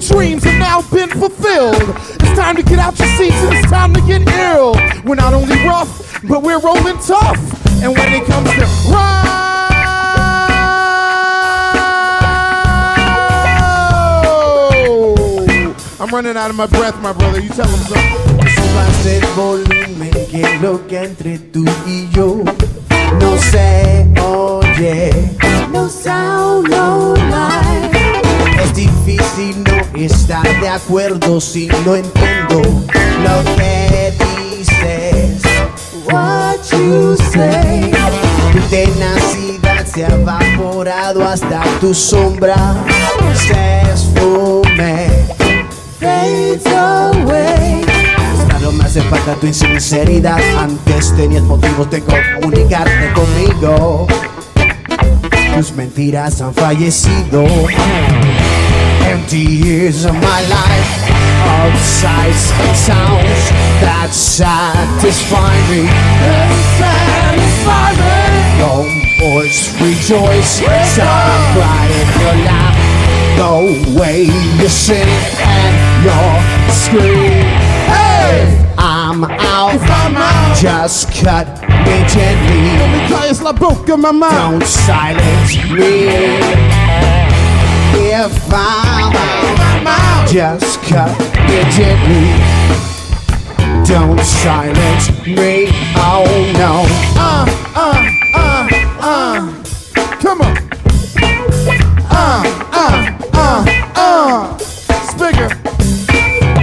dreams have now been fulfilled. It's time to get out your seats and it's time to get ill. We're not only rough, but we're rolling tough. And when it comes to I'm running out of my breath, my brother. You tell him something. Subas el volumen, que es lo que entre tú y yo no se oye. No sound, no light. Es difícil no estar de acuerdo si no entiendo lo que dices. What you say. Tu tenacidad se ha evaporado hasta tu sombra se esfume. Fades away. Claro, me hace falta tu sinceridad. Antes tenías motivos de comunicarte conmigo. Tus mentiras han fallecido. Empty years of my life, of sights and sounds that satisfy me. No voice rejoice, stop crying, your laugh. The way you sing and your scream. Hey, I'm out, just cut me gently. Es la boca, mamá. Don't silence me. If I'm out, just cut me gently. Don't silence me, oh no. Come on. SPiGGa.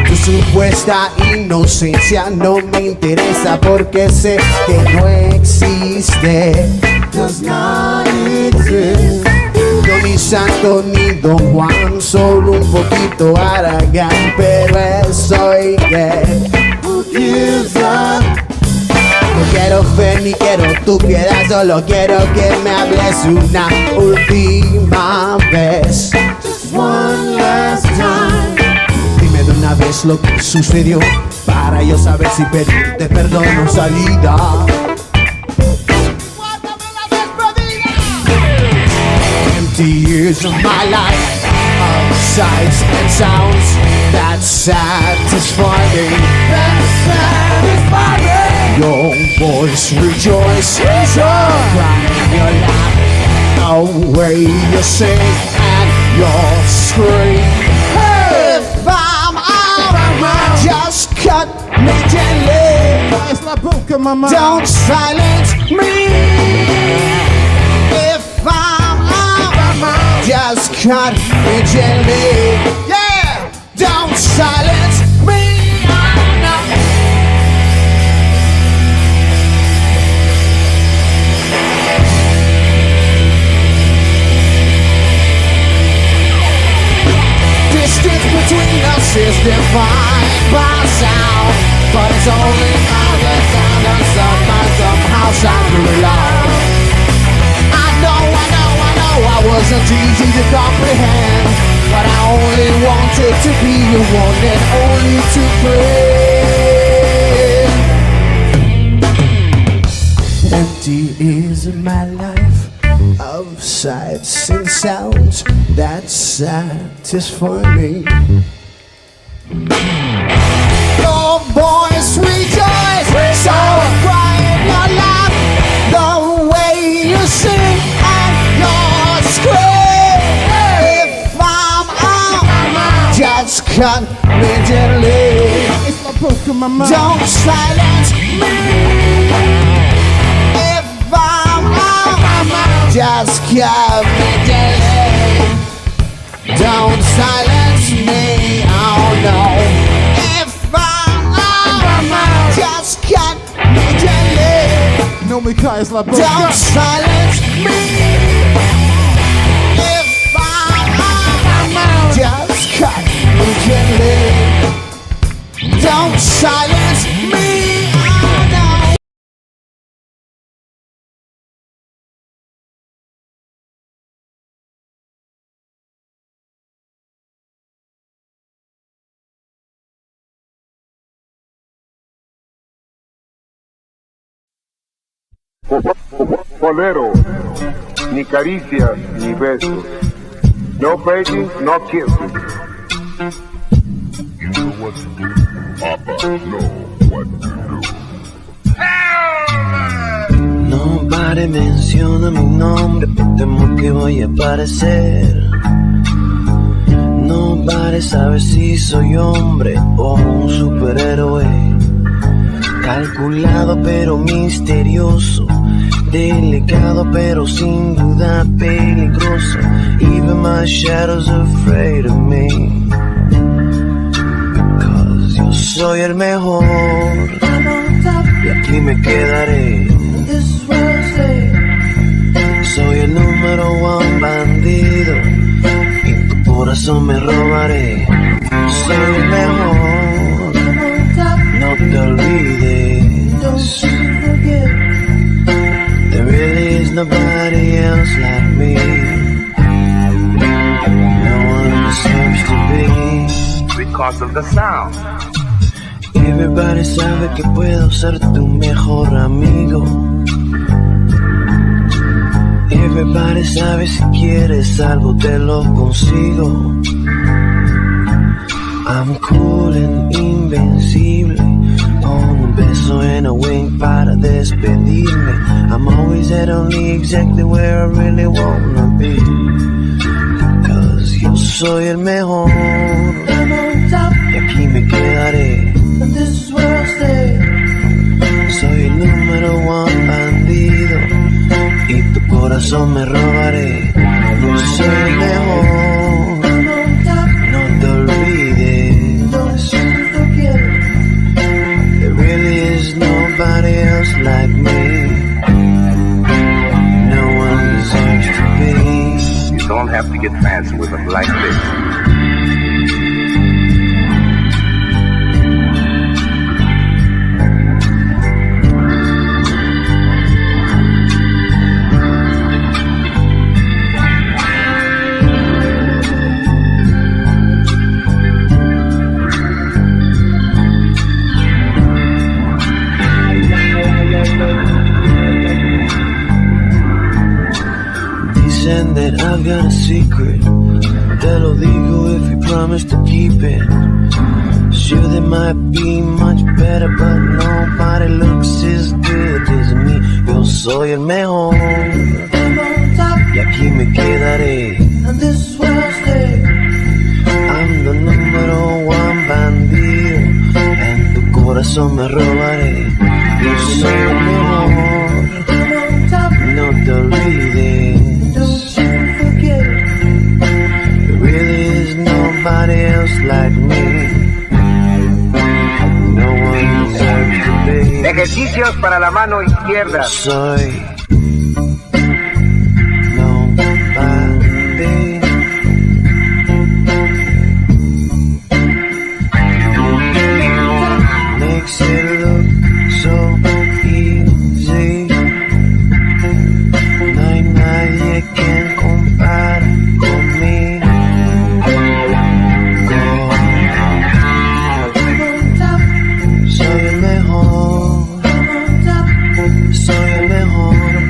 Tu supuesta inocencia no me interesa porque sé que no existe. Does not exist. Yo ni santo ni Don Juan, solo un poquito Aragán, pero soy gay. Who gives up? No quiero fe ni quiero tu piedad, solo quiero que me hables una última vez. Just one last time. Dime de una vez lo que sucedió para yo saber si pedirte perdón o salida. Empty years of my life, of sights and sounds that satisfy me. Your voice rejoice, crying your laugh, the way you sing and your scream. If I'm out, just cut me gently. Es la boca, mamá. Don't silence me. If I'm out, just cut me gently. Yeah, don't silence me. Oh, no. Distance between us is defined by sound, but it's only by the sound of somehow sound alone. I know I wasn't easy to comprehend, but I only wanted to be your one and only to pray. Empty is my life, of sights and sounds that satisfy me. Your voice rejoice, so quiet your laugh, the way you sing and your scream. If I'm out, just cut me gently. Es la boca, mamá. Don't silence me. Just cut me gently. Don't silence me, oh no. If I'm out, just cut me gently. No me caes la boca. Don't silence me. If I'm out, just cut me gently. Don't silence me, oh no. Bolero, ni caricias ni besos, no begging, no kissing, You know what to do, Papa, know what to do. Nobody menciona mi nombre por temor que voy a aparecer. Nobody sabe si soy hombre o un superhéroe. Calculado pero misterioso, delicado pero sin duda peligroso. Even my shadow's afraid of me, 'cause yo soy el mejor y aquí me quedaré. Soy el número one bandido y tu corazón me robaré. Soy el mejor, no te olvides. There really is nobody else like me. No one deserves to be. Because of the sound. Everybody sabe que puedo ser tu mejor amigo. Everybody sabe si quieres algo te lo consigo. I'm cool and invencible, con un beso en a wink para despedirme. I'm always at only exactly where I really wanna be, 'cause yo soy el mejor y aquí me quedaré. Soy el número one bandido y tu corazón me robaré. Yo soy el mejor, no te olvides. There really is nobody else like me. No one deserves to be. You don't have to get fancy with them like this. That I've got a secret, te lo digo if you promise to keep it. Sure they might be much better, but nobody looks as good as me. Yo soy el mejor y aquí me quedaré. I'm the número one bandido, en tu corazón me robaré. Yo soy el mejor, no te olvides. Nobody else like me. No one deserves to be. Ejercicios para la mano izquierda. Soy nobody. Makes it look so easy. No hay nadie quien compara conmigo. Soy el mejor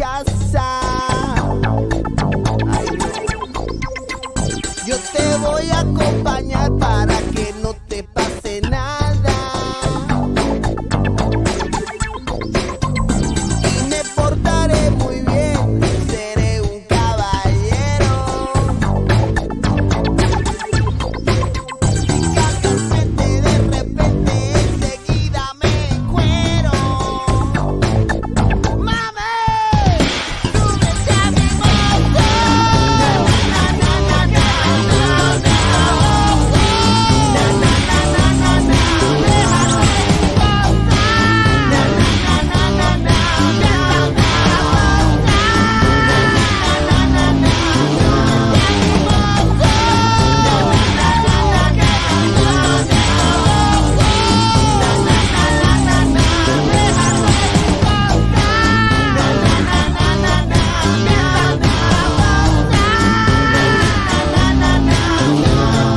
casa. Ay, no. Yo te voy a acompañar para que no te pase nada. Y me portaré muy bien, seré un caballero. Si cantas frente, de repente enseguida me encuero. ¡Mami! ¡Súbete a mi moto! ¡Na, na, na, na, na, na! ¡Na, na, na, na, na, na!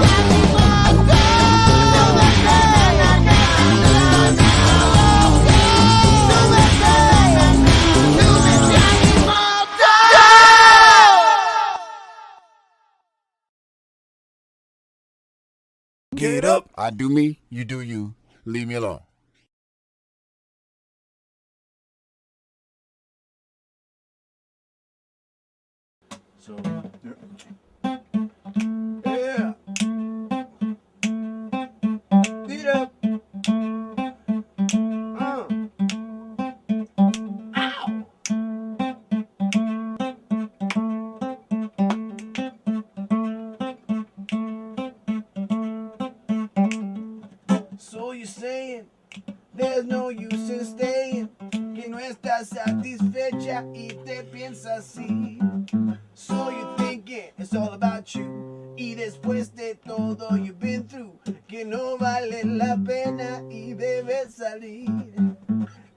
¡Déjame gozar! ¡Na, na, na, na, na, na! ¡Déjame gozar! Get up. I do me, you do you. Leave me alone. So, yeah. Get up. Ow. So you're saying there's no use in staying, que no estás satisfecha y te piensas así. So you're thinking it's all about you, y después de todo you've been through, que no vale la pena y debes salir.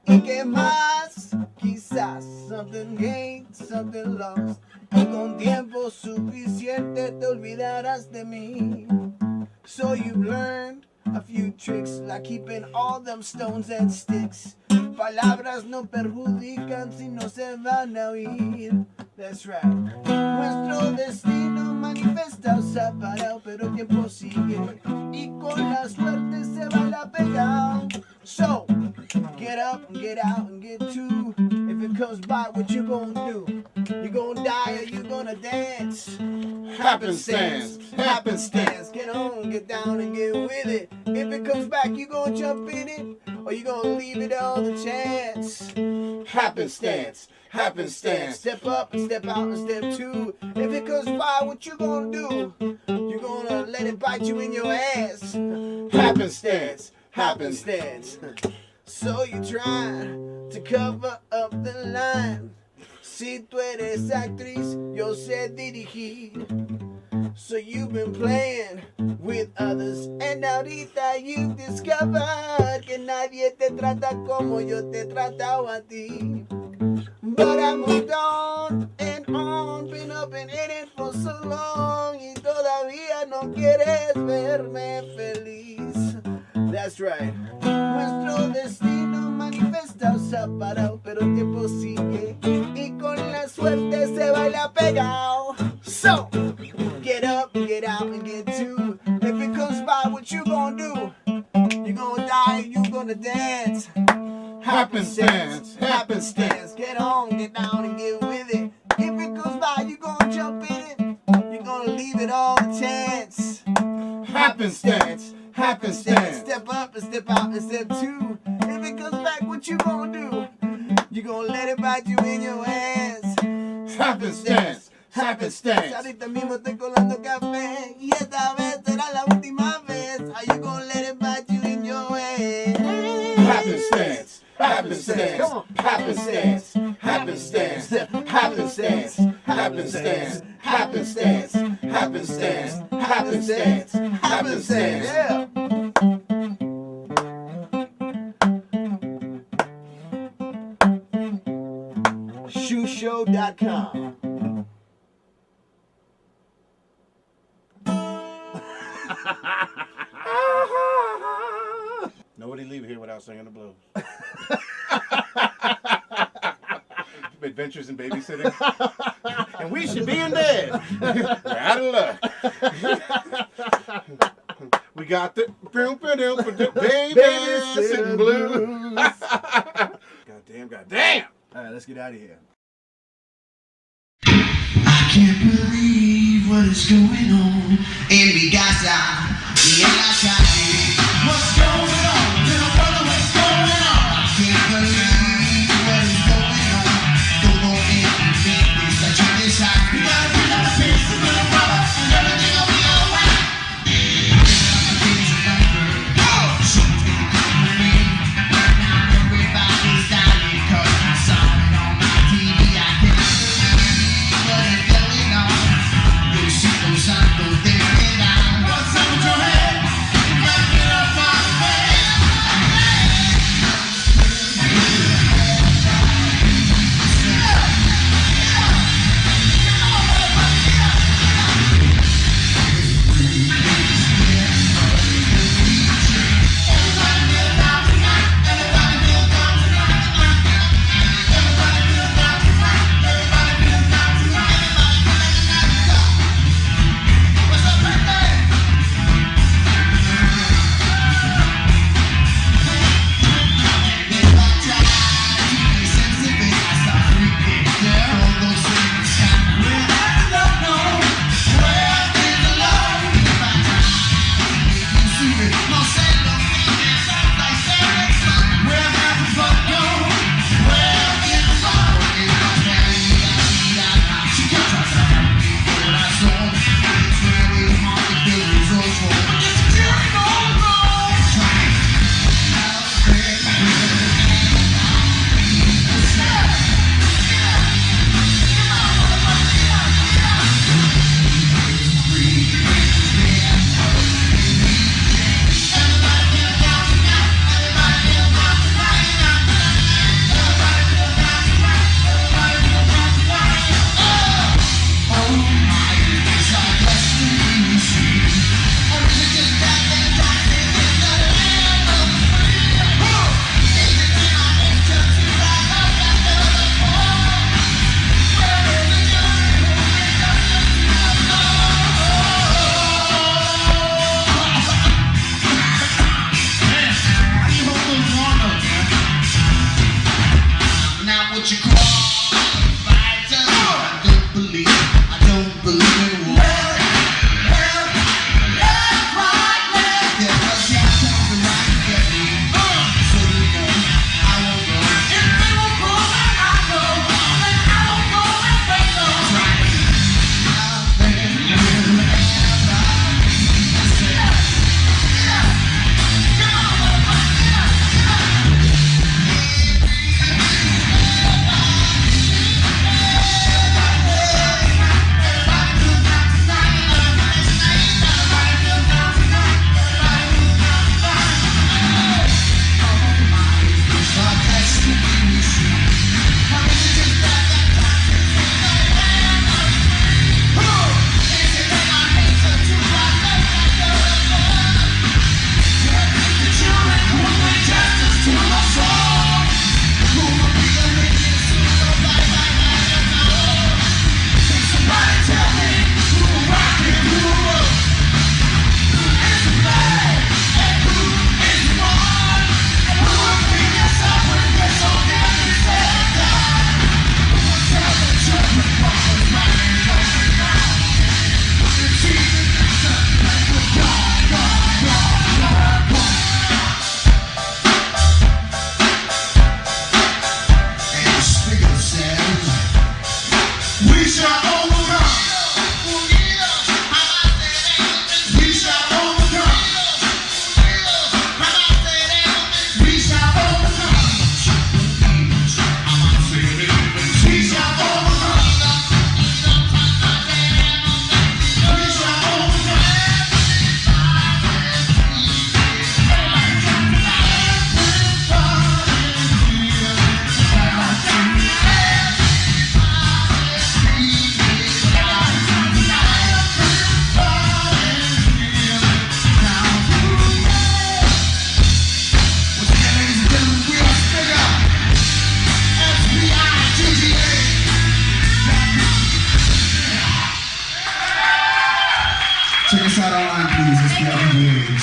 ¿Y qué más? Quizás something gained, something lost, y con tiempo suficiente te olvidarás de mí. So you've learned a few tricks, like keeping all them stones and sticks. Palabras no perjudican si no se van a oír. That's right. Nuestro destino manifesta separado, pero el tiempo sigue y con la suerte se va la pegada. So, get up and get out and get to. If it comes by, what you gonna do? You gonna die or you gonna dance? Happenstance, happenstance. Get on, get down and get with it. If it comes back, you gonna jump in it or you gonna leave it all the chance? Happenstance, happenstance. Step up and step out and step two. If it comes by, what you gonna do? You gonna let it bite you in your ass? Happenstance, happenstance. So you try to cover up the line. Si tú eres actriz, yo sé dirigir. So you've been playing with others, and ahorita you've discovered que nadie te trata como yo te he tratado a ti. But I moved on and on, been up and in it for so long, y todavía no quieres verme feliz. That's right. Nuestro destino manifesta separado, pero el tiempo sigue y con la suerte se baila pegado. So, get up, get out, and get to. If it comes by, what you gonna do? You gonna die, you gonna dance. Happenstance, happenstance. Get on, get down, and get with it. If it comes by, you gonna jump in it. You gonna leave it all a chance. Happenstance, happenstance. Step up and step out and step two. If it comes back, what you gonna do? You gonna let it bite you in your ass. Happenstance, happenstance. Ahorita mismo estoy colando café y esta vez será la última vez. Are you gonna let it bite you in your ass? Happenstance, happenstance. Come on. Happenstance, happenstance, happenstance, happenstance, happenstance, happenstance, happenstance, happenstance. Yeah. SHU-SHO.com. Nobody leave here without singing the blues. Adventures in Babysitting. And we should be in bed. We're out of luck. We got the babysitting blues. Goddamn. All right, let's get out of here. I can't believe what is going on in mi casa y en la calle. What's going on? Little brother, what's going on? I can't believe what is going on. Todo en mi mente está trying to decide. We gotta get up the pace, little brother, and everything will be alright. Things are numbered. Someone's gonna come to me. Right now everybody's dying 'cause I saw it on my TV. I can't believe what is going on. Diosito Santo, dime now. What's up with your head? You gotta get up out of bed.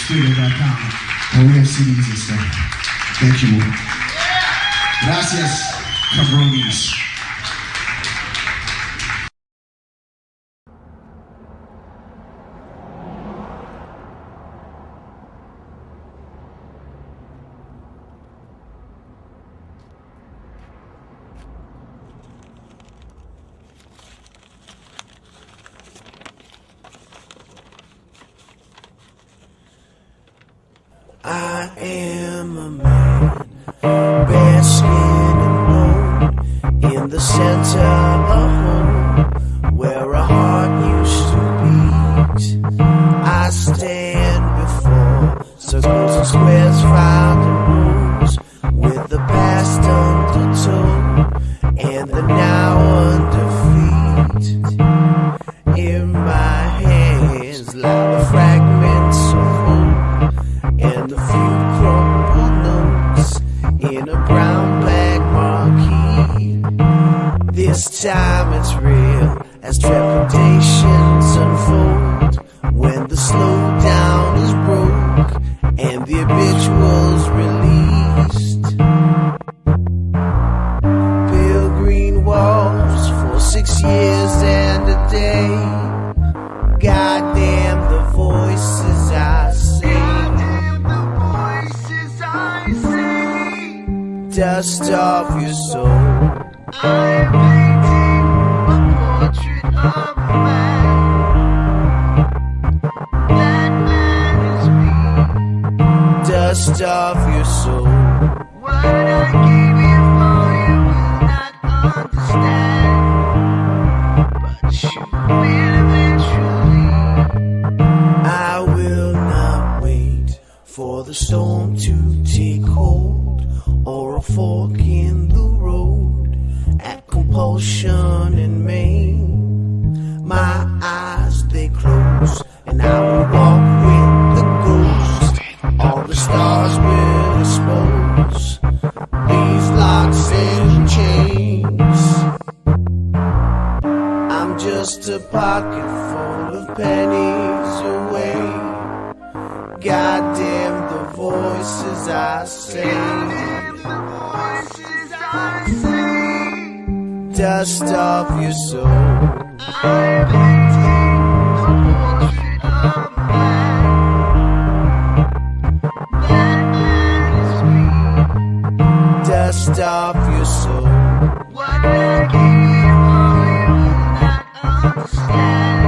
SPiGGa.com, and we have CDs and stuff. Thank you. Gracias, cabrones. I am a man, bare skin and bone, in the center of home, where a heart used to beat. I stand before circles and squares found in rows, with the past undertow and the now under feet. In my hands lie the fragments of hope and a few crumpled notes in a brown bag marquee. This time it's real as trepidations unfold, when the slowdown is broke and the habituals released. Pale green walls for 6 years and a day. Goddamn the voices I sing. Dust off your soul. I'm painting a portrait of a man. That man is me. Dust off your soul. What I gave you for you will not understand, but you will eventually. I will not wait for the storm to take hold, or a fork in the road at compulsion in Maine. My eyes they close, and I will walk with the ghost. All the stars will expose these locks and chains. I'm just a pocket full of pennies away. Goddamn the voices I sing. Dust off your soul. I'm painting a portrait of a man. That man is me. Dust off your soul. What I gave you for you will not understand,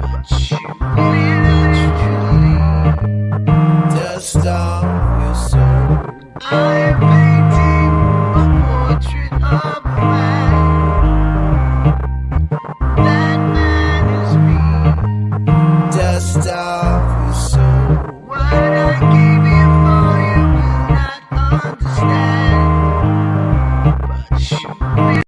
but you will truly. Dust off your soul. I'm painting a portrait of a man. That man is me. Dust off your soul. What I gave you for you will not understand, but you will.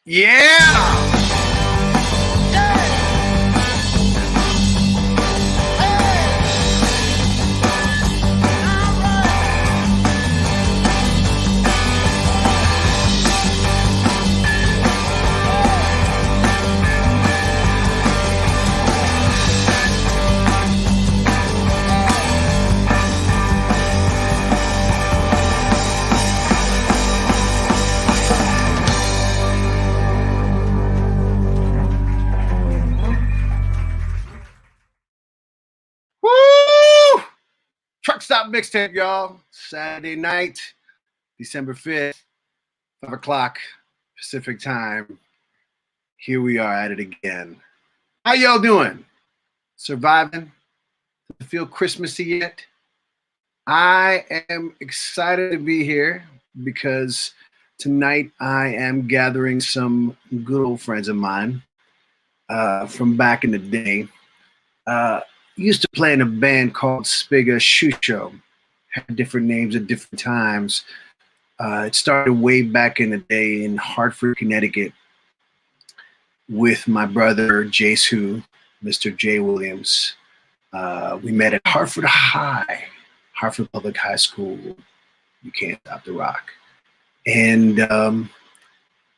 Yeah! Woo! Truck Stop Mixtape, y'all. Saturday night, December 5th, 5 o'clock Pacific time. Here we are at it again. How y'all doing? Surviving to feel Christmassy yet? I am excited to be here because tonight I am gathering some good old friends of mine from back in the day. Used to play in a band called SPiGGa SHU-SHO. Had different names at different times. It started way back in the day in Hartford, Connecticut, with my brother Jaswho, Mr. J. Williams. We met at Hartford Public High School. You can't stop the rock. And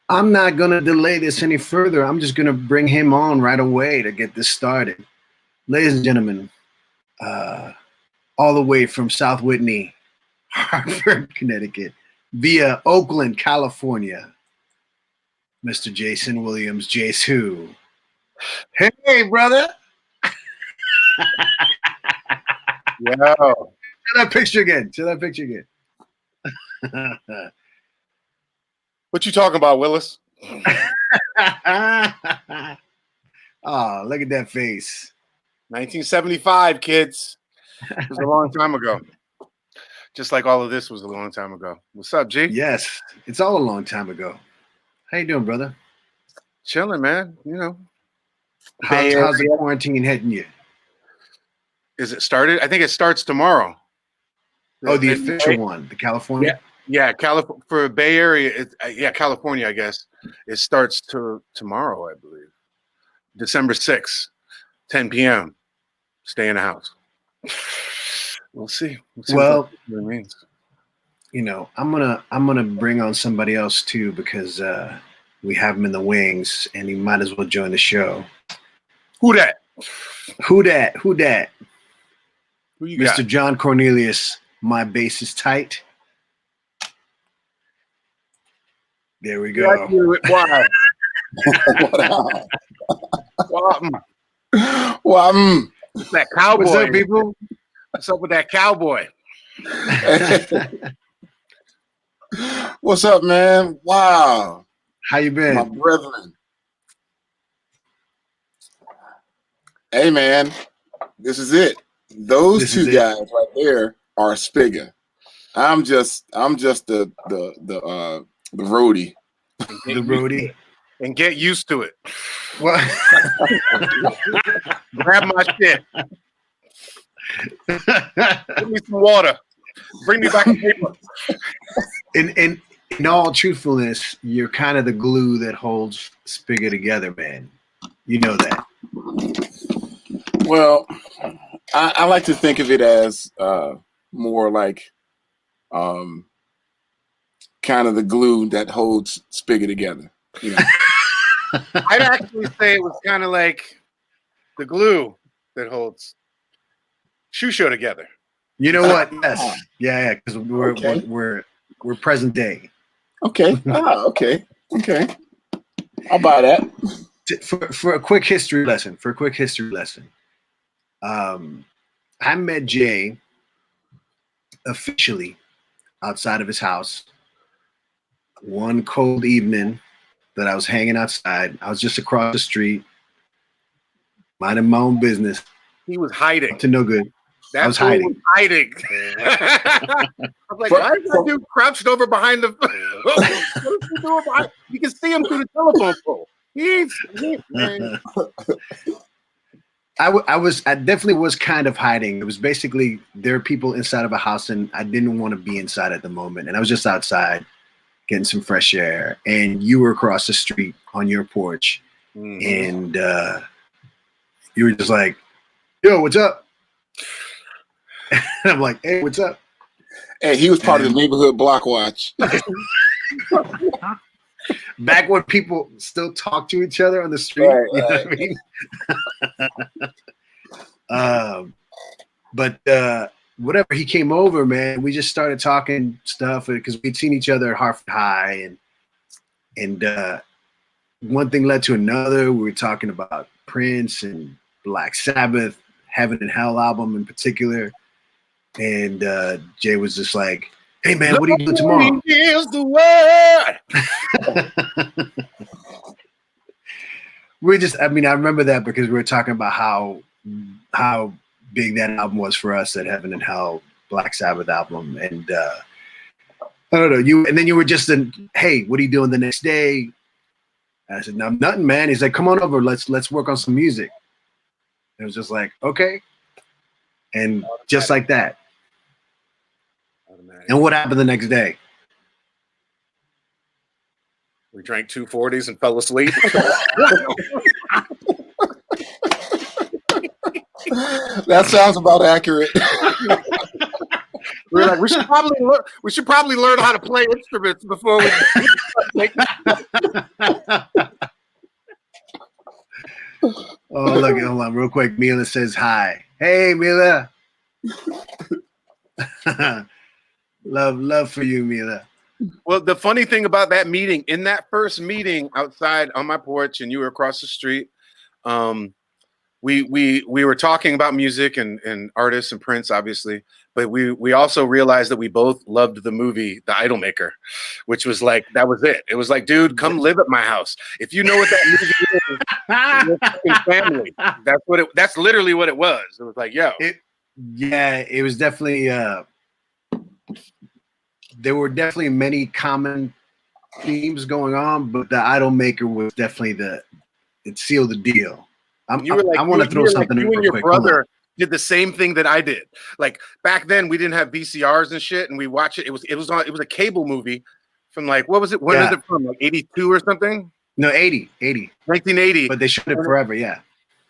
I'm not gonna delay this any further. I'm just gonna bring him on right away to get this started. Ladies and gentlemen, all the way from South Whitney, Hartford, Connecticut, via Oakland, California, Mr. Jason Williams, Jaswho. Hey, brother. Yo. Show that picture again. What you talking about, Willis? Oh, look at that face. 1975, kids. It was a long time ago. Just like all of this was a long time ago. What's up, G? Yes, it's all a long time ago. How you doing, brother? Chilling, man. You know. How's the quarantine heading you? Is it started? I think it starts tomorrow. The official one, the California? Yeah, for Bay Area, California, I guess. It starts tomorrow, I believe. December 6th, 10 p.m. Stay in the house. We'll see. Well, what it means. You know, I'm gonna bring on somebody else too because we have him in the wings and he might as well join the show. Who that? Who that? Who you got? Mr. John Cornelius, my bass is tight. There we go. Why? That cowboy. What's up, people? What's up with that cowboy? What's up, man? Wow. How you been? My brethren. Hey, man. This is it. Those two guys right there are SPiGGa. I'm just the roadie. The roadie. And get used to it. What? Grab my shit. Give me some water. Bring me back a paper. In all truthfulness, you're kind of the glue that holds SPiGGa together, man. You know that. Well, I like to think of it as more like kind of the glue that holds SPiGGa together. You know? I'd actually say it was kind of like the glue that holds SHU-SHO together. You know what? Yes. Yeah, because we're present day. Okay. Okay. I'll buy that. For a quick history lesson. I met Jay officially outside of his house one cold evening that I was hanging outside. I was just across the street, minding my own business. He was hiding. Up to no good. I was hiding. I was like, why is that dude crouched over behind the what is he doing behind? You can see him through the telephone pole. Man. I definitely was kind of hiding. It was basically there are people inside of a house and I didn't want to be inside at the moment. And I was just outside getting some fresh air. And you were across the street on your porch. And you were just like, yo, what's up? And I'm like, hey, what's up? Hey, he was part of the neighborhood block watch. Back when people still talk to each other on the street, right, you know what I mean? But whatever, he came over, man. We just started talking stuff because we'd seen each other at Hartford High, and one thing led to another. We were talking about Prince and Black Sabbath, Heaven and Hell album in particular, and Jay was just like, hey man, what are you doing tomorrow? Is the word. I remember that because we were talking about how big that album was for us, that Heaven and Hell Black Sabbath album. And I don't know, and then you were just hey, what are you doing the next day? And I said, no, nothing, man. He's like, come on over, let's work on some music. And it was just like, okay. And just like that. And what happened the next day? We drank 240s and fell asleep. That sounds about accurate. We're like, we should probably learn how to play instruments before we. Oh, look, hold on, real quick. Mila says hi. Hey, Mila. love for you, Mila. Well, the funny thing about that meeting, in that first meeting outside on my porch, and you were across the street, we were talking about music and artists and Prince, obviously, but we also realized that we both loved the movie The Idolmaker, which was like, that was it. It was like, dude, come live at my house. If you know what that movie is, your fucking family. That's literally what it was. It was like, yo. It was definitely there were definitely many common themes going on, but The Idolmaker was definitely it sealed the deal. I want to throw something in you real and your quick. brother did the same thing that I did. Like back then we didn't have VCRs and shit, and we watched it. It was a cable movie from like, what was it? When was it from? Like 82 or something? No, 80. 1980. But they showed it forever, yeah.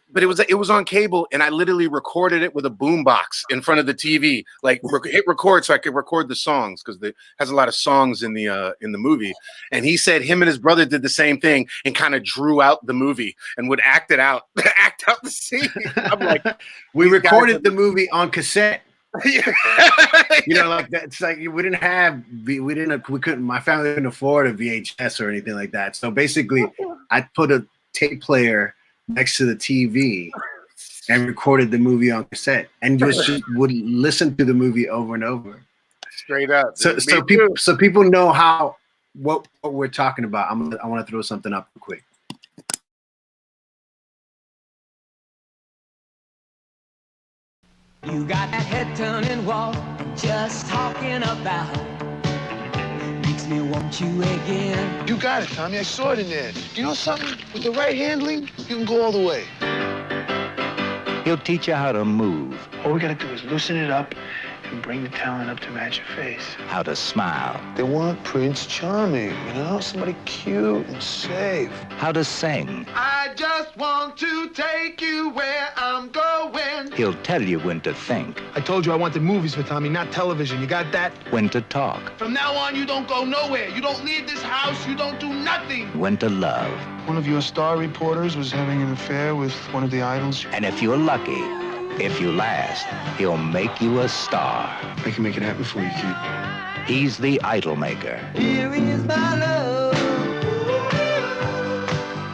But it was on cable, and I literally recorded it with a boombox in front of the TV, like hit record so I could record the songs, because it has a lot of songs in the movie. And he said him and his brother did the same thing and kind of drew out the movie and would act out the scene. I'm like, we recorded the movie on cassette. You know, like that. It's like we couldn't. My family couldn't afford a VHS or anything like that. So basically, I put a tape player next to the TV and recorded the movie on cassette, and just would listen to the movie over and over. Straight up. So people know what we're talking about. I want to throw something up real quick. You got that head turning walk, just talking about makes me want you again. You got it, Tommy. I saw it in there. You know something? With the right handling, you can go all the way. He'll teach you how to move. All we gotta do is loosen it up and bring the talent up to match your face. How to smile. They want Prince Charming, you know? Somebody cute and safe. How to sing. I just want to take you where I'm going. He'll tell you when to think. I told you I wanted movies for Tommy, not television. You got that? When to talk. From now on, you don't go nowhere. You don't leave this house. You don't do nothing. When to love. One of your star reporters was having an affair with one of the idols. And if you're lucky, if you last, he'll make you a star. I can make it happen for you, kid. He's the Idolmaker. Here is my love.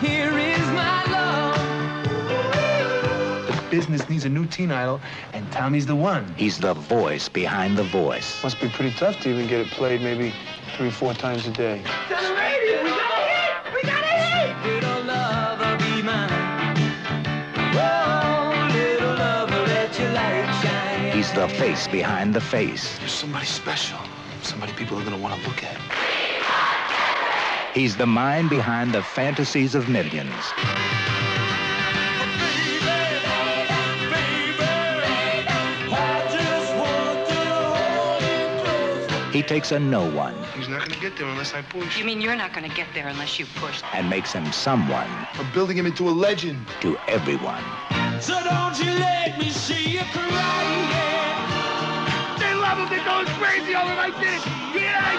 Here is my love. The business needs a new teen idol, and Tommy's the one. He's the voice behind the voice. Must be pretty tough to even get it played maybe 3 or 4 times a day. To the radio, we got a hit! We got a hit! Little lover, be mine. Oh, little lover, let your light shine. He's the face behind the face. You're somebody special. Somebody people are gonna want to look at. He's the mind behind the fantasies of millions. He takes a no one. He's not gonna get there unless I push. You mean you're not going to get there unless you push? And makes him someone. I'm building him into a legend. To everyone. So don't you let me see you crying. They love him. They're going crazy over like this. Yeah, I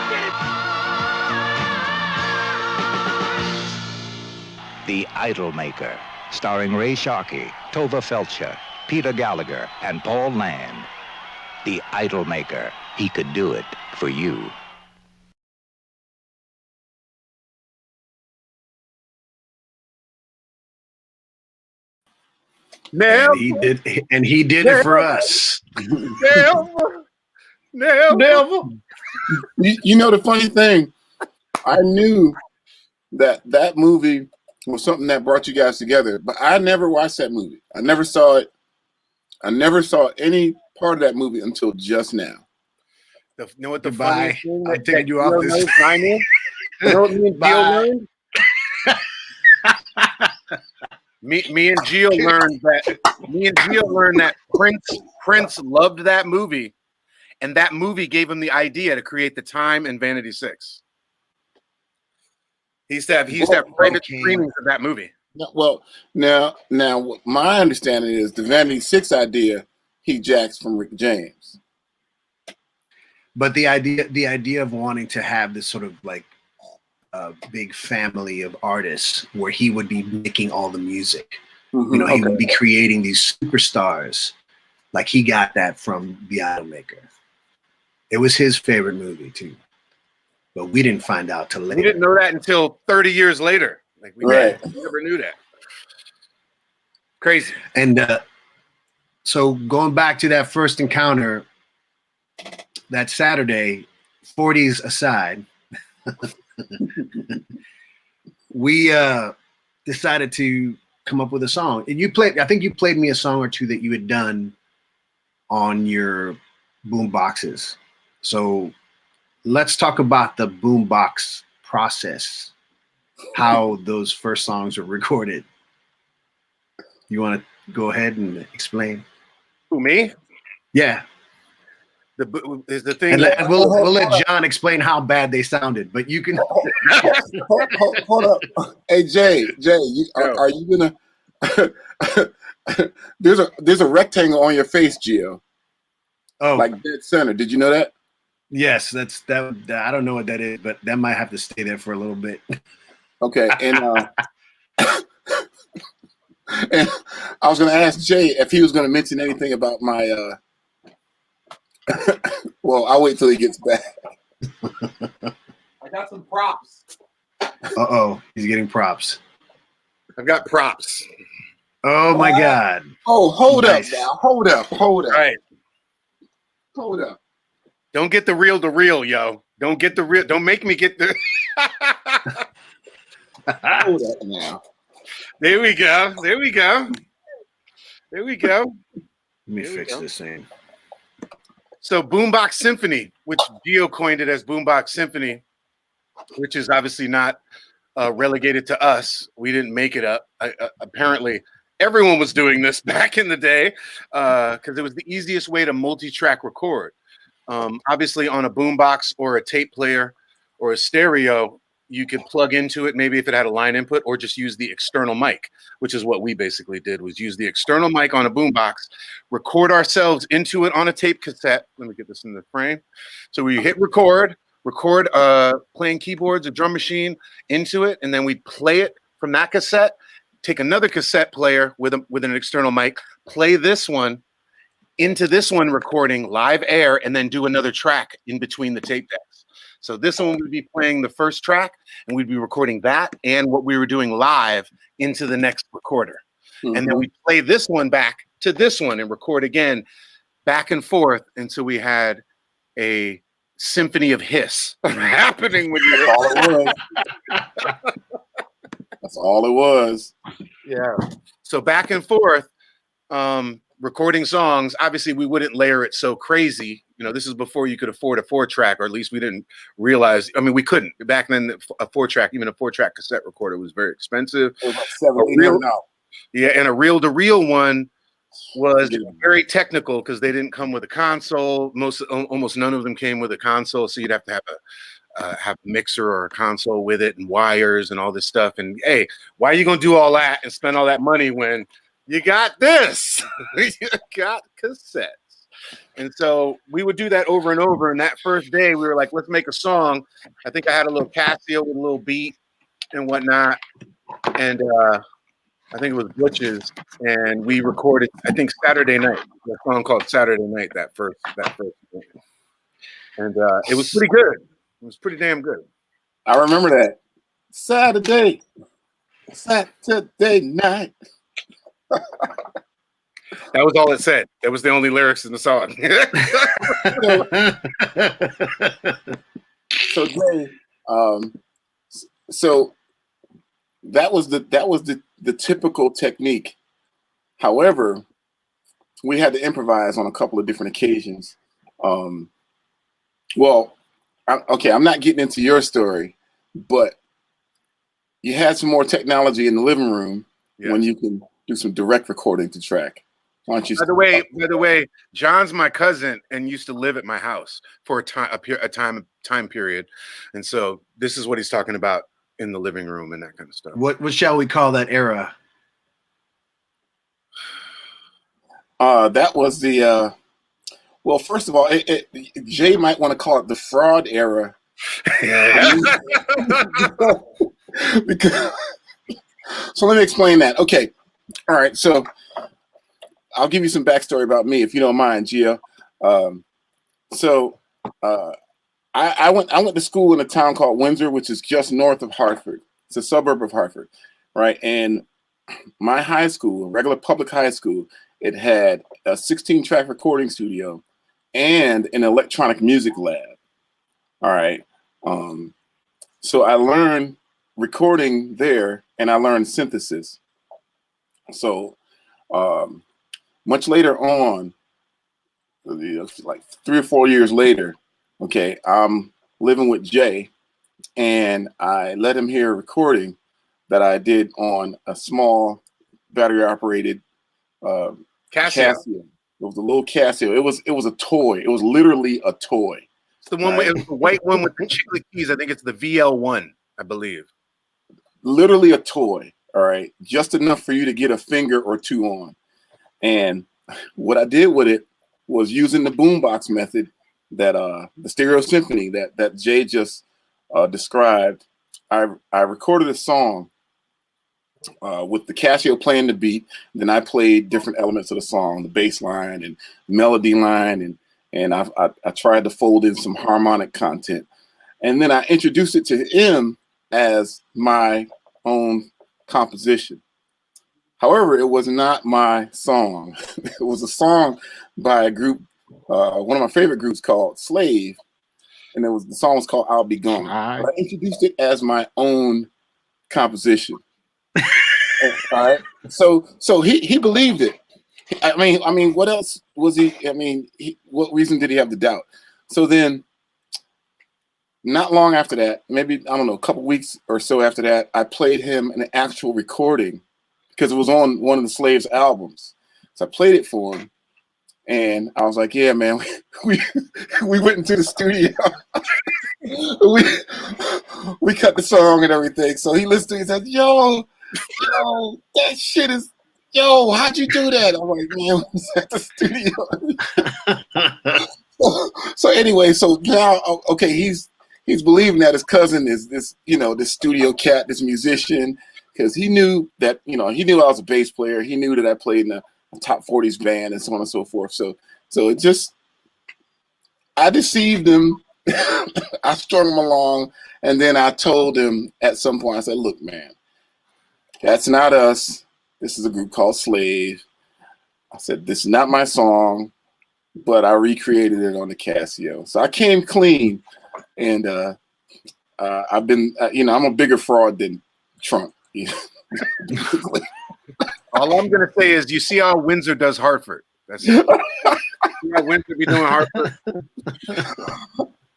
did it. The Idolmaker, starring Ray Sharkey, Tova Felcher, Peter Gallagher, and Paul Land. The Idolmaker. He could do it for you. And he did it for us. Never. You know the funny thing, I knew that movie was something that brought you guys together, but I never watched that movie. I never saw it. I never saw any part of that movie until just now. You know what the Goodbye. funniest thing I'm taking you off Gio this. knows, mine is? You know what me and Gio learned? Me and Gio learned that Prince loved that movie, and that movie gave him the idea to create The Time and Vanity 6. He used to have private screenings of that movie. Well, now, my understanding is the Vanity 6 idea he jacks from Rick James. But the idea of wanting to have this sort of like big family of artists where he would be making all the music. Mm-hmm, You know, he would be creating these superstars. Like he got that from The Idolmaker. It was his favorite movie too. But we didn't find out till later. We didn't know that until 30 years later. Like we never knew that. Crazy. And so going back to that first encounter, that Saturday, 40s aside, we decided to come up with a song. And I think you played me a song or two that you had done on your boom boxes. So let's talk about the boombox process, how those first songs were recorded. You want to go ahead and explain? Who, me? Yeah. The thing. And we'll let John explain how bad they sounded, but you can. Hold up. Hey, Jay, are you gonna? There's a rectangle on your face, Gio. Oh, like dead center. Did you know that? Yes, that. I don't know what that is, but that might have to stay there for a little bit. Okay, and and I was going to ask Jay if he was going to mention anything about my. Well, I'll wait till he gets back. I got some props. Uh-oh, he's getting props. I've got props. Oh my God. Oh, hold Nice. up now. Hold up. Right. Hold up. Don't get the real, yo. Don't get the real. Don't make me get the. Hold up now. There we go. Let me fix this thing. So Boombox Symphony, which Gio coined it as Boombox Symphony, which is obviously not relegated to us. We didn't make it up. Apparently, everyone was doing this back in the day because it was the easiest way to multi-track record. Obviously, on a boombox or a tape player or a stereo, you could plug into it, maybe if it had a line input, or just use the external mic, which is what we basically did, was use the external mic on a boombox, record ourselves into it on a tape cassette. Let me get this in the frame. So we hit record playing keyboards, a drum machine into it, and then we'd play it from that cassette, take another cassette player with an external mic, play this one into this one recording live air, and then do another track in between the tape decks. So this one would be playing the first track, and we'd be recording that and what we were doing live into the next recorder. Mm-hmm. And then we'd play this one back to this one and record again, back and forth until we had a symphony of hiss happening when you That's all it was. That's all it was. Yeah. So back and forth, recording songs. Obviously, we wouldn't layer it so crazy. You know, this is before you could afford a 4-track, or at least we didn't realize. I mean, we couldn't back then. A 4-track, even a 4-track cassette recorder, was very expensive. It was like yeah, and a reel-to-reel one was very technical because they didn't come with a console. Almost none of them came with a console, so you'd have to have a mixer or a console with it and wires and all this stuff. And hey, why are you gonna do all that and spend all that money when you got this? You got cassettes. And so we would do that over and over. And that first day, we were like, let's make a song. I think I had a little Casio with a little beat and whatnot. And I think it was Butch's. And we recorded, I think, Saturday night. A song called Saturday Night, that first day. And it was pretty good. It was pretty damn good. I remember that. Saturday night. That was all it said. That was the only lyrics in the song. So Jay, so that was the typical technique. However, we had to improvise on a couple of different occasions. Well, okay, I'm not getting into your story, but you had some more technology in the living room when you can do some direct recording to track. Why don't you? By the way, John's my cousin and used to live at my house for a time period, and so this is what he's talking about in the living room and that kind of stuff. What shall we call that era? That was the well, first of all, Jay might want to call it the fraud era. Because, so let me explain that. Okay, all right. So I'll give you some backstory about me, if you don't mind, Gio. I went to school in a town called Windsor, which is just north of Hartford. It's a suburb of Hartford, right? And my high school, regular public high school, it had a 16-track recording studio and an electronic music lab. All right. So I learned recording there, and I learned synthesis. So much later on, like 3 or 4 years later, okay, I'm living with Jay, and I let him hear a recording that I did on a small battery-operated Casio. It was a little Casio. It was a toy. It was literally a toy. It's the one with the white one with the chiclet keys. I think it's the VL1, I believe. Literally a toy. All right, just enough for you to get a finger or two on. And what I did with it was using the boombox method that the stereo symphony that Jay just described. I recorded a song with the Casio playing the beat. Then I played different elements of the song, the bass line and melody line, and I tried to fold in some harmonic content. And then I introduced it to him as my own composition. However, it was not my song. It was a song by a group, one of my favorite groups called Slave, and the song was called "I'll Be Gone." But I introduced it as my own composition. All right, so he believed it. I mean, what else was he? I mean, what reason did he have to doubt? So then, not long after that, maybe I don't know, a couple weeks or so after that, I played him an actual recording because it was on one of the Slaves albums. So I played it for him, and I was like, "Yeah, man, we went into the studio, we cut the song and everything." So he listened to it and said, "Yo, that shit is, how'd you do that?" I'm like, "Man, we was at the studio." So anyway, so now, okay, he's believing that his cousin is this, this studio cat, this musician, because he knew that, he knew I was a bass player. He knew that I played in a top 40s band and so on and so forth. So it just, I deceived him. I strung him along, and then I told him at some point, I said, "Look, man, that's not us. This is a group called Slave." I said, "This is not my song, but I recreated it on the Casio." So I came clean, and I've been, I'm a bigger fraud than Trump. All I'm gonna say is, you see how Windsor does Hartford. That's it. See how Windsor be doing Hartford.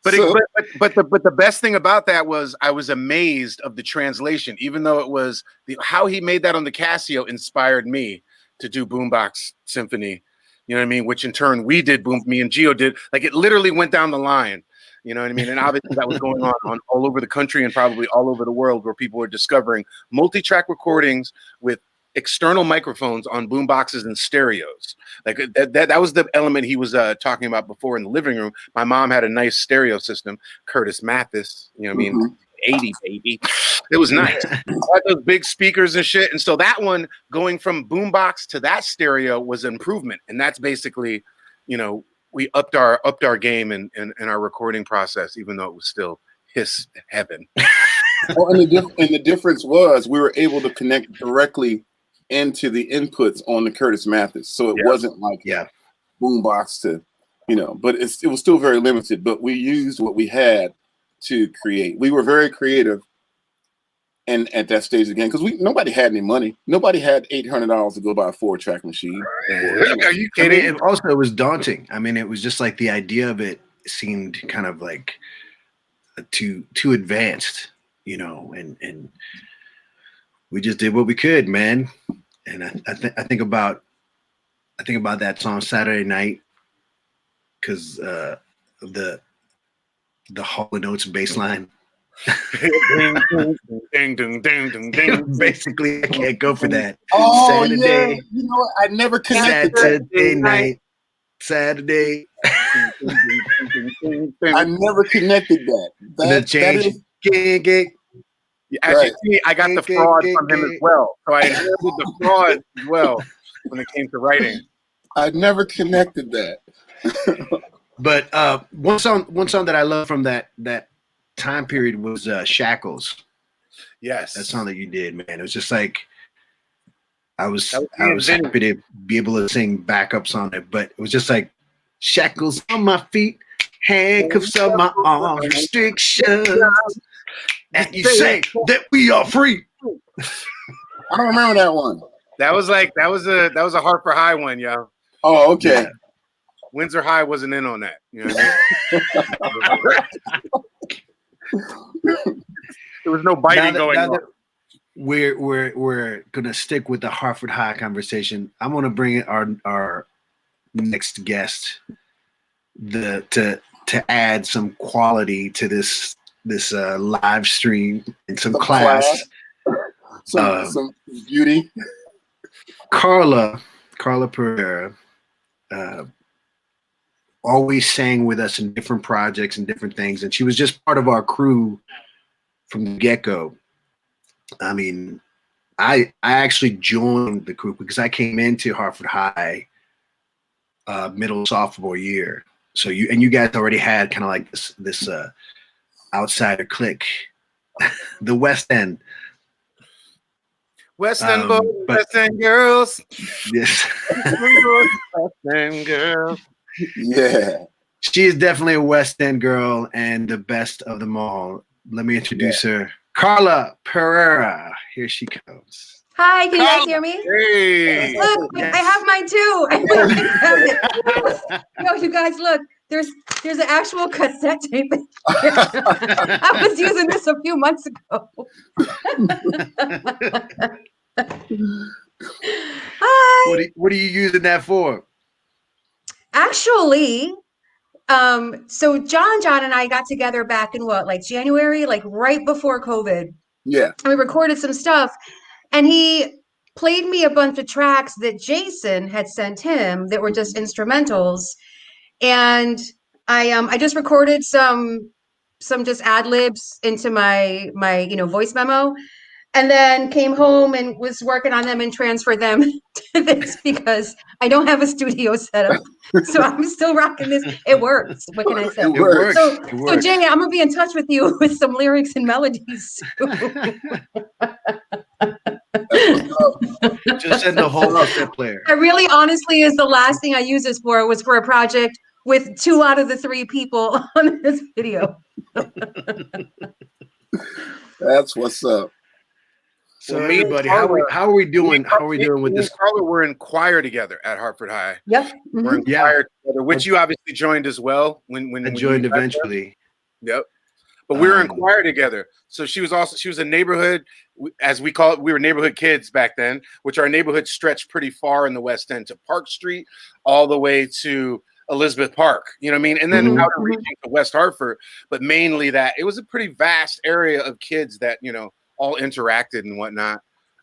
But the best thing about that was I was amazed of the translation, even though it was how he made that on the Casio inspired me to do Boombox Symphony. You know what I mean? Which in turn me and Gio did. Like, it literally went down the line. You know what I mean? And obviously that was going on all over the country and probably all over the world, where people were discovering multi-track recordings with external microphones on boom boxes and stereos. Like that was the element he was talking about before in the living room. My mom had a nice stereo system, Curtis Mathis, you know what I mean? 80, baby. It was nice. I had those big speakers and shit. And so that one, going from boombox to that stereo, was an improvement. And that's basically, we upped our game in our recording process, even though it was still his heaven. And the difference was we were able to connect directly into the inputs on the Curtis Mathis. So it wasn't like boombox to, but it was still very limited. But we used what we had to create. We were very creative and at that stage again, because nobody had any money. Nobody had $800 to go buy a 4-track machine. Are you kidding? I mean, also, it was daunting. I mean, it was just like the idea of it seemed kind of like too advanced, you know, and we just did what we could, man. And I think about that song Saturday Night because of the Hall & Oates bass line. ding, ding, ding, ding, ding. Basically, I can't go for that. Oh, Saturday, yeah. You know what? I never connected Saturday night. Saturday. I never connected that. The change. As you see, I got the fraud from him as well. So I inherited the fraud as well when it came to writing. I never connected that. But one song that I love from that time period was Shackles. Yes, that song that you did, man. It was just like I was happy to be able to sing backups on it, but it was just like shackles on my feet, handcuffs on my arms, restrictions. And you say that we are free. I don't remember that one. That was a Hartford High one, yo. Oh, okay. Yeah. Windsor High wasn't in on that. You know what I mean? There was no biting going on. We're gonna stick with the Hartford High conversation. I'm gonna bring in our next guest to add some quality to this live stream and some class. Some beauty. Carla Pereira always sang with us in different projects and different things, and she was just part of our crew from the get-go. I mean, I actually joined the crew because I came into Hartford High middle sophomore year. So you guys already had kind of like this outsider clique, the West End. West End boys, West End girls. Yes. West End girls. Yeah. She is definitely a West End girl and the best of them all. Let me introduce her. Carla Pereira. Here she comes. Hi, can you guys hear me? Hey. Look, Yes. I have mine too. Yo, you guys, look. There's an actual cassette tape. I was using this a few months ago. Hi. What are you using that for? Actually, so John and I got together back in January, like right before COVID. Yeah. And we recorded some stuff, and he played me a bunch of tracks that Jason had sent him that were just instrumentals. And I just recorded some just ad libs into my voice memo, and then came home and was working on them and transferred them to this because I don't have a studio set up. So I'm still rocking this. It works. What can I say? It works. So Jay, I'm gonna be in touch with you with some lyrics and melodies. Just send the whole cassette player. I really honestly is the last thing I used this for was for a project with 2 out of the 3 people on this video. That's what's up. So everybody, how are we doing? How are we doing with this? Carla, we're in choir together at Hartford High. Yep. Mm-hmm. We're in choir together, which you obviously joined as well. When I joined eventually. Yep. But we were in choir together. So she was a neighborhood, as we call it. We were neighborhood kids back then, which our neighborhood stretched pretty far in the West End to Park Street, all the way to Elizabeth Park, you know what I mean? And then outer reaching to West Hartford, but mainly that it was a pretty vast area of kids that, all interacted and whatnot.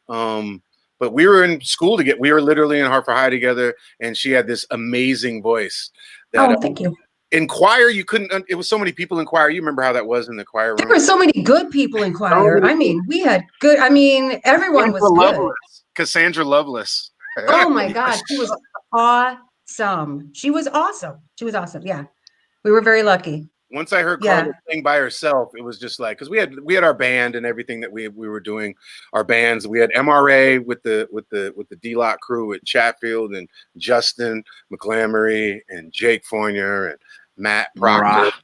But we were in school we were literally in Hartford High together, and she had this amazing voice. That, thank you. In choir, you couldn't, it was so many people in choir. You remember how that was in the choir room? There were so many good people in choir. We had good, everyone was good. Cassandra Lovelace. Oh my God, she was awesome. She was awesome. Yeah. We were very lucky. Once I heard Carla sing by herself, it was just like, because we had our band and everything that we were doing, our bands. We had MRA with the D-Lot crew with Chatfield and Justin McClamory and Jake Fournier and Matt Proctor.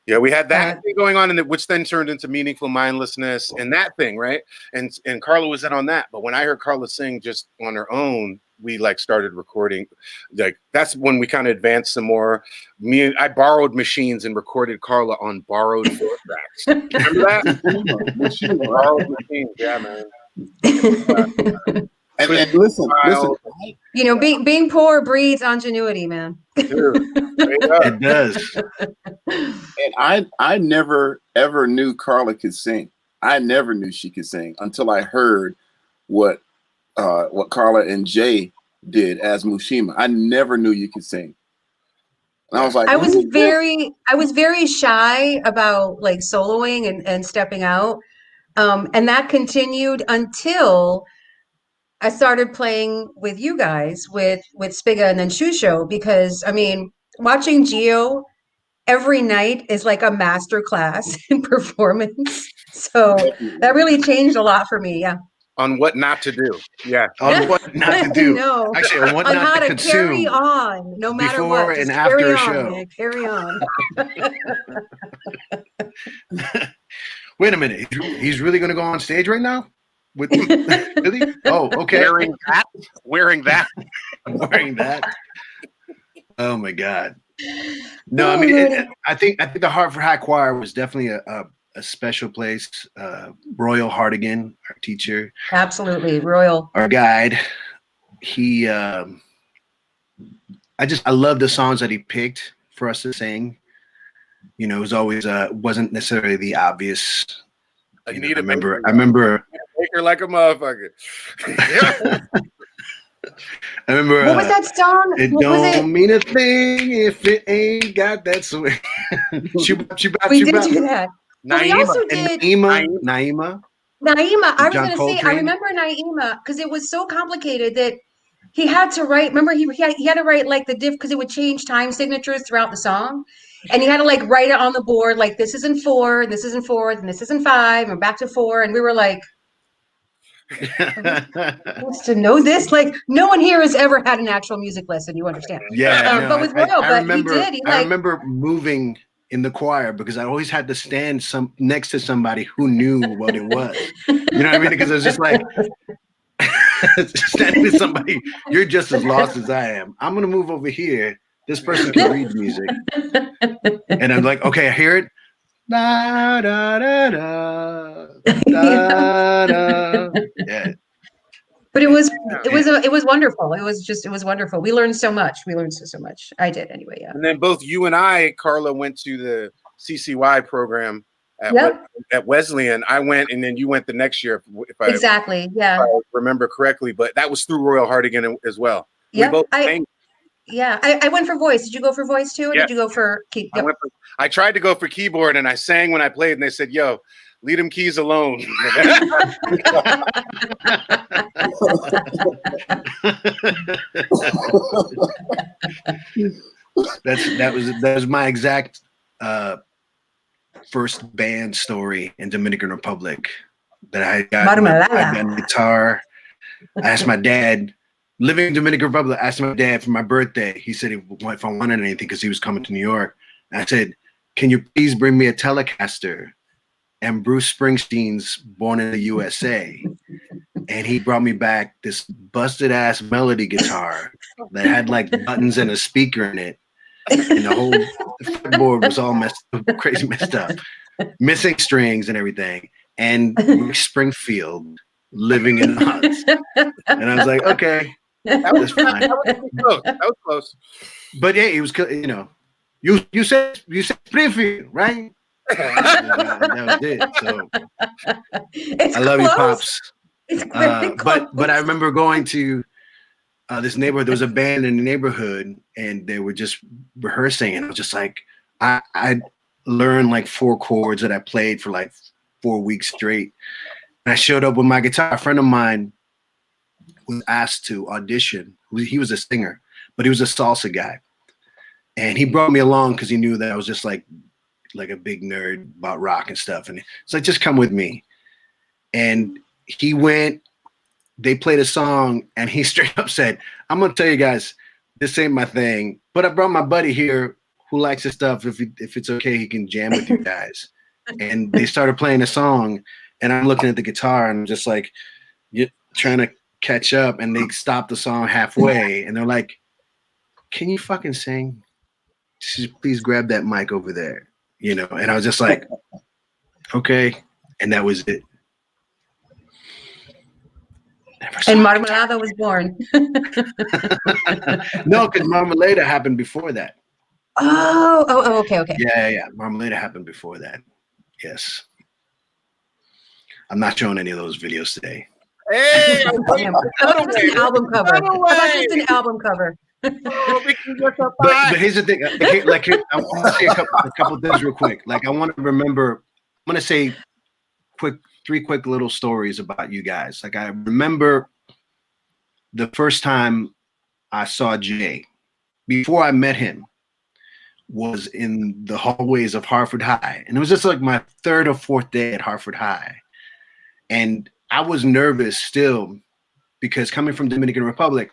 Yeah, we had that thing going on, which then turned into Meaningful Mindlessness and that thing, right? And Carla was in on that. But when I heard Carla sing just on her own, we like started recording. Like that's when we kind of advanced some more. I borrowed machines and recorded Carla on borrowed 4 tracks. Remember that? Borrowed machines, yeah, man. And listen. You know, being poor breeds ingenuity, man. Dude, it does. And I never ever knew Carla could sing. I never knew she could sing until I heard what Carla and Jay did as Mushima. I never knew you could sing. And I was like, I was very shy about like soloing and stepping out. And that continued until I started playing with you guys with SPiGGa and then SHU-SHO, because I mean, watching Gio every night is like a master class in performance. So that really changed a lot for me. Yeah. On what not to do. Yeah. On what not to do. No. Actually, on what on not how to to consume. carry on, no matter before what. Just and after carry a on, show. man. Carry on. Wait a minute. He's really going to go on stage right now? With really? Oh, okay. Wearing that. Wearing that. Oh my God. No, I mean, I think the Hartford High Choir was definitely a special place. Royal Hardigan, our teacher. Absolutely. Royal. Our guide. He I love the songs that he picked for us to sing. You know, it was always wasn't necessarily the obvious. I remember make her like a motherfucker. I remember. What was that song? It what don't mean a thing if it ain't got that swing. We did do that. But we also did Naima. I was John going to say, I Coltrane. remember Naima because it was so complicated that he had to write. Remember, he had to write like the diff because it would change time signatures throughout the song, and he had to like write it on the board like this is in 4, and this is in 4, and this is in 5, and back to 4, and we were like. Supposed to know this? Like no one here has ever had an actual music lesson. You understand? Yeah, but with Royal, I remember, he did. I remember moving in the choir because I always had to stand next to somebody who knew what it was. You know what I mean? Because it was just like standing with somebody. You're just as lost as I am. I'm gonna move over here. This person can read music, and I'm like, okay, I hear it. Da, da, da, da, da, da. Yeah. But it was wonderful. It was wonderful. We learned so much. We learned so much. I did anyway. Yeah. And then both you and I, Carla, went to the CCY program at Wesleyan. I went, and then you went the next year. If I remember correctly. But that was through Royal Hardigan as well. Yeah. We both sang. Yeah, I went for voice. Did you go for voice too, or did you go for key? Yep. I tried to go for keyboard, and I sang when I played, and they said, "Yo, leave them keys alone." that was my exact first band story in Dominican Republic. That I got a guitar. I asked my dad. Living in Dominican Republic, I asked my dad for my birthday. He said if I wanted anything because he was coming to New York. I said, can you please bring me a Telecaster and Bruce Springsteen's Born in the USA? And he brought me back this busted ass melody guitar that had like buttons and a speaker in it. And the whole fretboard was all crazy messed up. Missing strings and everything. And Rick Springfield living in huts. And I was like, okay. That was fine. That was close. But yeah, it was, you know, you said Springfield, right? That was it. So It's I love close. you, Pops. But I remember going to this neighborhood. There was a band in the neighborhood, and they were just rehearsing, and I was just like, I learned like 4 chords that I played for like 4 weeks straight. And I showed up with my guitar. A friend of mine was asked to audition. He was a singer, but he was a salsa guy. And he brought me along because he knew that I was just like a big nerd about rock and stuff. And it's like, just come with me. And he went, they played a song, and he straight up said, I'm going to tell you guys, this ain't my thing, but I brought my buddy here who likes this stuff. If it's okay, he can jam with you guys. And they started playing a song, and I'm looking at the guitar, and I'm just like, trying to catch up. And they stopped the song halfway, and they're like, "Can you fucking sing? Please grab that mic over there." You know, and I was just like, "Okay," and that was it. And Marmalada was born. No, because Marmalada happened before that. Oh, okay. Yeah. Marmalada happened before that. Yes. I'm not showing any of those videos today. Hey, How about just an album cover? How about just an album cover? But here's the thing. Like I want to say a couple things real quick. Like I want to say three quick little stories about you guys. Like I remember the first time I saw Jay, before I met him, was in the hallways of Harford High. And it was just like my third or fourth day at Harford High. And I was nervous still because coming from Dominican Republic,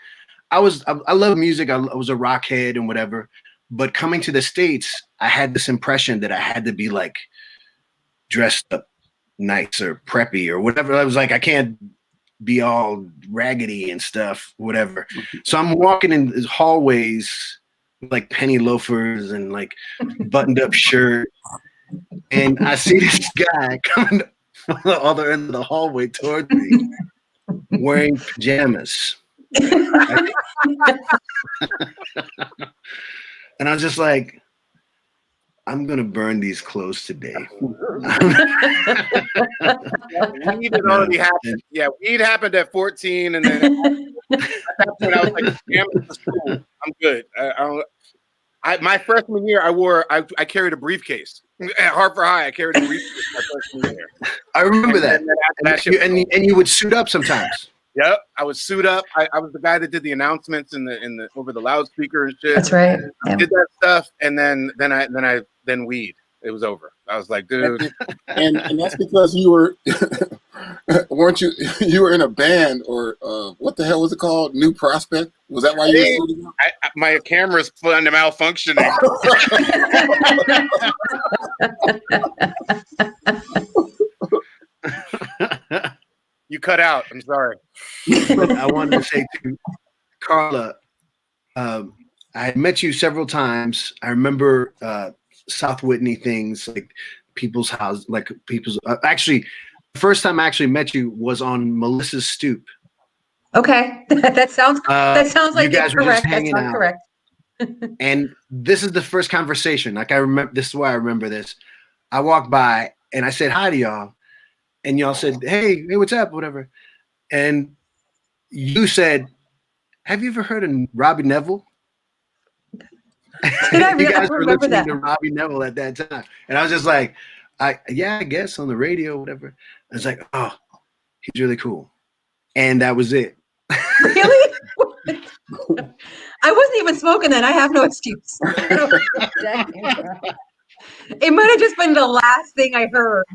I love music. I was a rock head and whatever. But coming to the States, I had this impression that I had to be like dressed up nice or preppy or whatever. I was like, I can't be all raggedy and stuff, whatever. So I'm walking in these hallways like penny loafers and like buttoned up shirt. And I see this guy coming from the other end of the hallway towards me wearing pajamas. And I was just like, I'm gonna burn these clothes today. Weed had already happened. Yeah, weed happened at 14, and then at that point I was like, "Damn, this is cool. I'm good." My freshman year, I carried a briefcase at Hartford High. I carried a briefcase my freshman year. I remember that. And you would suit up sometimes. Yep, I would suit up. I was the guy that did the announcements in the over the loudspeaker and shit. That's right. I did that stuff, and then weed. It was over. I was like, dude. And that's because you were weren't you? You were in a band, or what the hell was it called? New Prospect. Was that why you were suiting up? My camera's malfunctioning. You cut out. I'm sorry. I wanted to say to Carla, I had met you several times. I remember South Whitney things, like people's house, like people's. Actually, the first time I actually met you was on Melissa's stoop. Okay, that sounds like you guys were correct. just hanging out. Correct. And this is the first conversation. Like I remember, this is why I remember this. I walked by and I said hi to y'all. And y'all said, hey, what's up? Whatever. And you said, have you ever heard of Robbie Neville? Did I you guys were remember listening that? to Robbie Neville at that time. And I was just like, I guess on the radio, whatever. I was like, oh, he's really cool. And that was it. Really? I wasn't even smoking then. I have no excuse. It might have just been the last thing I heard.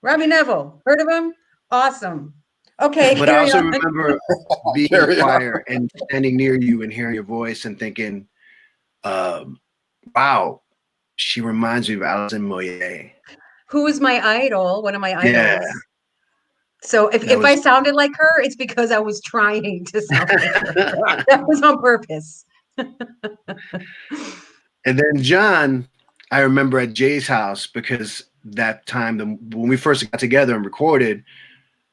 Robbie Neville, heard of him? Awesome. Okay, but I also remember being in the choir and standing near you and hearing your voice and thinking, wow, she reminds me of Alison Moyet. Who is my idol? One of my idols. Yeah. So if I sounded like her, it's because I was trying to sound like her. That was on purpose. And then John, I remember at Jay's house, because that time when we first got together and recorded,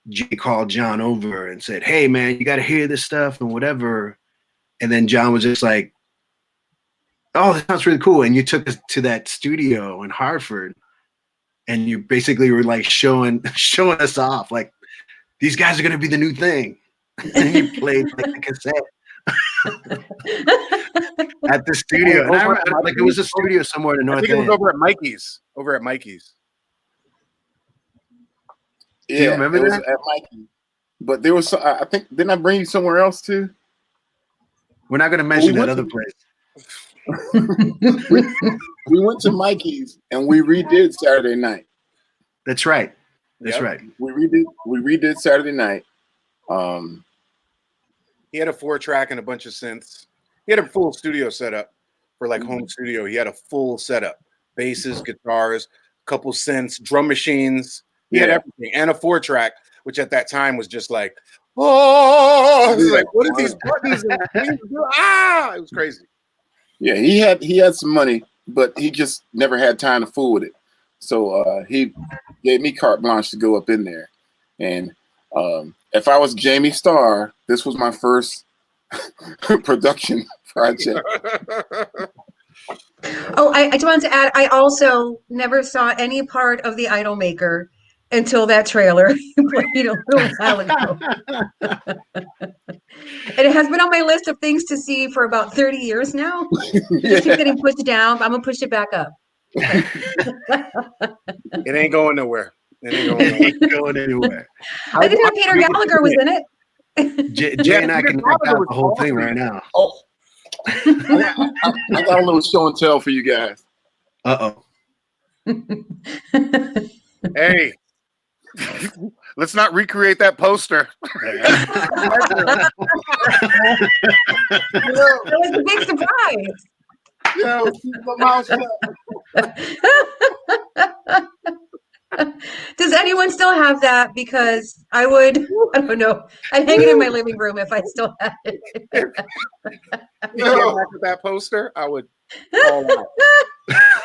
Jay called John over and said, hey man, you got to hear this stuff and whatever. And then John was just like, oh, that sounds really cool. And you took us to that studio in Hartford and you basically were like showing us off, like, these guys are going to be the new thing. And you played like the cassette at the studio. And I remember, like, it was a studio somewhere in the North End. I think it was over at Mikey's. Yeah, do you remember that? At Mikey. But there was, I think, didn't I bring you somewhere else too? We're not going to mention that other place. We went to Mikey's and we redid Saturday Night. That's right. That's right. We redid Saturday Night. He had a 4-track and a bunch of synths. He had a full studio setup for like home studio. He had a full setup: basses, guitars, couple synths, drum machines. He had everything, and a 4-track, which at that time was just like, oh, it was like, what are these buttons? It was crazy. Yeah, he had some money, but he just never had time to fool with it. So he gave me carte blanche to go up in there. And if I was Jamie Starr, this was my first production project. Oh, I just wanted to add, I also never saw any part of the Idol Maker until that trailer played a little while ago. And it has been on my list of things to see for about 30 years now. It just keeps getting pushed down, but I'm going to push it back up. It ain't going nowhere. It ain't going anywhere. I didn't know Peter Gallagher was in it. Jay and I can knock out the whole thing right now. Oh, I got a little show and tell for you guys. Hey, let's not recreate that poster. That was a big surprise. Yeah, keep my mouth shut. Does anyone still have that? Because I don't know. I'd hang it in my living room if I still had it. If you came back with that poster, I would call out.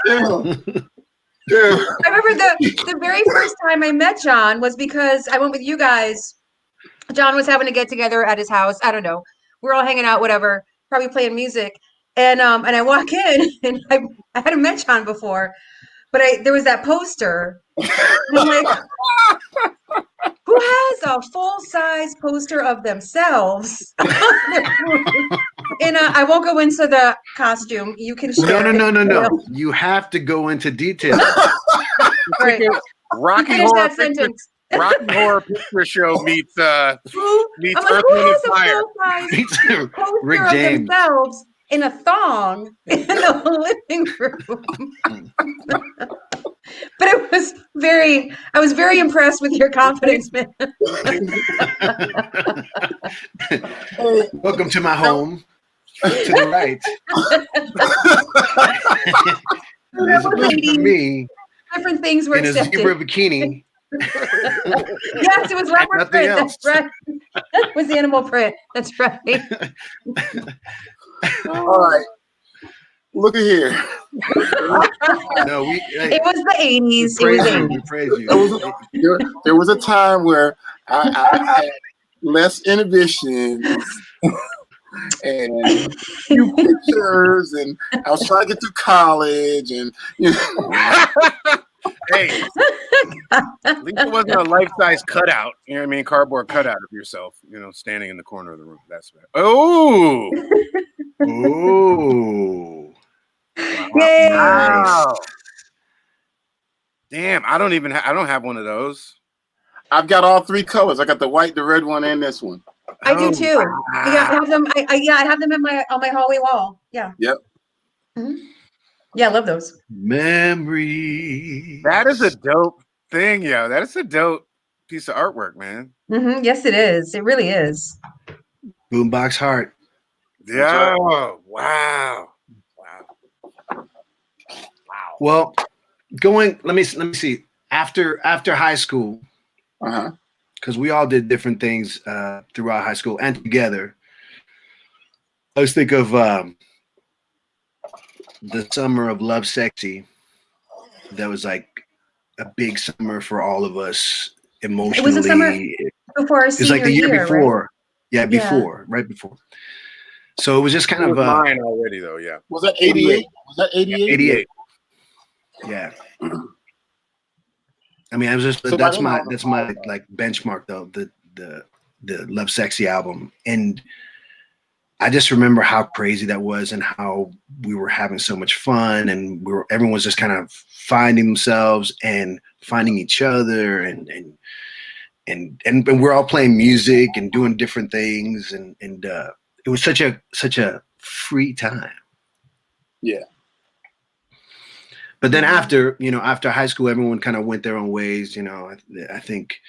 I remember the very first time I met John was because I went with you guys. John was having a get together at his house. I don't know. We're all hanging out, whatever, probably playing music. And I walk in and I hadn't met John before, but there was that poster. And I'm like, who has a full-size poster of themselves? And I won't go into the costume. You can share. No. You have to go into detail. Right. Rocky Horror Picture Show meets I'm like, Earth, who Wind, has and a Fire. full-size poster Rick of James. themselves in a thong in the living room? But I was very impressed with your confidence, man. Welcome to my home. To the right. There's a picture of me different things were in a accepted. zebra bikini. Yes, it was leopard Nothing print. else. That's right. That was animal print. That's right. All right. Look at here. No, it was the 80s. It was the 80s. We praise you. There was a time where I had less inhibitions and few pictures, and I was trying to get through college, and Hey, at least it wasn't a life-size cutout. You know what I mean? Cardboard cutout of yourself. Standing in the corner of the room. That's bad. Oh. Wow. Damn, I don't have one of those. I've got all 3 colors. I got the white, the red one, and this one. I do too. Wow. Yeah, I have them. I have them on my hallway wall. Yeah. Yep. Mm-hmm. Yeah, I love those. Memory. That is a dope thing, yo. That is a dope piece of artwork, man. Mm-hmm. Yes, it is. It really is. Boombox Heart. Yeah. Wow. Well, let me see. After high school, because we all did different things throughout high school and together. I was thinking of the summer of Love Sexy. That was like a big summer for all of us emotionally. It was the summer before our It was like the year before. Right? Yeah, right before. So it was just kind of mine already though. Yeah. Was that 88? Was that 88? 88. Yeah. I mean, I was just that's my like benchmark though, the Love Sexy album. And I just remember how crazy that was and how we were having so much fun, and everyone was just kind of finding themselves and finding each other, and we're all playing music and doing different things, and it was such a free time. Yeah. But then after high school, everyone kind of went their own ways. I think,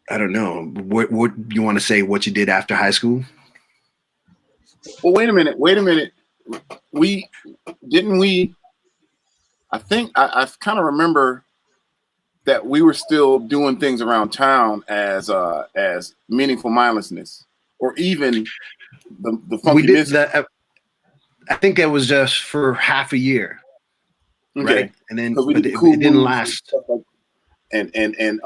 I don't know, what you want to say, what you did after high school? Well, wait a minute. We didn't we? I think I kind of remember that we were still doing things around town as meaningful mindlessness, or even the funky. We did that. I think it was just for half a year, right? And then we but did it cool didn't moves last. and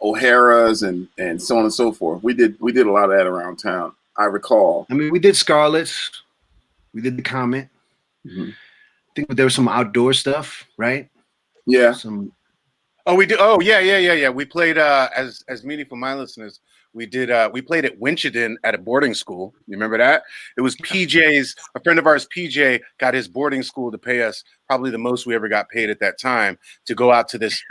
O'Hara's and so on and so forth. We did a lot of that around town. I recall. I mean, we did Scarlet's, we did the Comet. Mm-hmm. I think there was some outdoor stuff, right? Yeah. Some. Oh, we do. Oh, yeah. We played as Meaningful Mindlessness. We did. We played at Winchendon at a boarding school. You remember that? It was PJ's. A friend of ours, PJ, got his boarding school to pay us probably the most we ever got paid at that time to go out to this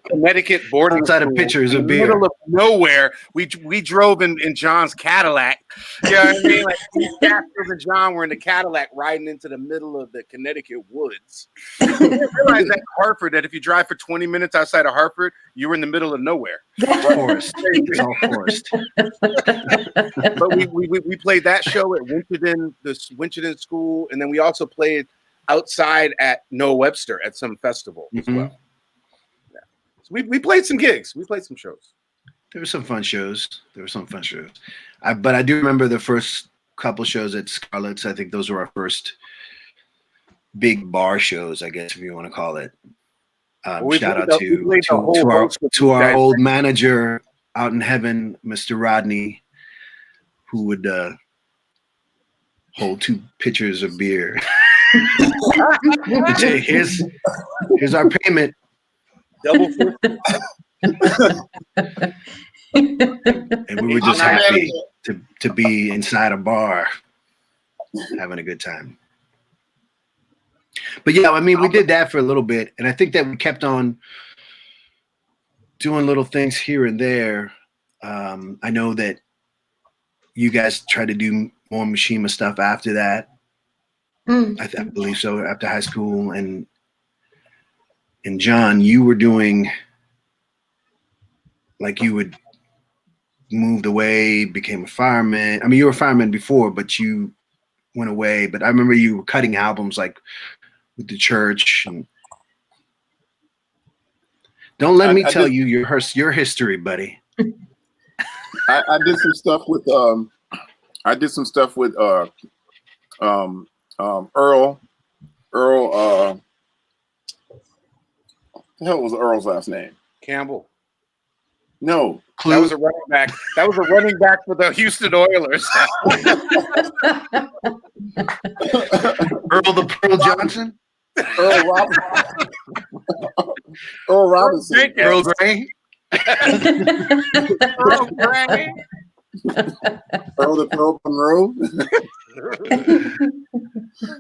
Connecticut boarding outside school of pictures in of the beer. middle of nowhere. We drove in John's Cadillac. You know what I mean? Like Jaswho and John were in the Cadillac riding into the middle of the Connecticut woods. I realized at Hartford that if you drive for 20 minutes outside of Hartford, you were in the middle of nowhere. Forest. It's all forest. But we played that show at Winchendon School, and then we also played outside at Noah Webster at some festival as well. Yeah. So we played some gigs. We played some shows. There were some fun shows. But I do remember the first couple shows at Scarlet's. I think those were our first big bar shows, I guess, if you want to call it. Shout out to our old manager out in heaven, Mr. Rodney, who would hold 2 pitchers of beer. Say, here's our payment. Double. And we were just happy to be inside a bar having a good time. But yeah, I mean, we did that for a little bit, and I think that we kept on doing little things here and there. I know that you guys tried to do more Mishima stuff after that. I believe so, after high school. And John, you were doing, like, you would moved away, became a fireman. I mean, you were a fireman before, but you went away. But I remember you were cutting albums, like, with the church. And don't let me tell you your history, buddy. I did some stuff with Earl. The hell was Earl's last name? Campbell. No. That was a running back. That was a running back for the Houston Oilers. Earl the Pearl Johnson? Earl Robinson. Earl Robinson. Earl Grey? Earl Grey. Earl the Pearl Monroe.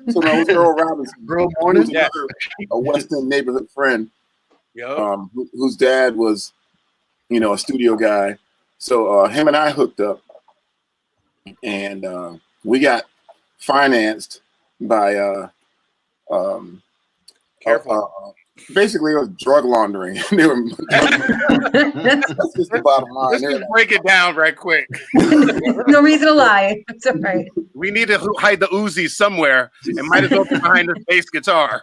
So that was Earl Robinson. Earl Morning? Yeah. A West End neighborhood friend. Whose dad was, a studio guy. So him and I hooked up, and we got financed by basically it was drug laundering. That's just the bottom line. Let's just break it down right quick. No reason to lie. It's all right. We need to hide the Uzi somewhere, and might as well be behind this bass guitar.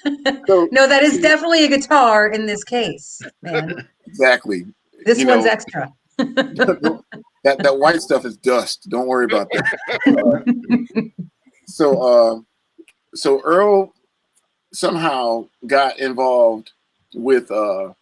No, that is definitely a guitar in this case, man. Exactly. This one's extra. that white stuff is dust. Don't worry about that. So Earl somehow got involved with Earl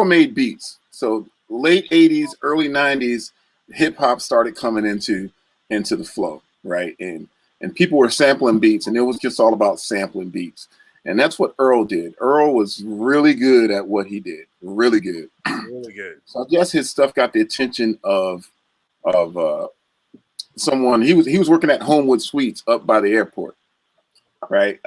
made beats. So late 80s, early 90s, hip hop started coming into the flow, right? And people were sampling beats, and it was just all about sampling beats. And that's what Earl did. Earl was really good at what he did. Really good. Really good. So I guess his stuff got the attention of someone. He was working at Homewood Suites up by the airport. Right.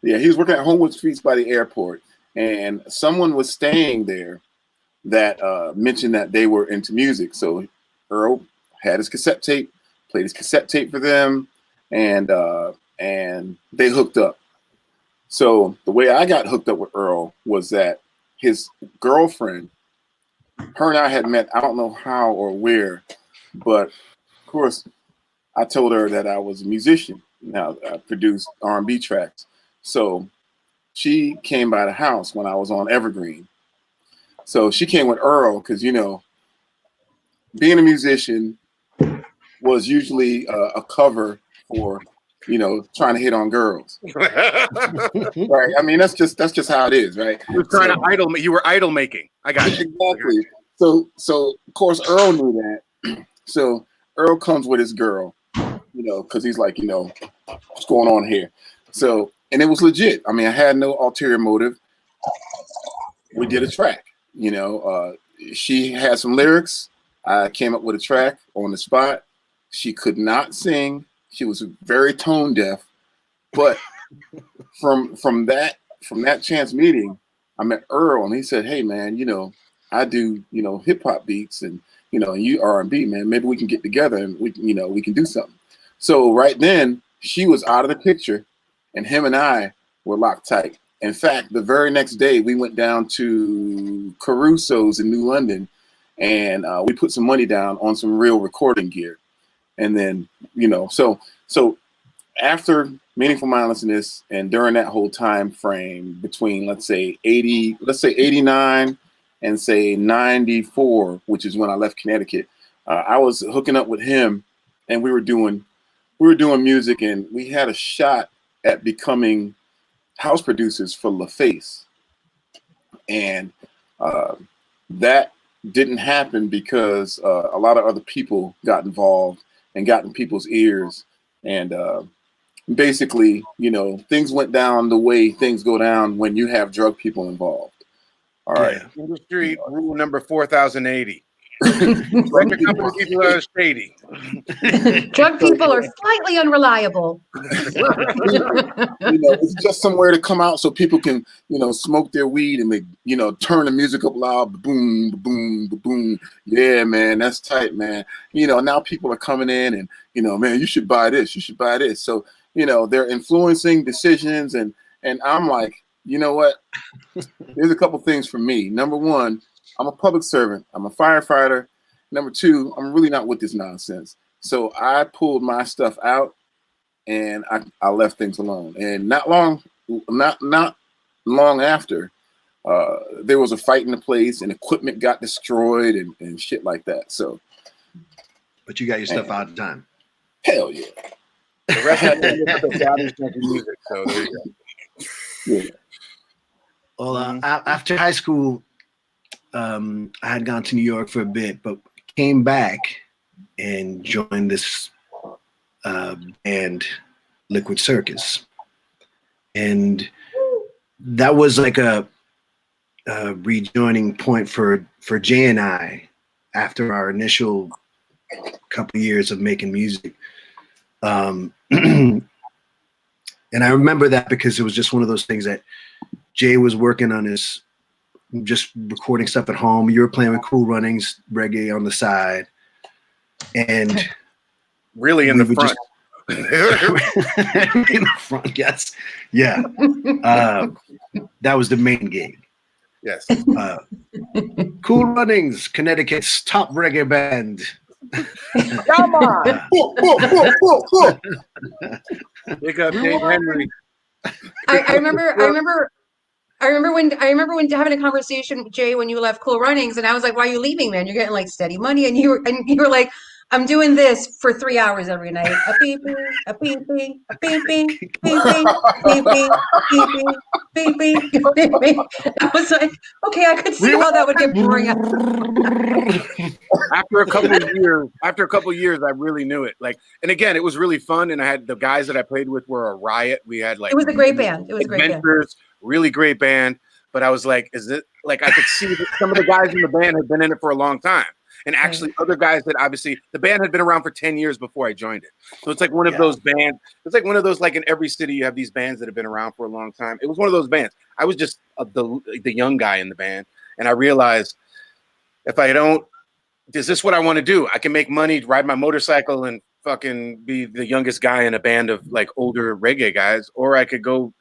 He was working at Homewood Suites by the airport, and someone was staying there that mentioned that they were into music. So Earl had his cassette tape, played his cassette tape for them, and they hooked up. So the way I got hooked up with Earl was that his girlfriend her and I had met. I don't know how or where, but of course, I told her that I was a musician. Now I produced R&B tracks, so she came by the house when I was on Evergreen. So she came with Earl because, you know, being a musician was usually a cover for, you know, trying to hit on girls. Right. I mean, that's just how it is, right? You were trying to idol. You were idol making. I got you. Exactly. So of course Earl knew that. So Earl comes with his girl, you know, because he's like, you know, what's going on here? So, and it was legit. I mean, I had no ulterior motive. We did a track, you know. She had some lyrics. I came up with a track on the spot. She could not sing. She was very tone deaf. But from that chance meeting, I met Earl, and he said, "Hey, man, you know, I do, you know, hip hop beats, and you know, and you R&B, man. Maybe we can get together and we can, you know, we can do something." So right then, she was out of the picture, and him and I were locked tight. In fact, the very next day, we went down to Caruso's in New London, and we put some money down on some real recording gear. And then, you know, so after Meaningful Mindlessness, and during that whole time frame between, let's say 89 and say 94, which is when I left Connecticut, I was hooking up with him, and we were doing music, and we had a shot at becoming house producers for LaFace. And that didn't happen because a lot of other people got involved and got in people's ears. And basically, you know, things went down the way things go down when you have drug people involved. All right. Industry rule number 4080. Record company people are shady. Drug people are slightly unreliable. You know, it's just somewhere to come out so people can, you know, smoke their weed and they, you know, turn the music up loud, boom, boom, boom. Yeah, man, that's tight, man. You know, now people are coming in and, you know, man, you should buy this, you should buy this. So, you know, they're influencing decisions, and I'm like, you know what? There's a couple things for me. Number one, I'm a public servant. I'm a firefighter. Number two, I'm really not with this nonsense. So I pulled my stuff out, and I left things alone. And not long after, there was a fight in the place, and equipment got destroyed and shit like that. So, but you got your stuff out in time. Hell yeah. The rest of the music. So there you go. Yeah. Well, after high school, I had gone to New York for a bit, but came back and joined this band, Liquid Circus. And that was like a rejoining point for Jay and I after our initial couple years of making music. And I remember that because it was just one of those things that Jay was working on his, just recording stuff at home. You were playing with Cool Runnings, reggae on the side, and really in the front. In the front, yes, yeah. That was the main gig. Yes. Cool Runnings, Connecticut's top reggae band. Come on. Big up Dave Henry. I remember when having a conversation with Jay when you left Cool Runnings, and I was like, "Why are you leaving, man? You're getting like steady money," and you were like, "I'm doing this for 3 hours every night. A beep beep, a beep beep, a beep beep, beep beep, beep beep, beep beep, beep beep." I was like, "Okay, I could see how that would get boring." After a couple of years, I really knew it. Like, and again, it was really fun. And I had the guys that I played with were a riot. We had like, it was a great band. It was a great band. Really great band. But I was like, is it like, I could see that some of the guys in the band had been in it for a long time. And actually other guys that obviously the band had been around for 10 years before I joined it. So it's like one of those bands. It's like one of those, like in every city, you have these bands that have been around for a long time. It was one of those bands. I was just the young guy in the band. And I realized if I don't, is this what I want to do? I can make money, ride my motorcycle and fucking be the youngest guy in a band of like older reggae guys, or I could go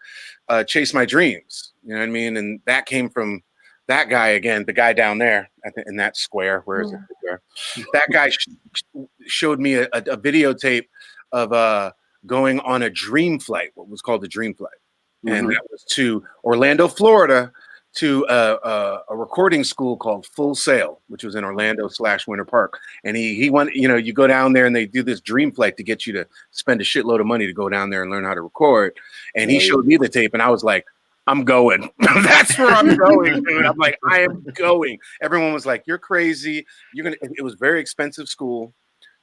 chase my dreams. You know what I mean? And that came from that guy again, the guy down there in that square, where is it? That guy showed me a videotape of going on a dream flight, what was called a dream flight. And that was to Orlando, Florida, to a recording school called Full Sail, which was in Orlando / Winter Park. And he went, you know, you go down there and they do this dream flight to get you to spend a shitload of money to go down there and learn how to record. And he showed me the tape and I was like, I'm going. That's where I'm going, dude. I'm like, I am going. Everyone was like, you're crazy. You're gonna. It was very expensive school.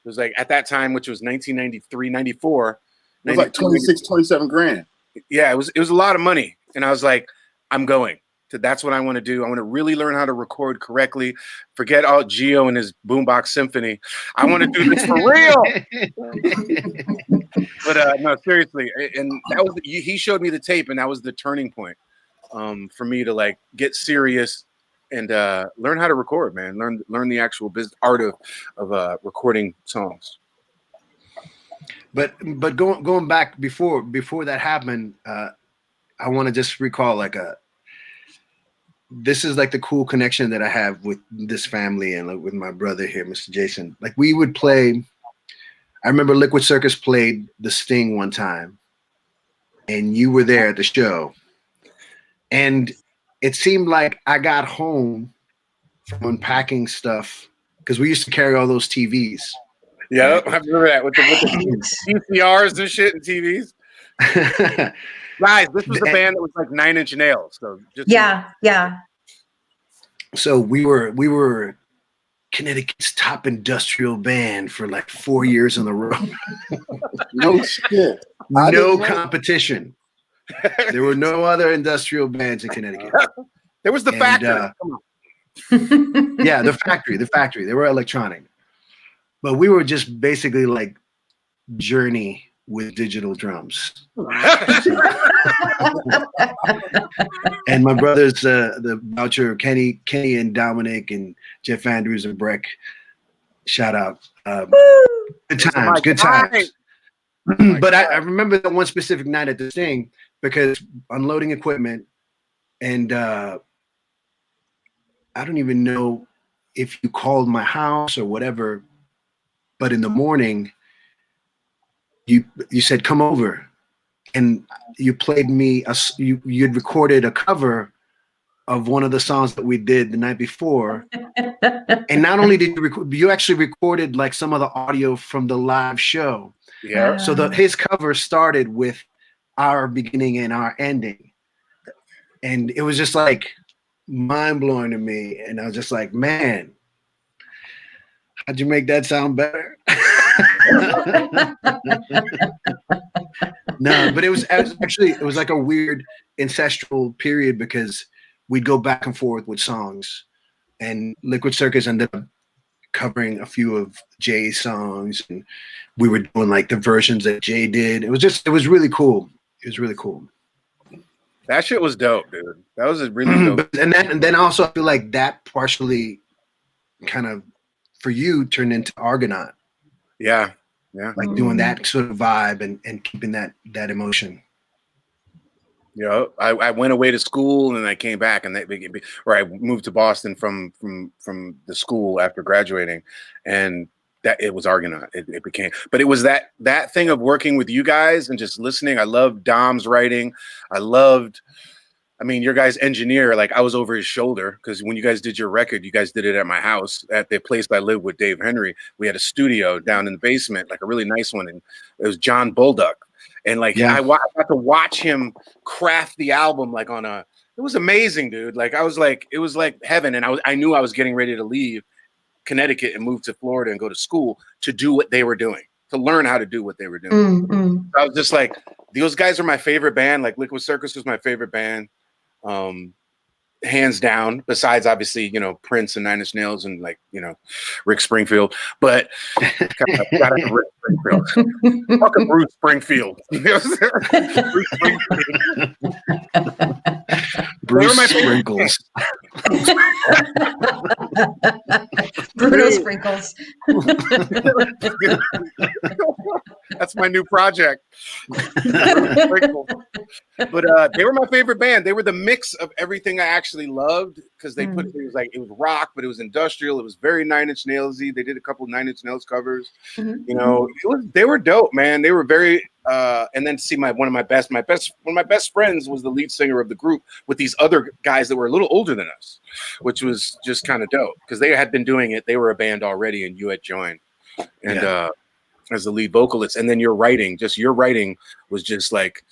It was like at that time, which was 1993, 94. It was like 26, 27 grand. Yeah, it was a lot of money. And I was like, I'm going. That's what I want to do. I want to really learn how to record correctly. Forget all Geo and his boombox symphony. I want to do this for real. But no, seriously. And that was he showed me the tape, and that was the turning point for me to like get serious and learn how to record, man. Learn the actual art of recording songs. But going back before that happened, I want to just recall like this is like the cool connection that I have with this family and like with my brother here, Mr. Jason. Like we would play. I remember Liquid Circus played The Sting one time, and you were there at the show. And it seemed like I got home from unpacking stuff because we used to carry all those TVs. Yeah, I remember that with the VCRs and shit and TVs. Guys, this was a band that was like 9 Inch Nails. So just yeah. So we were Connecticut's top industrial band for like 4 years in a row. No shit. No competition. There were no other industrial bands in Connecticut. There was the Factory. Come on. Yeah, the Factory. They were electronic. But we were just basically like Journey with digital drums. And my brothers, the Whachu, Kenny and Dominic and Jeff Andrews and Breck, shout out. Good times. But I remember that one specific night at the Sting because unloading equipment, and I don't even know if you called my house or whatever, but in the morning, you said, come over. And you played me, you'd recorded a cover of one of the songs that we did the night before. And not only did you record, you actually recorded like some of the audio from the live show. Yeah. So his cover started with our beginning and our ending. And it was just like mind blowing to me. And I was just like, man, how'd you make that sound better? No, but it was like a weird ancestral period because we'd go back and forth with songs, and Liquid Circus ended up covering a few of Jay's songs, and we were doing like the versions that Jay did. It was really cool. It was really cool. That shit was dope, dude. That was a really dope. And then also I feel like that partially kind of for you turned into Argonaut. Yeah. Like doing that sort of vibe and keeping that emotion. You know, I went away to school and I came back and I moved to Boston from the school after graduating, and that it was Argonaut. It became, but it was that thing of working with you guys and just listening. I loved Dom's writing. I mean, your guys' engineer, like I was over his shoulder because when you guys did your record, you guys did it at my house at the place I lived with Dave Henry. We had a studio down in the basement, like a really nice one. And it was John Bulldog. And like, I got to watch him craft the album like it was amazing, dude. Like it was like heaven. And I knew I was getting ready to leave Connecticut and move to Florida and go to school to do what they were doing, to learn how to do what they were doing. So I was just like, those guys are my favorite band. Like Liquid Circus was my favorite band. Hands down, besides obviously, you know, Prince and 9 Inch Nails and like, you know, Rick Springfield, but gotta have Rick Springfield. Fucking Bruce Springfield. Bruce Sprinkles. Bruno Sprinkles. That's my new project. But they were my favorite band. They were the mix of everything I actually loved because they put it was rock, but it was industrial. It was very Nine Inch Nailsy. They did a couple of Nine Inch Nails covers. You know, they were dope, man. They were very. And then to see one of my best friends was the lead singer of the group with these other guys that were a little older than us, which was just kind of dope because they had been doing it. They were a band already, and you had joined, and as the lead vocalist. And then your writing was just like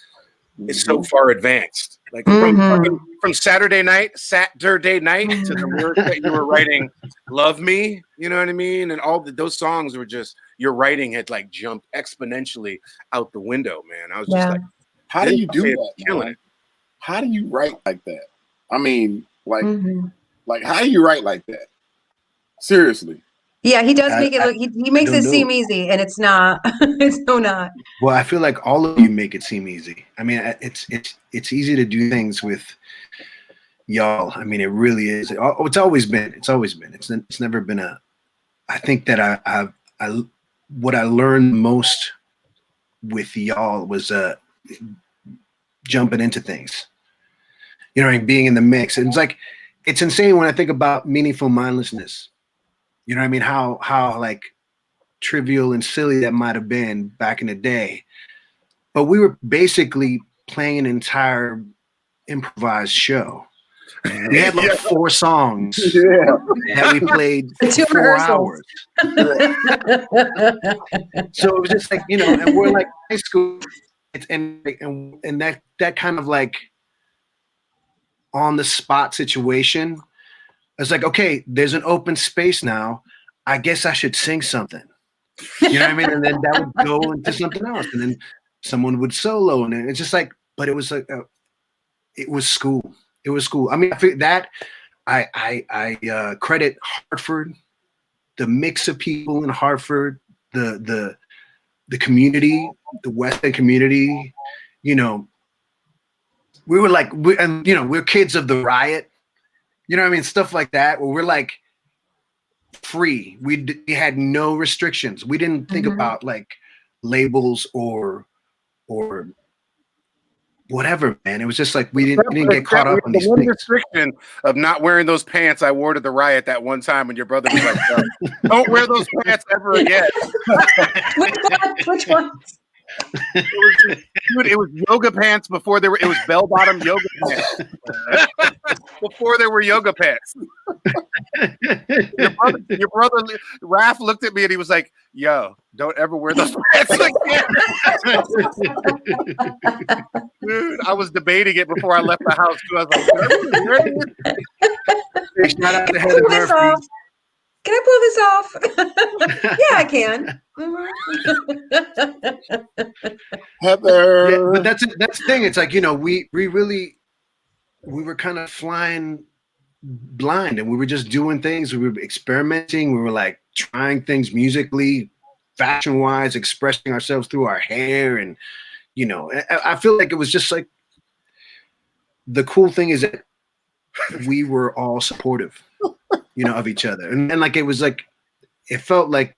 it's so far advanced. Like from Saturday night to the lyrics that you were writing, "Love Me," you know what I mean, and all those songs were just. Your writing had like jumped exponentially out the window, man. I was just like, how do you do that? Killing it. How do you write like that? I mean, like how do you write like that? Seriously. Yeah, he does make it look. He makes it seem easy, and it's not. It's not. Well, I feel like all of you make it seem easy. I mean, it's easy to do things with y'all. I mean, it really is. It's always been. It's never been a. I think that I what I learned most with y'all was jumping into things, you know, being in the mix. And it's like, it's insane when I think about meaningful mindlessness, you know what I mean? How like trivial and silly that might've been back in the day, but we were basically playing an entire improvised show. We had like 4 songs that we played for 4 hours. So it was just like, you know, and we're like high school, and that kind of like on the spot situation. It's like, okay, there's an open space now. I guess I should sing something. You know what I mean? And then that would go into something else, and then someone would solo, and it's just like, but it was like, it was school. It was cool. I mean, I think that I credit Hartford, the mix of people in Hartford, the community, the West End community. You know, we were like, we're kids of the riot. You know what I mean? Stuff like that, where we're like free. We had no restrictions. We didn't think about like labels or whatever, man. It was just like we didn't get caught up on these things. Restriction of not wearing those pants I wore to the riot that one time when your brother was like, "Don't wear those pants ever again." Which one? It was yoga pants before there were. It was bell-bottom yoga pants before there were yoga pants. Your brother, Raph looked at me and he was like, "Yo, don't ever wear those pants again." Dude, I was debating it before I left the house too. I was like, "Shout out to Heather Murphy." Can I pull this off? Yeah, I can. Heather. Yeah, but that's the thing. It's like, you know, we were kind of flying blind, and we were just doing things. We were experimenting. We were like trying things musically, fashion wise, expressing ourselves through our hair. And, you know, I feel like it was just like, the cool thing is that we were all supportive, you know, of each other. And like, it was like, it felt like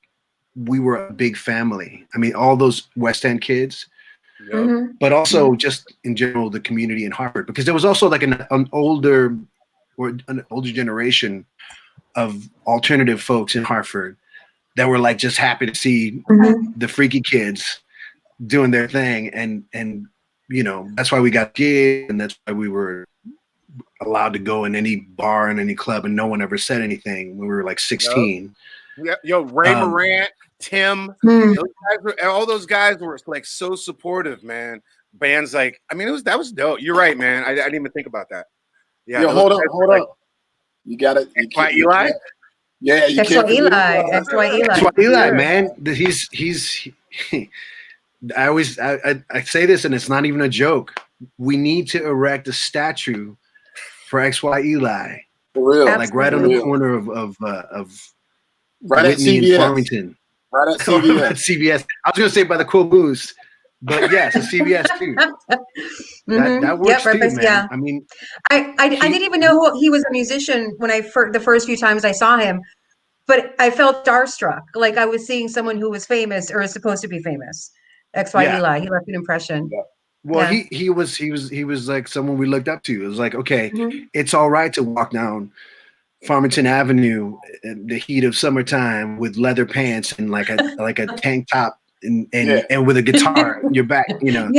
we were a big family. I mean, all those West End kids, but also just in general, the community in Hartford, because there was also like an older generation of alternative folks in Hartford that were like just happy to see the freaky kids doing their thing. And, you know, that's why we got gigs, and that's why we were allowed to go in any bar and any club, and no one ever said anything when we were like 16. Yo, Ray Morant, Tim, all those guys were like so supportive, man. Bands like, I mean, that was dope. You're right, man. I didn't even think about that. Yeah, hold up. You got it. Why Eli? Yeah, you can't. That's why Eli, man. He's. I say this, and it's not even a joke. We need to erect a statue for XY Eli, for real, like right on the corner of right Whitney at CBS. And Farmington. Right at CBS. At CBS. I was gonna say by the Cool Booze, but yes, at CBS too. That works too, man. Yeah. I mean, I didn't even know he was a musician when the first few times I saw him, but I felt starstruck, like I was seeing someone who was famous or is supposed to be famous. XY Yeah. Eli. He left an impression. Well, Yeah. he was like someone we looked up to. It was like, okay, Mhm. it's all right to walk down Farmington Avenue in the heat of summertime with leather pants and like a tank top and with a guitar in your back, you know.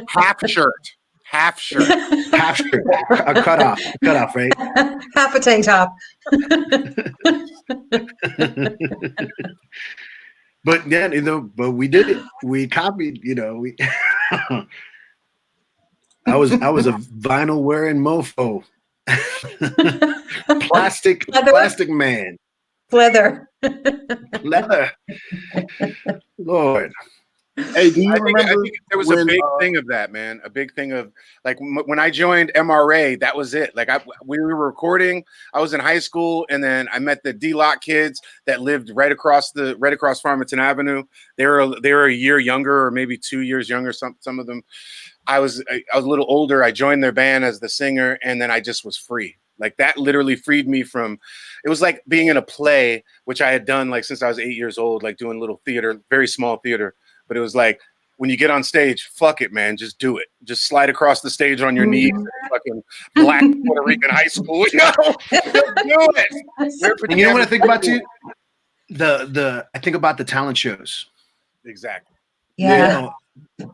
Half shirt. Half shirt. Half shirt. A cutoff, right? Half a tank top. But yeah, you know, but we did it. We copied, you know. I was a vinyl wearing mofo. plastic man. Leather. Lord. Hey, do you I remember think there was when, a big thing of that, man. A big thing of like when I joined MRA, that was it. Like we were recording. I was in high school, and then I met the D-Lock kids that lived right across Farmington Avenue. They were a year younger, or maybe 2 years younger. Some of them. I was a little older. I joined their band as the singer, and then I just was free. Like that literally freed me from. It was like being in a play, which I had done like since I was 8 years old, like doing little theater, very small theater. But it was like when you get on stage, fuck it, man, just do it. Just slide across the stage on your knees, fucking black Puerto Rican high school. You know, just do it. And you know what I think about you? I think about the talent shows. Exactly. Yeah. You know,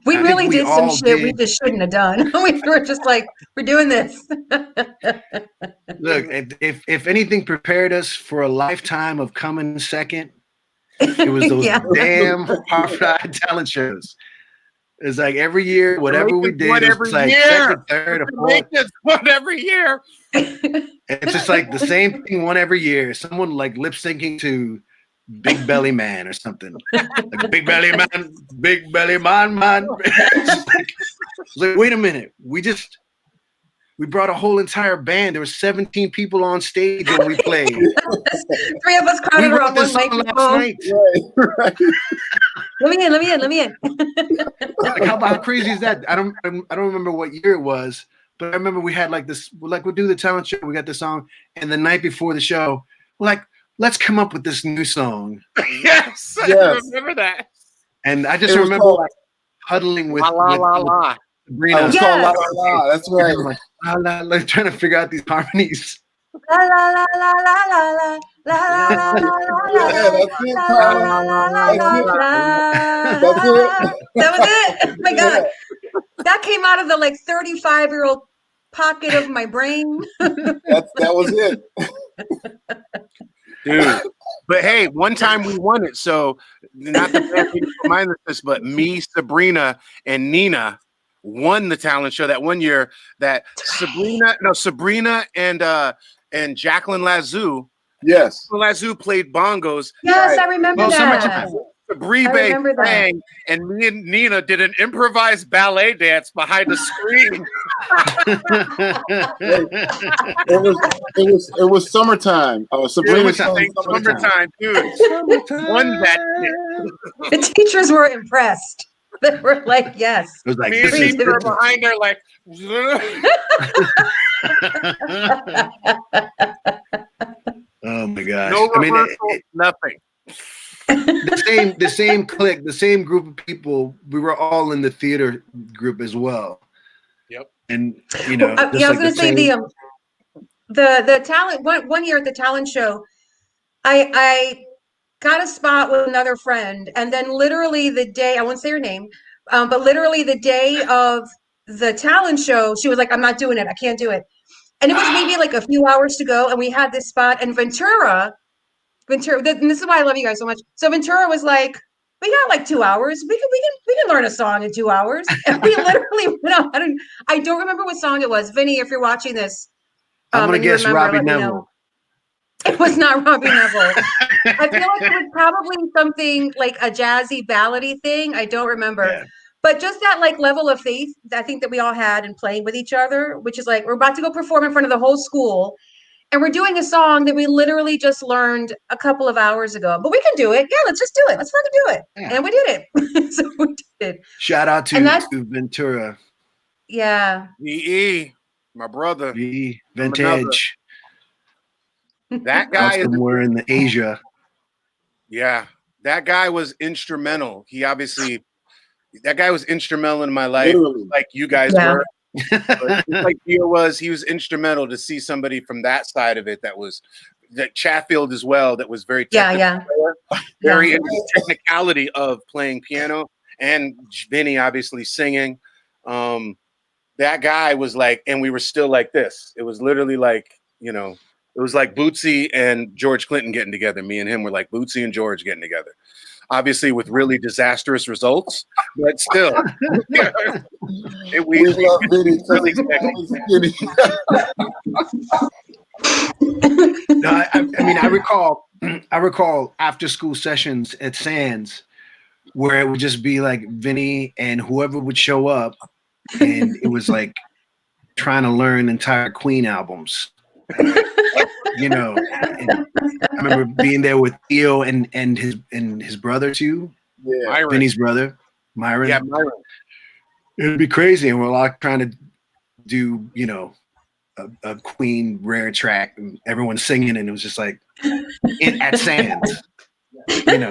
we really did some shit we did. just shouldn't have done. We were just like, we're doing this. Look, if anything prepared us for a lifetime of coming second, it was those damn Harvard talent shows. It's like every year, whatever we did, it was like second, third, or fourth. One every year. It's just like the same thing one every year. Someone like lip syncing to Big Belly Man or something. Like Big Belly Man, man. It's like, wait a minute. We brought a whole entire band. There were 17 people on stage when we played. 3 of us crowded around one microphone. Right. Let me in. Like how crazy is that? I don't remember what year it was, but I remember we had like this. Like we'll do the talent show. We got the song, and the night before the show, we're like, let's come up with this new song. Yes, I remember that. And I just remember like huddling with La. Sabrina. It was called La La La. That's right. Like, like trying to figure out these harmonies. La la la la la la la la la That was it. Oh my God. That came out of the like 35-year-old pocket of my brain. That was it. Dude. But hey, one time we won it. So not the band remind us this, but me, Sabrina, and Nina won the talent show that one year. That Sabrina and Jacqueline Lazoo. Yes. Lazoo played bongos. Yes, I remember that. Sabrina sang, and me and Nina did an improvised ballet dance behind the screen. It was summertime. Sabrina sang summertime, dude. Won that shit. The teachers were impressed. They were like, yes. It was like, me and Nina were behind her like. Oh my gosh! No rehearsal, nothing. The same clique, the same group of people. We were all in the theater group as well. Yep. And you know, I was going to say the talent one year at the talent show, I got a spot with another friend, and then literally the day, I won't say her name, but literally the day of the talent show, she was like, "I'm not doing it. I can't do it." And it was maybe like a few hours to go, and we had this spot, and Ventura, and this is why I love you guys so much. So Ventura was like, "We got like 2 hours. We can learn a song in 2 hours." And we literally went out. I don't remember what song it was. Vinny, if you're watching this, I'm gonna guess Robbie Neville. It was not Robbie Neville. I feel like it was probably something like a jazzy ballady thing. I don't remember. Yeah. But just that like level of faith I think that we all had in playing with each other, which is like, we're about to go perform in front of the whole school, and we're doing a song that we literally just learned a couple of hours ago. But we can do it. Yeah, let's just do it. Let's fucking do it. Yeah. And we did it. So we did. Shout out to Ventura. Yeah. VE, my brother. VE, Vintage. That guy is somewhere in the Asia. Yeah. that guy was instrumental. That guy was instrumental in my life, Literally. like you guys were. But like Theo he was instrumental to see somebody from that side of it that Chatfield as well, that was very technical, very into the technicality of playing piano, and Vinny obviously singing. That guy was like, and we were still like this. It was literally like, you know, it was like Bootsy and George Clinton getting together. Me and him were like Bootsy and George getting together. Obviously with really disastrous results, but still. we love Vinny. No, I mean, I recall after school sessions at Sands where it would just be like Vinny and whoever would show up, and it was like trying to learn entire Queen albums. You know, and I remember being there with Theo and his brother too. Yeah, Myron. Vinny's brother, Myron. Yeah, Myron. It'd be crazy, and we're like trying to do, you know, a Queen rare track, and everyone's singing, and it was just like at Sands. You know,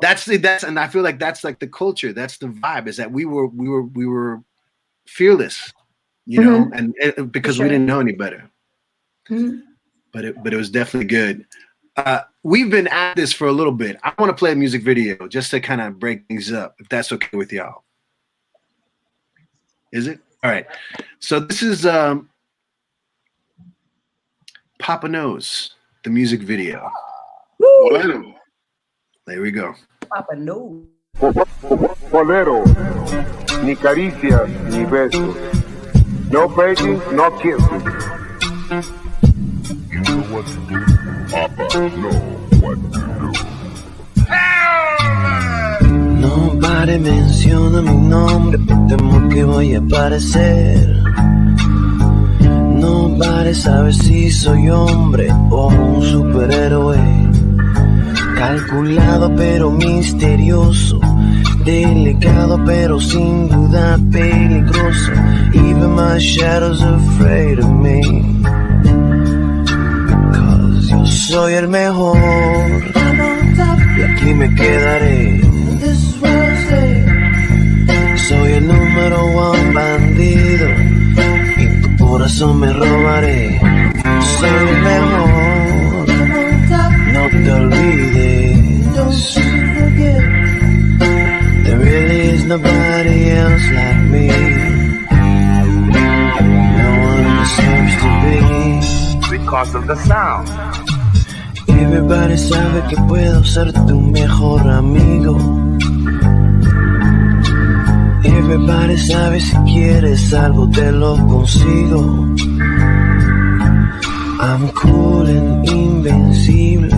that's and I feel like that's like the culture. That's the vibe. Is that we were fearless, you know, and because we didn't know any better. But it was definitely good. We've been at this for a little bit. I want to play a music video just to kind of break things up, if that's okay with y'all. Is it? All right. So this is Papa Knows, the music video. Woo! There we go. Papa Knows. Bolero, ni caricias, ni besos. No begging, no kissing. You know what to do. Papa know what to do. Nobody menciona mi nombre por temor que voy a aparecer. Nobody sabe si soy hombre o un superhéroe. Calculado pero misterioso, delicado pero sin duda peligroso. Even my shadow's afraid of me. Cause yo soy el mejor y aquí me quedaré. Soy el número one bandido y tu corazón me robaré. Soy el mejor, no te olvides. There really is nobody else like me. No one deserves to be. Because of the sound. Everybody sabe que puedo ser tu mejor amigo. Everybody sabe si quieres algo te lo consigo. I'm cool and invencible.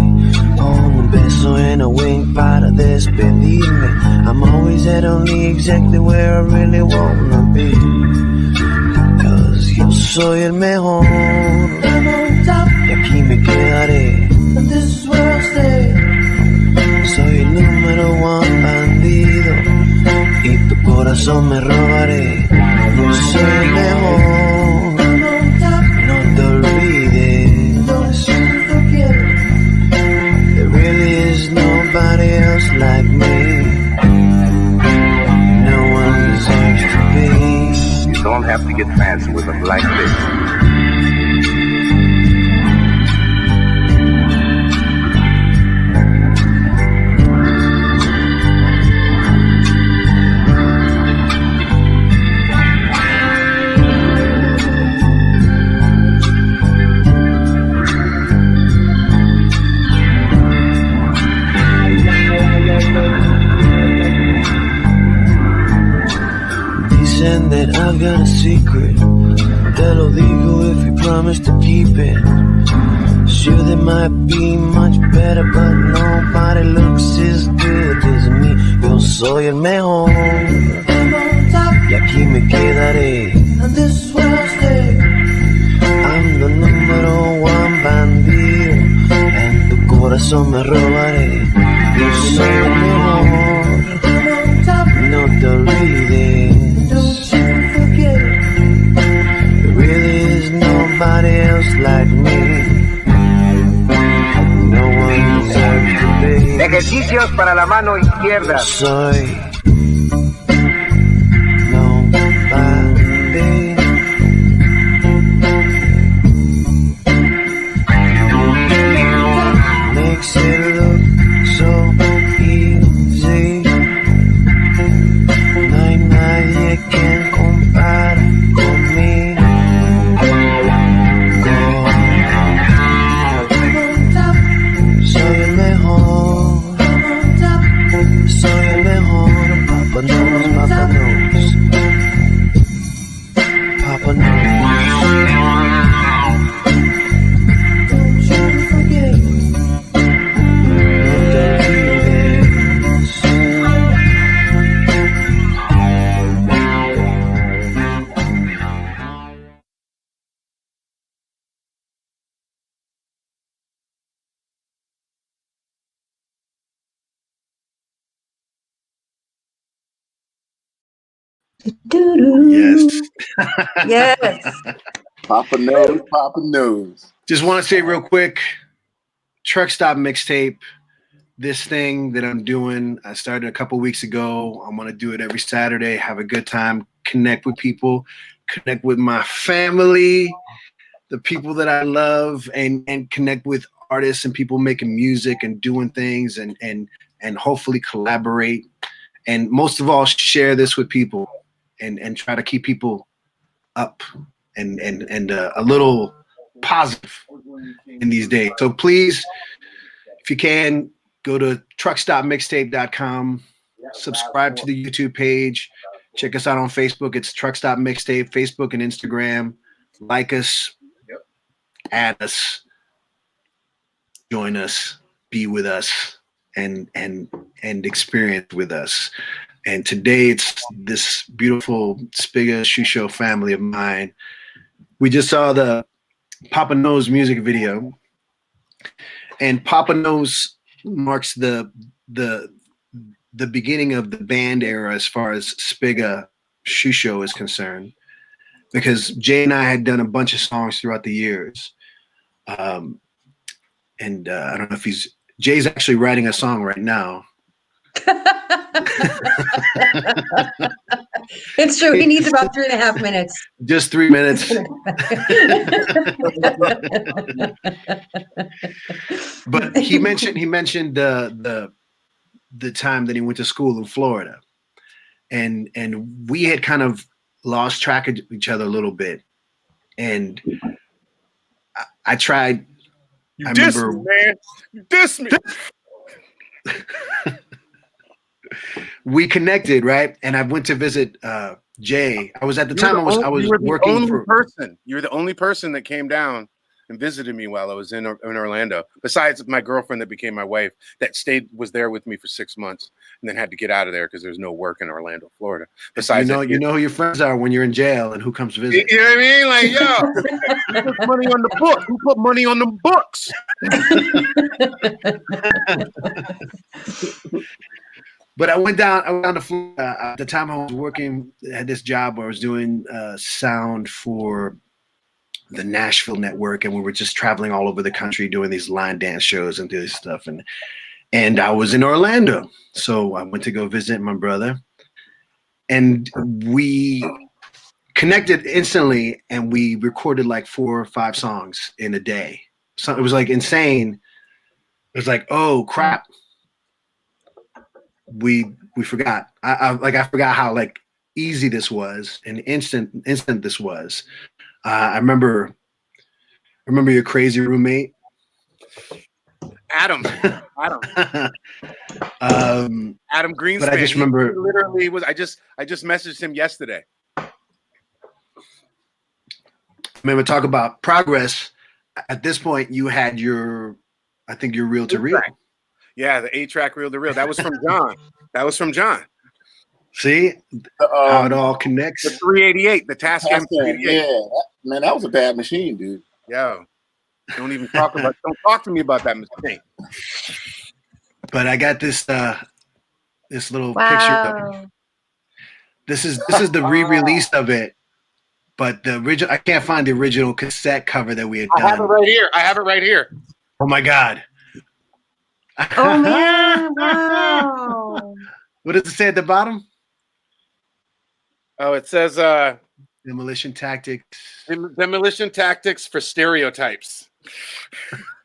Con un beso and a wink para despedirme. I'm always at only exactly where I really wanna be. Because yo soy el mejor y aquí me quedaré. Soy el número one bandido y tu corazón me robaré. Yo soy el mejor, no te olvides. There really is nobody else like me. No one deserves to be. You don't have to get fancy with them like this. That I've got a secret. Te lo digo if you promise to keep it. Sure, they might be much better, but nobody looks as good as me. Yo soy el mejor y aquí me quedaré. I'm the número one bandido en tu corazón me robaré. Yo soy el mejor, no te olvides. There really is nobody else like me. No one deserves to Ejercicios para la mano izquierda. Soy nobody. Makes it look so easy. No hay nadie quien compara conmigo. Soy el mejor. Soy el mejor. Papa knows, Papa knows. Papa knows. Don't you forget. Yes. Yes. Papa knows, Papa knows. Just want to say real quick, Truck Stop Mixtape, this thing that I'm doing, I started a couple weeks ago. I'm going to do it every Saturday, have a good time, connect with people, connect with my family, the people that I love, and connect with artists and people making music and doing things and hopefully collaborate. And most of all, share this with people and try to keep people up and a little positive in these days. So please, if you can, go to truckstopmixtape.com, subscribe to the YouTube page, check us out on Facebook. It's Truck Stop Mixtape, Facebook and Instagram. Like us, add us, join us, be with us, and experience with us. And today it's this beautiful SPiGGa SHU-SHO family of mine. We just saw the Papa Knows music video, and Papa Knows marks the beginning of the band era as far as SPiGGa SHU-SHO is concerned, because Jay and I had done a bunch of songs throughout the years. I don't know if Jay's actually writing a song right now. It's true. He needs about 3.5 minutes. Just 3 minutes. But he mentioned the time that he went to school in Florida, and we had kind of lost track of each other a little bit, and I tried. You diss me, man. You diss me. We connected, right? And I went to visit Jay. I was at the time I was working for. You were the only person that came down and visited me while I was in Orlando. Besides my girlfriend that became my wife, that was there with me for 6 months, and then had to get out of there because there's no work in Orlando, Florida. Besides, you know who your friends are when you're in jail and who comes to visit. You know what I mean? Like, yo, who put money on the book? Who put money on the books? But I went down to Florida. At the time I was working, had this job where I was doing sound for the Nashville network, and we were just traveling all over the country doing these line dance shows and this stuff. And I was in Orlando, so I went to go visit my brother, and we connected instantly, and we recorded like 4 or 5 songs in a day. So it was like insane. It was like, oh crap. We forgot. I forgot how like easy this was and instant this was. I remember your crazy roommate, Adam Greenspan. But I just remember he literally was. I just messaged him yesterday. Remember, talk about progress. At this point, you had your reel to reel. Yeah, the 8-track reel to reel. That was from John. See how it all connects. The 388, the Tascam 388. Yeah, man, that was a bad machine, dude. Yo, don't talk to me about that machine. But I got this little picture of it. This is the re-release of it. But the original, I can't find the original cassette cover that we had done. I have it right here. Oh my God. Oh man! Wow. What does it say at the bottom? Oh, it says demolition tactics. Demolition tactics for stereotypes.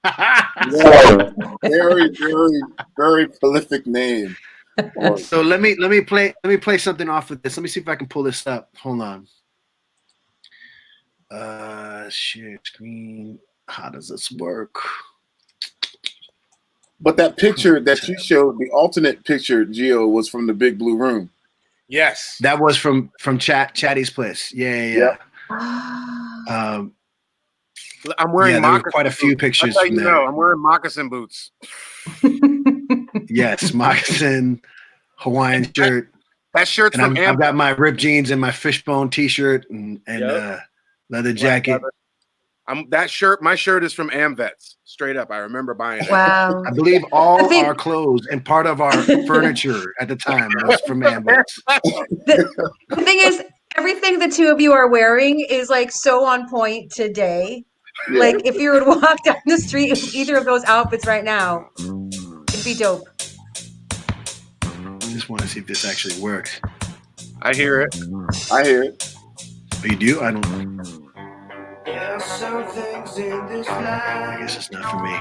Yeah, very, very, very prolific name. So let me play something off of this. Let me see if I can pull this up. Hold on. Share screen. How does this work? But that picture that you showed, the alternate picture, Gio, was from the Big Blue Room. Yes, that was from Chatty's place. Yeah. I'm wearing. There were quite a few pictures That's how from you there. know. I'm wearing moccasin boots. Yes, moccasin, Hawaiian shirt. That shirt's and from I've got my ripped jeans and my fishbone T-shirt and leather jacket. That shirt. My shirt is from Amvets. Straight up, I remember buying it. Wow. I believe all our clothes and part of our furniture at the time was from Amvets. The thing is, everything the two of you are wearing is like so on point today. Yeah. Like if you were to walk down the street with either of those outfits right now, it'd be dope. Just want to see if this actually works. I hear it. I hear it. Oh, you do? I don't. There are some things in this life. I guess it's not for me.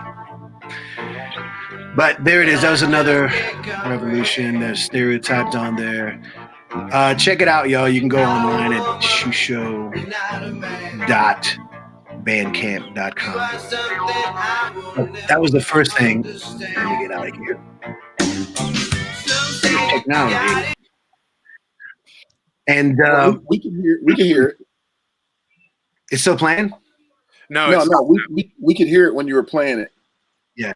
But there it is. That was another revolution. There's stereotypes on there. Check it out, y'all. You can go online at SHU-SHO.bandcamp.com. That was the first thing. Let me get out of here. Technology. And we can hear it. It's still playing? No. We could hear it when you were playing it. Yeah.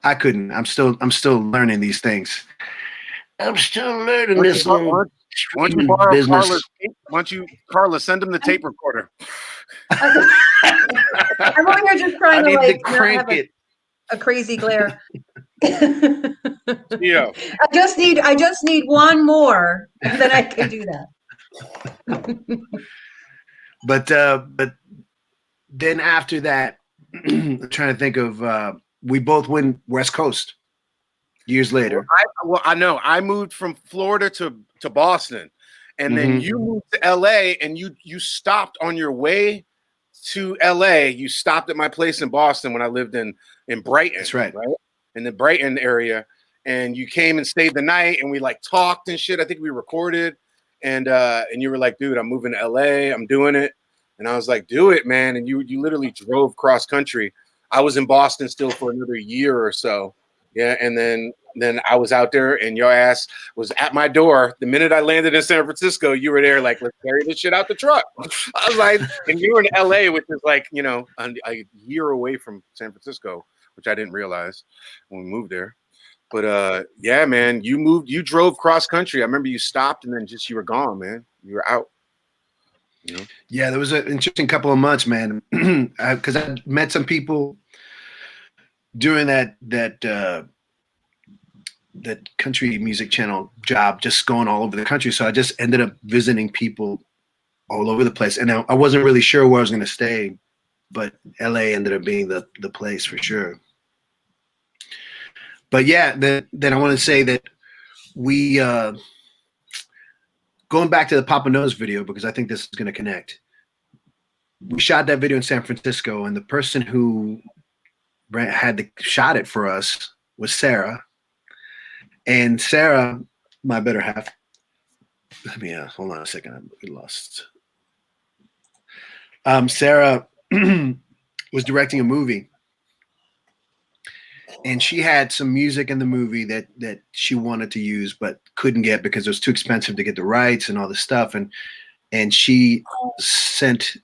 I couldn't. I'm still learning these things. I'm still learning this Why don't you borrow business. Carla's tape? Why don't you, Carla, send him the tape recorder? I'm over here just trying to like not crank have it. a crazy glare. Yeah. I just need one more, and then I can do that. But then after that, I'm trying to think of we both went West Coast years later. I know. I moved from Florida to Boston, and then you moved to LA, and you stopped on your way to LA. You stopped at my place in Boston when I lived in Brighton. That's right. In the Brighton area, and you came and stayed the night, and we like talked and shit. I think we recorded, and you were like, "Dude, I'm moving to LA. I'm doing it." And I was like, "Do it, man!" And you literally drove cross country. I was in Boston still for another year or so, yeah. And then I was out there, and your ass was at my door. The minute I landed in San Francisco, you were there, like, "Let's carry this shit out the truck." I was like, and you were in LA, which is like, you know, a year away from San Francisco, which I didn't realize when we moved there. But yeah, man, you drove cross country. I remember you stopped, and then just you were gone, man. You were out. You know? Yeah, there was an interesting couple of months, man, because I met some people during that country music channel job, just going all over the country. So I just ended up visiting people all over the place, and I wasn't really sure where I was going to stay, but LA ended up being the place for sure. But yeah, then I want to say that we going back to the Papa Knows video, because I think this is going to connect. We shot that video in San Francisco, and the person who shot it for us was Sarah. And Sarah, my better half. Let me hold on a second. I lost. Sarah was directing a movie, and she had some music in the movie that she wanted to use but couldn't get because it was too expensive to get the rights and all this stuff. And she sent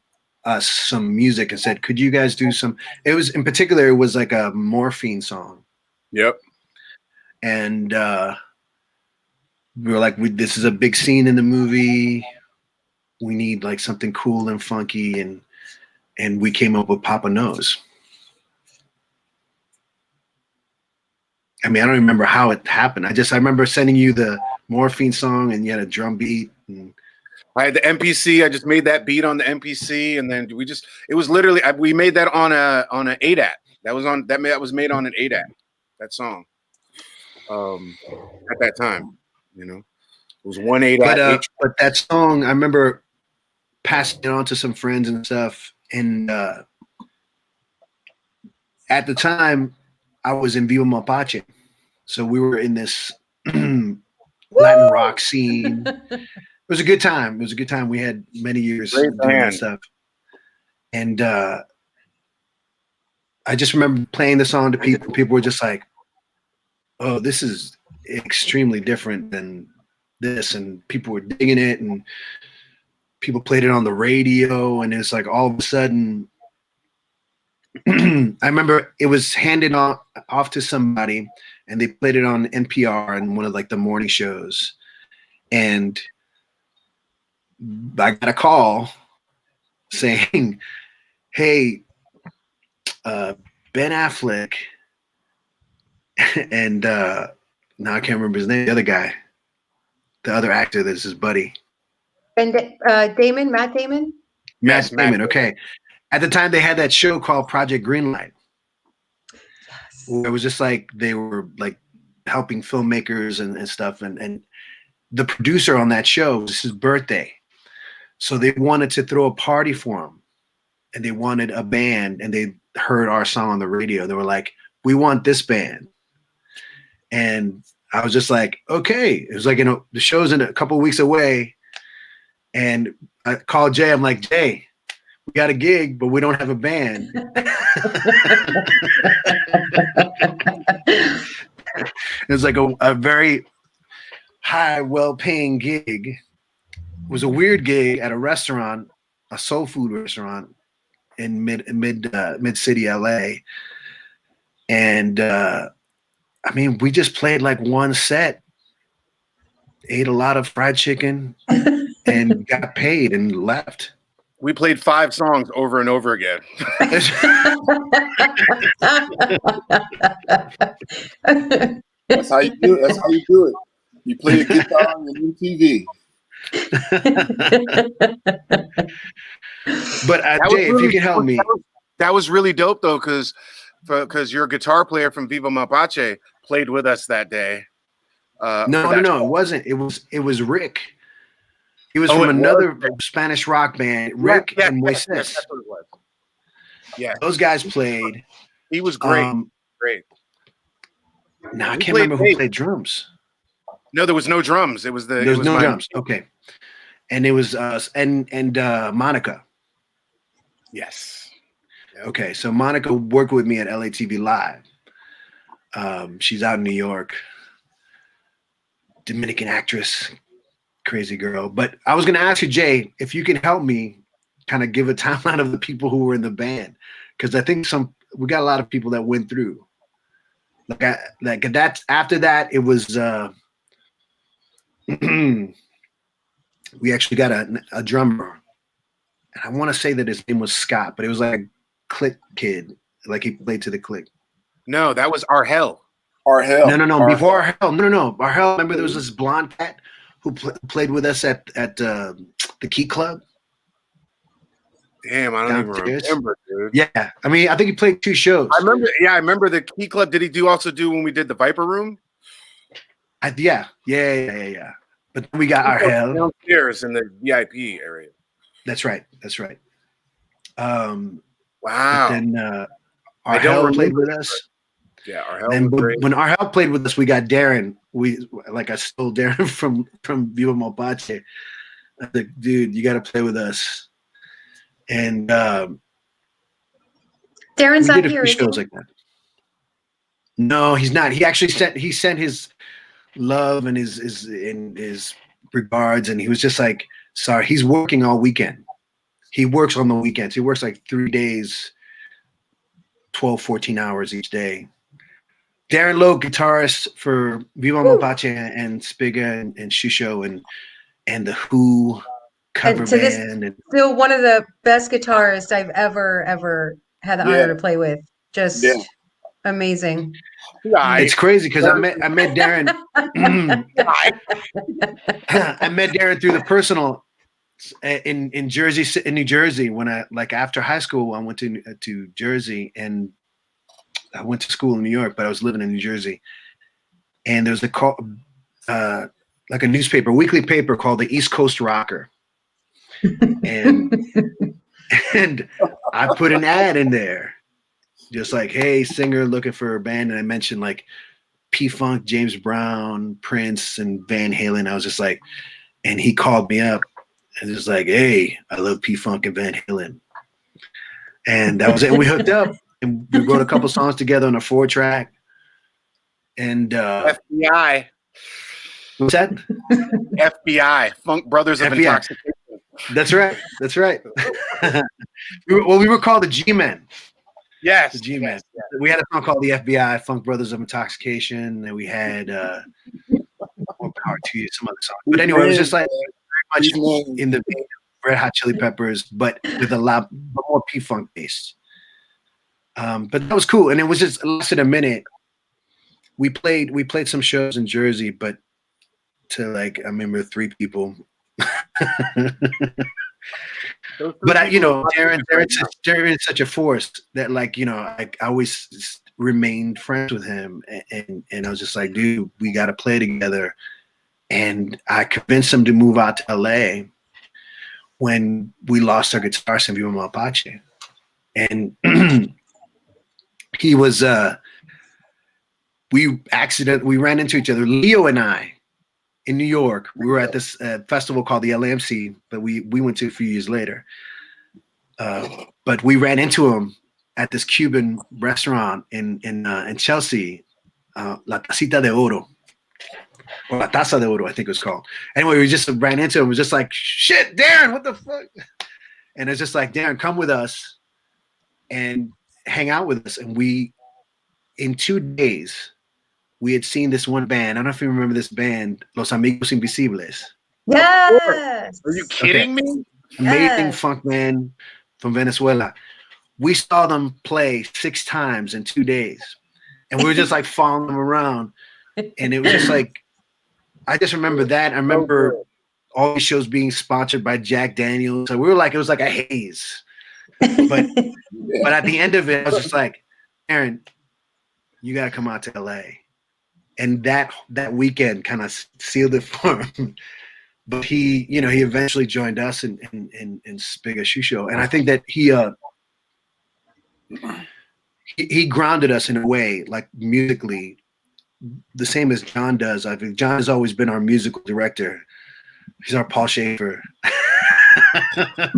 us some music and said, "Could you guys do some?" It was in particular, it was like a Morphine song. Yep. And we were like, "This is a big scene in the movie. We need like something cool and funky," and we came up with Papa Knows. I mean, I don't remember how it happened. I remember sending you the Morphine song, and you had a drum beat. And I had the MPC. I just made that beat on the MPC, and then it was literally we made that on an ADAT. That was made on an ADAT. That song. at that time. You know, it was 1-8. But that song, I remember passing it on to some friends and stuff, and at the time, I was in Viva Mapache, so we were in this Latin rock scene. It was a good time. It was a good time. We had many years doing that stuff, and I just remember playing the song to people. People were just like, "Oh, this is extremely different than this," and people were digging it, and people played it on the radio, and it's like all of a sudden, I remember it was handed off to somebody, and they played it on NPR and one of like the morning shows, and I got a call saying, "Hey, Ben Affleck," and now I can't remember his name. The other guy, the other actor that's his buddy. And Damon, Matt Damon? Matt Damon, okay. At the time, they had that show called Project Greenlight. Yes. It was just like they were like helping filmmakers and stuff. And the producer on that show, it was his birthday. So they wanted to throw a party for him. And they wanted a band, and they heard our song on the radio. They were like, "We want this band." And I was just like, okay. It was like, you know, the show's in a couple of weeks away. And I called Jay. I'm like, "Jay, we got a gig, but we don't have a band." It was like a very high, well-paying gig. It was a weird gig at a restaurant, a soul food restaurant in mid city LA. And I mean, we just played like one set, ate a lot of fried chicken, and got paid and left. We played 5 songs over and over again. That's how you do it. That's how you do it. You play a guitar on your TV. But Jay, if you can help me, that was really dope though, because your guitar player from Viva Mapache played with us that day. No, it wasn't. It was Rick. He was from another Spanish rock band, Rick and Moises. Yes, that's what it was. Yeah, those guys played. He was great. Great. Now I can't remember who played drums. No, there was no drums. There was no drums. Okay, and it was and Monica. Yes. Okay, so Monica worked with me at LATV Live. She's out in New York. Dominican actress, crazy girl. But I was going to ask you, Jay, if you can help me kind of give a timeline of the people who were in the band, because I think we got a lot of people that went through. Like that's after that, it was we actually got a drummer, and I want to say that his name was Scott, but it was like a Click kid, like he played to the Click. No, that was Arhel. Arhel. No. Before Arhel, no. Arhel. Remember, there was this blonde cat who played with us at the Key Club. Damn, I don't even remember, dude. Yeah, I mean, I think he played 2 shows. I remember. Yeah, I remember the Key Club. Did he also do when we did the Viper Room? Yeah. But we got Arhel downstairs in the VIP area. That's right. Wow. Then Arhel played with us. Yeah, Arhel. Then when Arhel played with us, we got Darren. I stole Darren from Viva Mapache. I was like, dude, you got to play with us. And Darren's not here. Shows like that. No, he's not. He actually sent his love and his regards, and he was just like, sorry, he's working all weekend. He works on the weekends. He works like 3 days, 12, 14 hours each day. Darren Lowe, guitarist for Viva Mapache and SPiGGa and SHU-SHO and the Who cover band. Still one of the best guitarists I've ever had the honor to play with. Just amazing. It's crazy because I met Darren. I met Darren through the personal in New Jersey when I after high school I went to Jersey, and I went to school in New York, but I was living in New Jersey. and there's like a newspaper, weekly paper called the East Coast Rocker, and I put an ad in there, just like, hey, singer looking for a band, and I mentioned like P-Funk, James Brown, Prince, and Van Halen. I was just like, and he called me up and just like, hey, I love P-Funk and Van Halen, and that was it. And we hooked up, and we wrote a couple songs together on a 4-track. And FBI. What's that? FBI, Funk Brothers of Intoxication. That's right. That's right. we were called the G-Men. Yes. The G-Men. Yes, yes. We had a song called the FBI, Funk Brothers of Intoxication, and we had more power to you, some other songs. But anyway, it was just like very much in the vein of Red Hot Chili Peppers, but with a lot more P-Funk based. But that was cool, and it was just less than a minute. We played some shows in Jersey, but to like, I remember 3 people. But Darren's such a force that, like, you know, I always remained friends with him, and I was just like, dude, we got to play together. And I convinced him to move out to LA when we lost our guitarist in Viva Mapache, and he was we ran into each other, Leo and I, in New York. We were at this festival called the LAMC, but we went to a few years later. But we ran into him at this Cuban restaurant in Chelsea, La Tacita de Oro, or La Taza de Oro, I think it was called. Anyway, we just ran into him. It was just like, shit, Darren, what the fuck? And it's just like, Darren, come with us and hang out with us. And in 2 days, we had seen this one band. I don't know if you remember this band, Los Amigos Invisibles. Yes. Are you kidding me? Amazing funk band from Venezuela. We saw them play 6 times in 2 days. And we were just like following them around. And it was just like, I just remember that. I remember all these shows being sponsored by Jack Daniels. So we were like, it was like a haze. But at the end of it, I was just like, Aaron, you got to come out to LA. And that weekend kind of sealed it for him. But he eventually joined us in SPiGGa SHU-SHO. And I think that he grounded us in a way, like musically, the same as John does. I think John has always been our musical director. He's our Paul Schaefer. But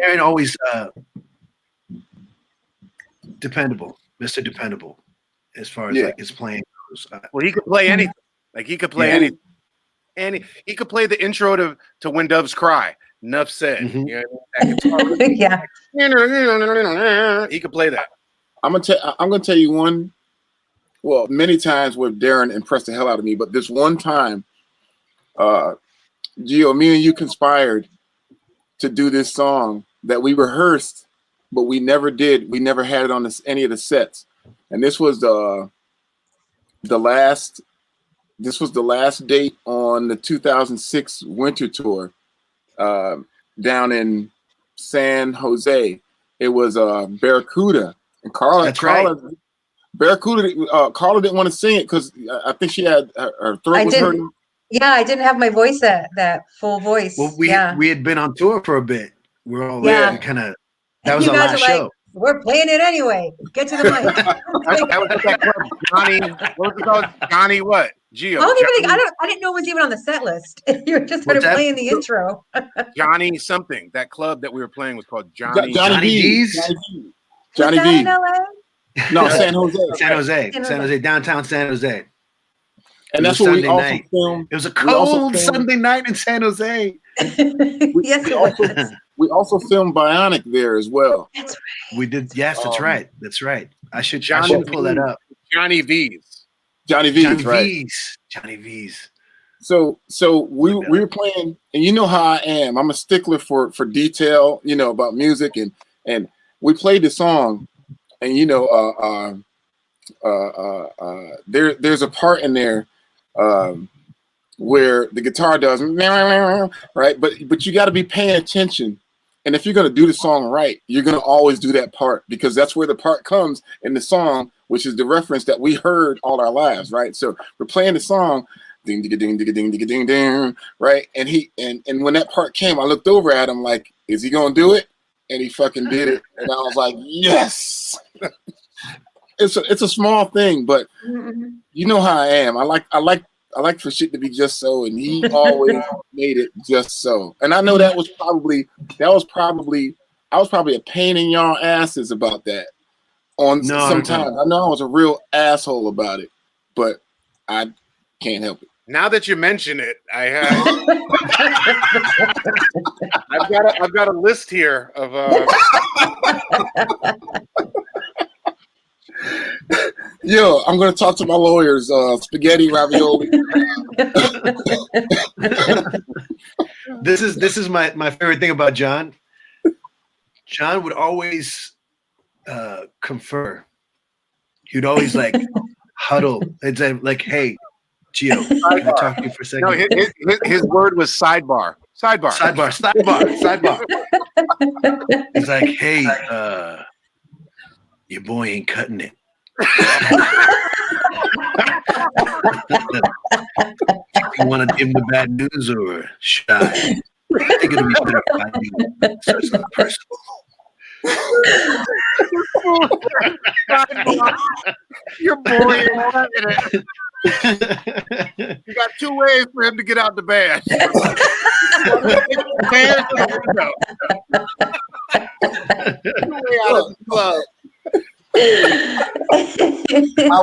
Aaron always dependable. Mr. Dependable, as far as like his playing goes. Well, he could play anything. Like he could play anything. And he could play the intro to When Doves Cry. Enough said. Mm-hmm. You know, yeah. He could play that. I'm gonna tell you one. Well, many times where Darren impressed the hell out of me, but this one time, Gio, me and you conspired to do this song that we rehearsed, but we never did. We never had it on any of the sets. And this was the last date on the 2006 winter tour down in San Jose. It was Barracuda. And Carla. That's right. Barracuda. Carla didn't want to sing it because I think she had her throat was hurting. Yeah, I didn't have my voice that full voice. Well, we had been on tour for a bit. We're all kind of. That was you our guys last are show. Like, we're playing it anyway. Get to the mic. That was that club, Johnny. What was it called? Johnny what? Gio. I didn't know it was even on the set list. You just started playing the intro. Johnny something. That club that we were playing was called Johnny. Johnny V's. Johnny V. No, San Jose. San Jose, downtown San Jose. And that's what we also filmed. It was a cold Sunday night in San Jose. We also filmed Bionic there as well. That's right. We did. Yes, that's right. That's right. I should pull that up. Johnny V's. Johnny V's. So we were playing, and you know how I am. I'm a stickler for detail, you know, about music, and we played the song, and you know, there's a part in there where the guitar does right, but you got to be paying attention. And if you're going to do the song right, you're going to always do that part, because that's where the part comes in the song which is the reference that we heard all our lives, right? So we're playing the song, ding ding ding ding ding ding ding ding, right? And when that part came, I looked over at him like, is he gonna do it? And he fucking did it, and I was like, yes. It's a small thing, but you know how I am. I like for shit to be just so, and he always made it just so. And I know I was probably a pain in y'all asses about that. Sometimes I know I was a real asshole about it, but I can't help it. Now that you mention it, I've got a list here of Yo, I'm gonna talk to my lawyers. Spaghetti, ravioli. This is my favorite thing about John. John would always confer. He'd always like huddle. It's like, hey, Gio, can I talk to you for a second? No, his word was sidebar. Sidebar. He's like, hey, your boy ain't cutting it. You want to give him the bad news, or should I? I think it'll be better if I do. So it's not personal. Your boy ain't cutting it. You got two ways for him to get out the band. Out of the club. I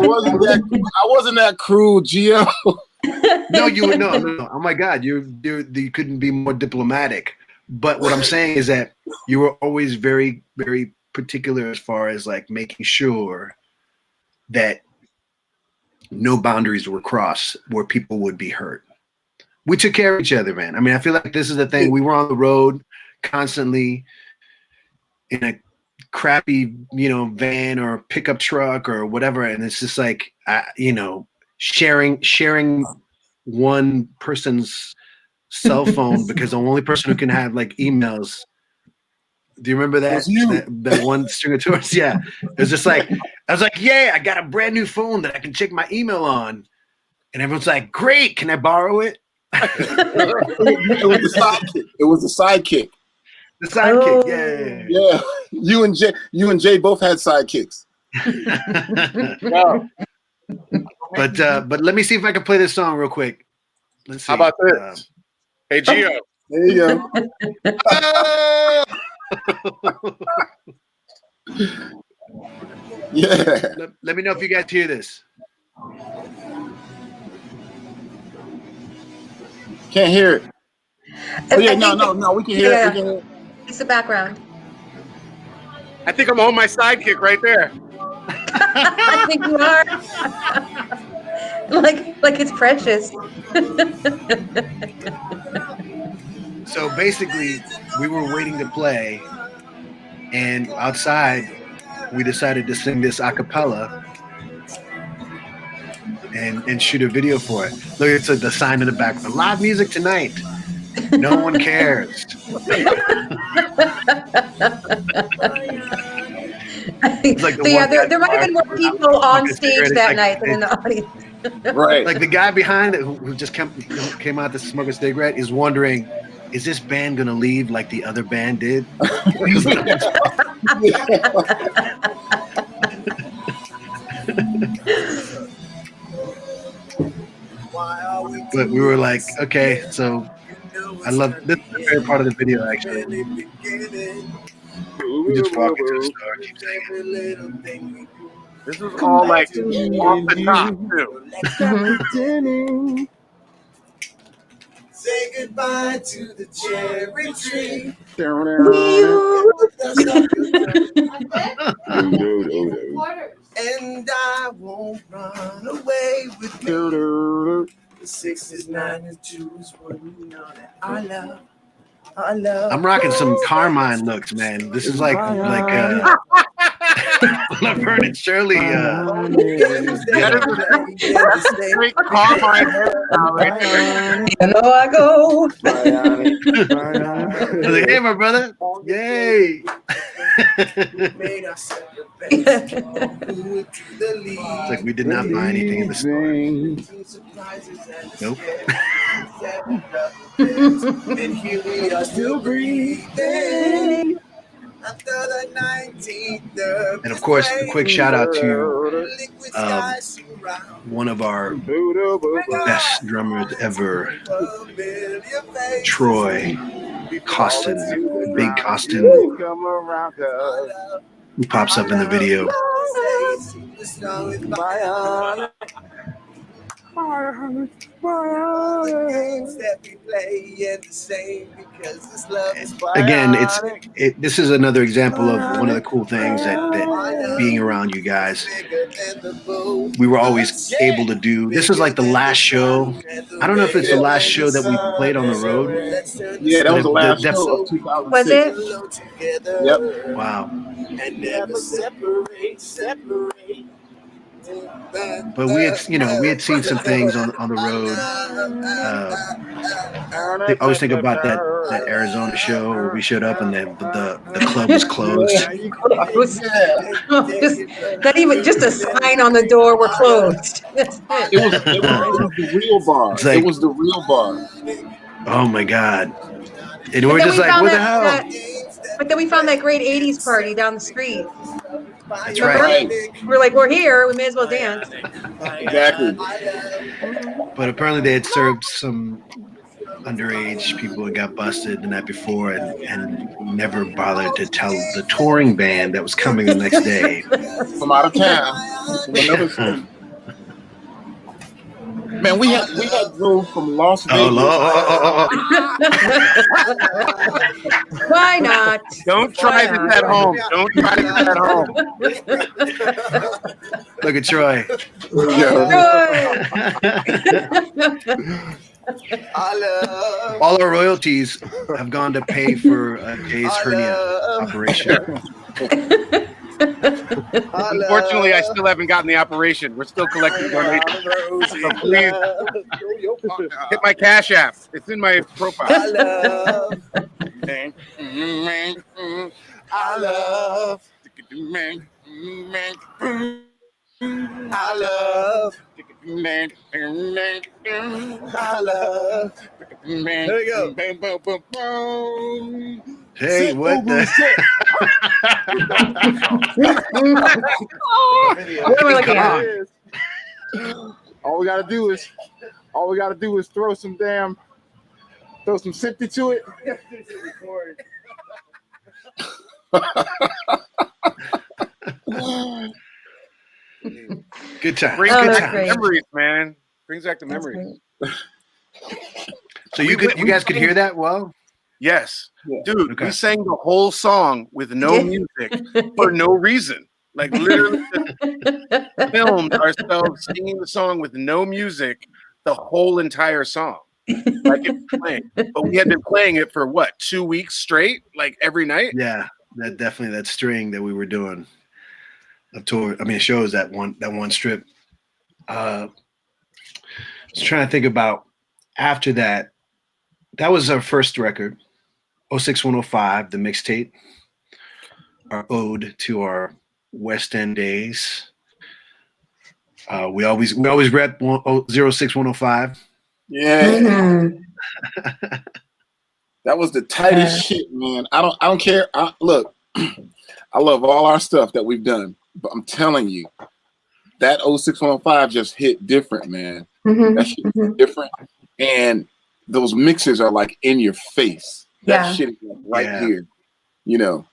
wasn't that cruel, Gio. No, you would no. Oh my God, you couldn't be more diplomatic. But what I'm saying is that you were always very, very particular as far as like making sure that no boundaries were crossed where people would be hurt. We took care of each other, man. I mean, I feel like this is the thing. We were on the road constantly in a crappy, van or pickup truck or whatever. And it's just like, sharing one person's cell phone because the only person who can have like emails. Do you remember that? That one string of tours? Yeah. It was just like, I was like, yeah, I got a brand new phone that I can check my email on. And everyone's like, great, can I borrow it? It was the sidekick. The sidekick, yeah. You and Jay both had sidekicks. Wow. But let me see if I can play this song real quick. Let's see. How about this? Hey, Gio. There you go. Yeah. Let me know if you guys hear this. Can't hear it. Oh yeah, no, we can hear it. We can hear it. It's the background. I think I'm on my sidekick right there. I think you are. like it's precious. So basically, we were waiting to play, and outside, we decided to sing this a cappella and shoot a video for it. Look, it's the sign in the back. The live music tonight. No one cares. Like there might have been more people on stage that night than in the audience. Right. Like the guy behind it who just came out to smoke a cigarette is wondering, is this band gonna leave like the other band did? But we were like, okay, so I love this is the favorite part of the video actually. We just walk into the store, keep singing. This is all like off the top too. Say goodbye to the cherry tree. And I won't run away with you. The 6s, 9s, and 2s, what you know that I love. I'm rocking some Carmine looks, man. This is like Laverne and Shirley. Great Carmine hairstyle right there. You know I go. I was like, hey, my brother. Yay. It's like we did not buy anything in the store. Nope. And here we are still breathing. And of course, a quick shout out to one of our best drummers ever, Troy Costin, Big Costin, who pops up in the video. Again, this is another example of one of the cool things that being around you guys, we were always able to do. This is like the last show. I don't know if it's the last show that we played on the road. Yeah, that was the last show of 2006. Was it? Yep. Wow. And never separate. But we had seen some things on the road. I always think about that Arizona show where we showed up and the club was closed. Just a sign on the door, we're closed. It was the real bar. Like, it was the real bar. Oh my God. And we're just like, what the hell? But then we found that great 80s party down the street. That's right. We're like, we're here. We may as well dance. Exactly. But apparently they had served some underage people and got busted the night before and never bothered to tell the touring band that was coming the next day. From out of town. From another state. Man, we had drove from Las Vegas. Why not? Don't try this at home. Don't try this at home. Look at Troy. All our royalties have gone to pay for Jay's hernia operation. Unfortunately, I still haven't gotten the operation. We're still collecting donations. So please hit my Cash App. It's in my profile. I love. There you go. Hey, what the? What are we looking at? All we gotta do is throw some sympathy to it. Good time. Brings Good back time. the memories, man. Brings back the memories. So you guys could hear that well? Yes. Yeah. Dude, Okay. we sang the whole song with no music for no reason. Like literally just filmed ourselves singing the song with no music the whole entire song. Like it was playing. But we had been playing it for what, 2 weeks straight? Like every night? Yeah, that string that we were doing of tour. I mean, it shows that one strip. I was trying to think about after that. That was our first record, 06105, the mixtape, our ode to our West End days. We always rep 06105. Yeah. That was the tightest shit, man. I don't care. Look, I love all our stuff that we've done, but I'm telling you, that 06105 just hit different, man. That shit hit different. And those mixes are like in your face. That shit is like right here, you know.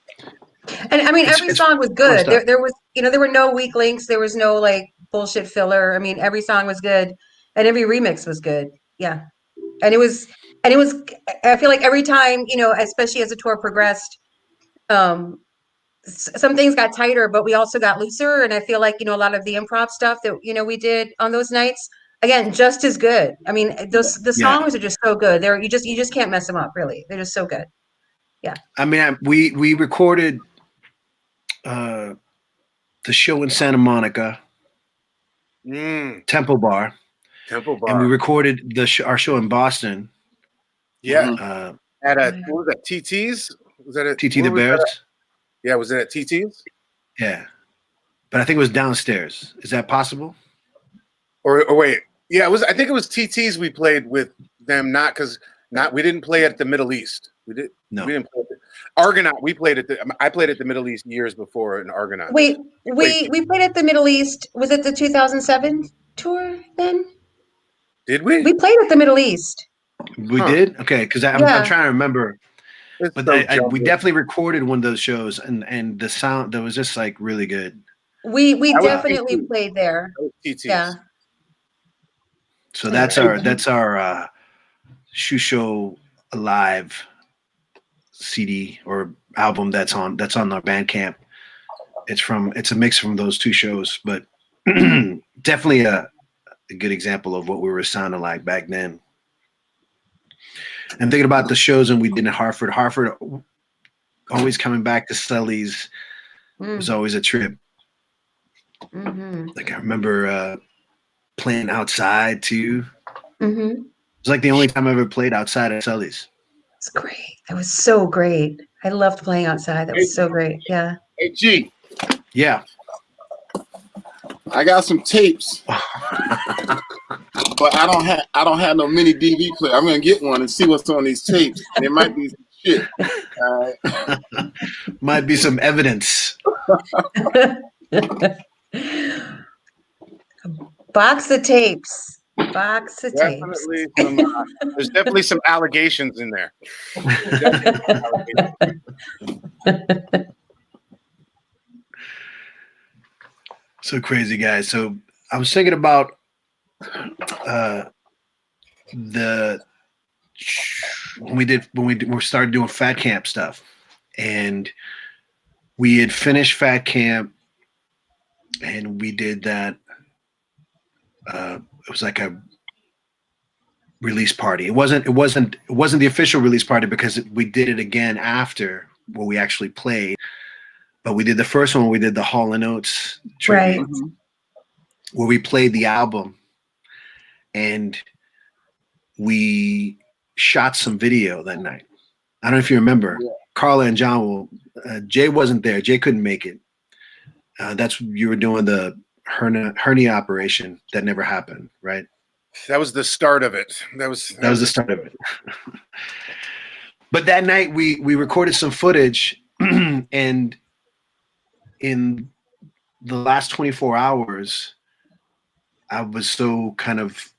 And I mean, every song was good. There was, there were no weak links. There was no like bullshit filler. I mean, every song was good, and every remix was good. Yeah, and it was. I feel like every time, especially as the tour progressed, some things got tighter, but we also got looser. And I feel like a lot of the improv stuff that we did on those nights, again, just as good. I mean, the songs are just so good. You just can't mess them up. Really, they're just so good. Yeah. I mean, we recorded the show in Santa Monica, Temple Bar. Temple Bar. And we recorded our show in Boston. Yeah. At a, what was that, TT's? Was that at TT the Bears? Yeah, was it at TT's? Yeah. But I think it was downstairs. Is that possible? Or wait. Yeah, it was. I think it was TT's we played with them, we didn't play at the Middle East. We didn't play at the Argonaut. I played at the Middle East years before in Argonaut. Wait, we played at the Middle East. Was it the 2007 tour then? Did we? We played at the Middle East. We did? Okay, because I'm trying to remember. But we definitely recorded one of those shows, and the sound that was just like really good. We definitely played there. Yeah. So that's our SHU-SHO Alive CD or album that's on our Bandcamp. It's a mix from those two shows, but definitely a good example of what we were sounding like back then. And thinking about the shows and we did in Hartford. Hartford always coming back to Sully's was always a trip. Like I remember playing outside too. It was like the only time I ever played outside at Sully's. It's great. That was so great. I loved playing outside. That was so great. Yeah. Hey G. Yeah. I got some tapes, but I don't have no mini DV player. I'm gonna get one and see what's on these tapes. And it might be some shit. Might be some evidence. Box of tapes. Box of tapes. There's definitely some allegations in there. So crazy, guys. So I was thinking about when we started doing Fat Camp stuff, and we had finished Fat Camp, and we did that. It was like a release party. It wasn't the official release party because we did it again after where we actually played. But we did the first one. We did the Hall & Oates tribute, where we played the album, and we shot some video that night. I don't know if you remember. Yeah. Carla and John Jay wasn't there. Jay couldn't make it. You were doing the hernia operation that never happened, right? That was the start of it. That was the start of it. But that night we recorded some footage, and in the last 24 hours, I was so kind of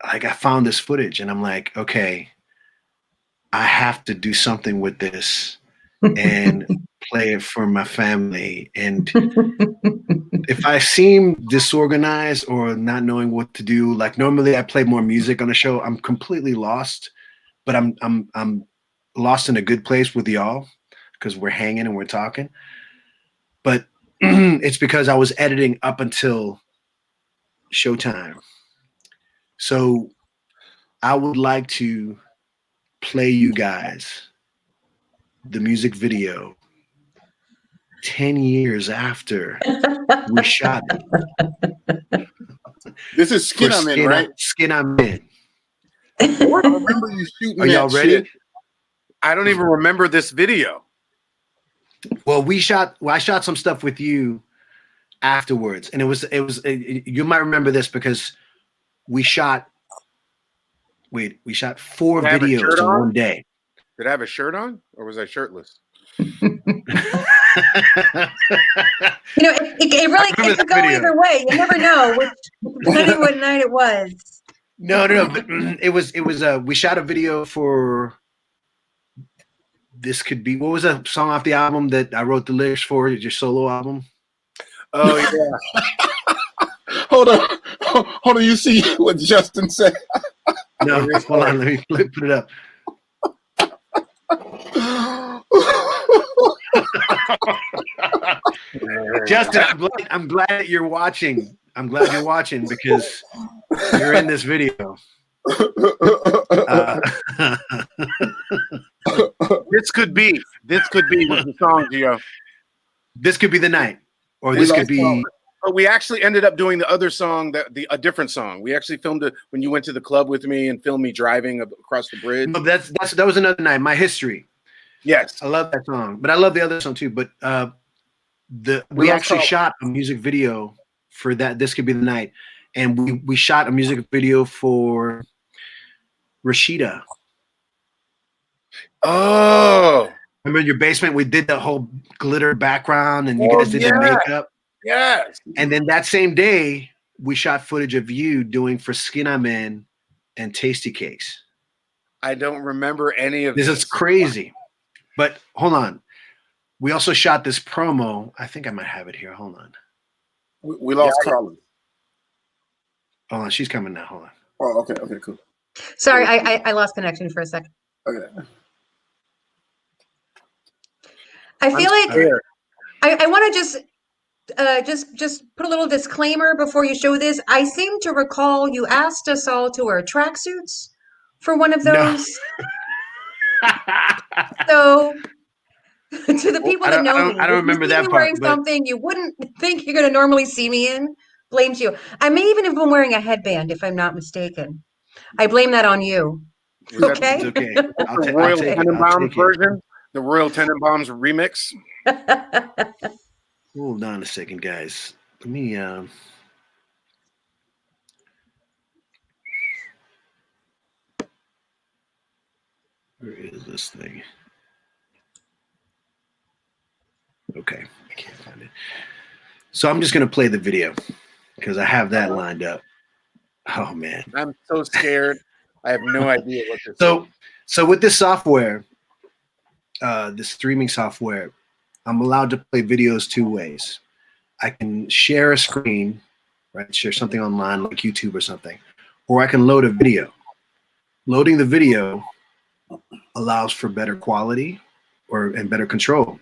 like, I found this footage and I'm like, okay, I have to do something with this and play it for my family. And if I seem disorganized or not knowing what to do, like normally I play more music on the show, I'm completely lost, but I'm lost in a good place with y'all because we're hanging and we're talking. But it's because I was editing up until showtime. So I would like to play you guys the music video 10 years after we shot it. This is Skin I'm In, right? Skin I'm In. I remember you shooting. Are y'all ready? Shit. I don't even remember this video. Well, I shot some stuff with you afterwards, and it was you might remember this because we shot 4 videos in one day. Did I have a shirt on, or was I shirtless? It could go either way. You never know depending what night it was. No, but it was we shot a video for This Could Be. What was a song off the album that I wrote the lyrics for? Your solo album? Oh yeah. Hold on. You see what Justin said? No, hold on. Let me put it up. Justin, I'm glad that you're watching. I'm glad you're watching because you're in this video. This could be was the song, Gio. This Could Be the Night. Or this could be. But we actually ended up doing the other song, a different song. We actually filmed it when you went to the club with me and filmed me driving across the bridge. No, that was another night. My History. Yes, I love that song, but I love the other song too. But we actually shot a music video for that. This Could Be the Night, and we shot a music video for Rashida. Oh, remember your basement? We did the whole glitter background, and you guys did the makeup. Yes. And then that same day, we shot footage of you doing For Skin I'm In and Tasty Cakes. I don't remember any of this. This is crazy. But hold on. We also shot this promo. I think I might have it here. Hold on. We lost Carla. Hold on. She's coming now. Hold on. Oh, okay. Okay, cool. Sorry, I lost connection for a second. Okay. I feel I want to just put a little disclaimer before you show this. I seem to recall you asked us all to wear tracksuits for one of those. So to the people that know me, I don't remember that part. Wearing something you wouldn't think you're going to normally see me in, blames you. I may even have been wearing a headband, if I'm not mistaken. I blame that on you. Okay. It's okay. The Royal Tenenbaums version, the Royal Tenenbaums remix. Hold on a second, guys. Let me where is this thing? Okay, I can't find it. So I'm just gonna play the video because I have that lined up. Oh man. I'm so scared. I have no idea what this is. So with this software, this streaming software, I'm allowed to play videos two ways. I can share a screen, right? Share something online like YouTube or something, or I can load a video. Loading the video allows for better quality and better control,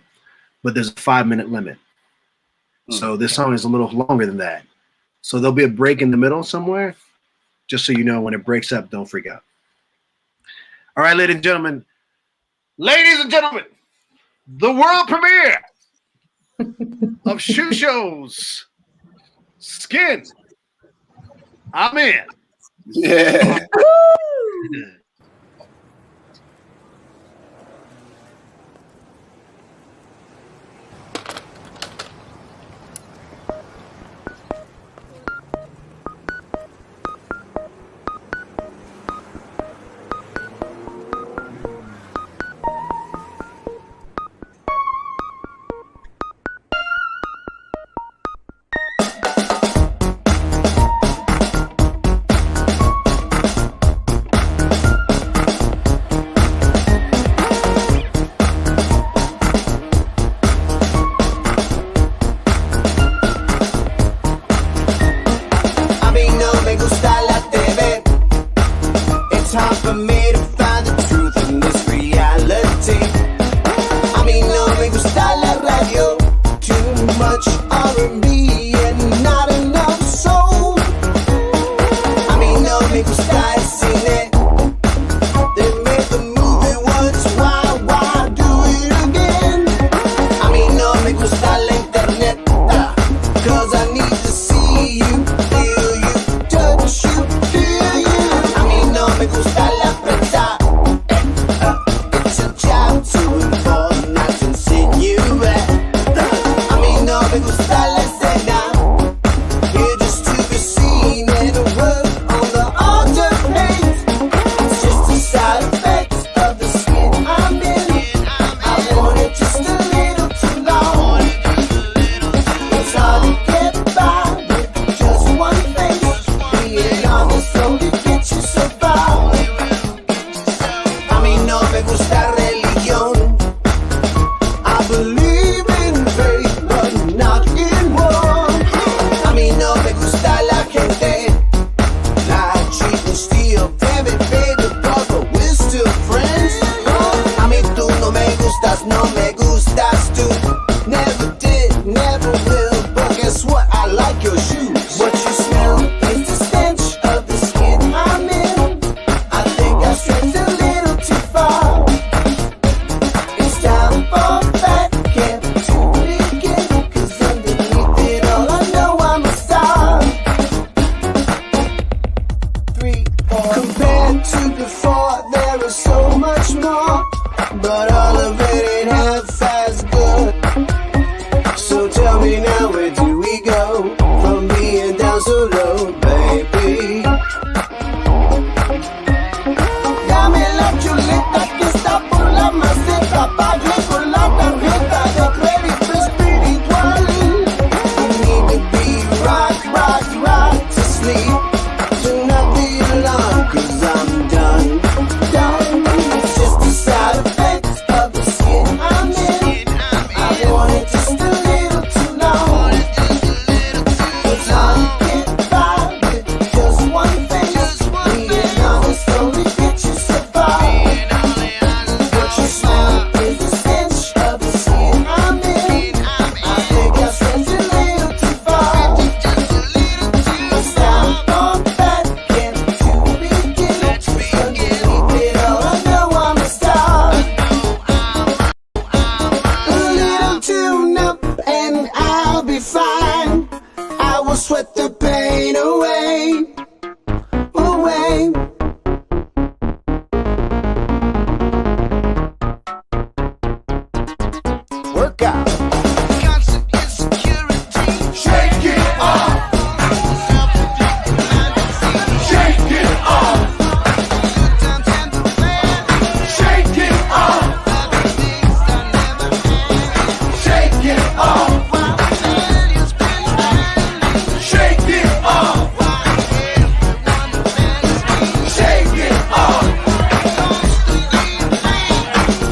but there's a 5-minute limit. So this song is a little longer than that. So there'll be a break in the middle somewhere. Just so you know, when it breaks up, don't freak out. All right, ladies and gentlemen, the world premiere of SHU-SHO's Skin I'm In. Yeah. Here just to be seen and work on the altar. Compared to before, there is so much more, but all of it ain't half as good. So tell me now, where do we go from being down so low, baby? Dame la chuleta que está por la maceta, pague con la tarjeta de crédito espiritual. I need to be rock to sleep. Do not be alarmed, 'cause I'm done. It's just a side effect of the skin I'm in. I want it just a little too long. It's hard to get by with just one thing. Being honest only gets you so far. What you smell is the stench of the skin I'm in. I think I sent you a little too far. It's time on back and to begin. Underneath it all, I know I'm a star. A little tune up and I'll be fine. I will sweat the pain away. Work out. Shake it off. Shake it off. Shake it off. Shake it off. Shake it off. Shake it off.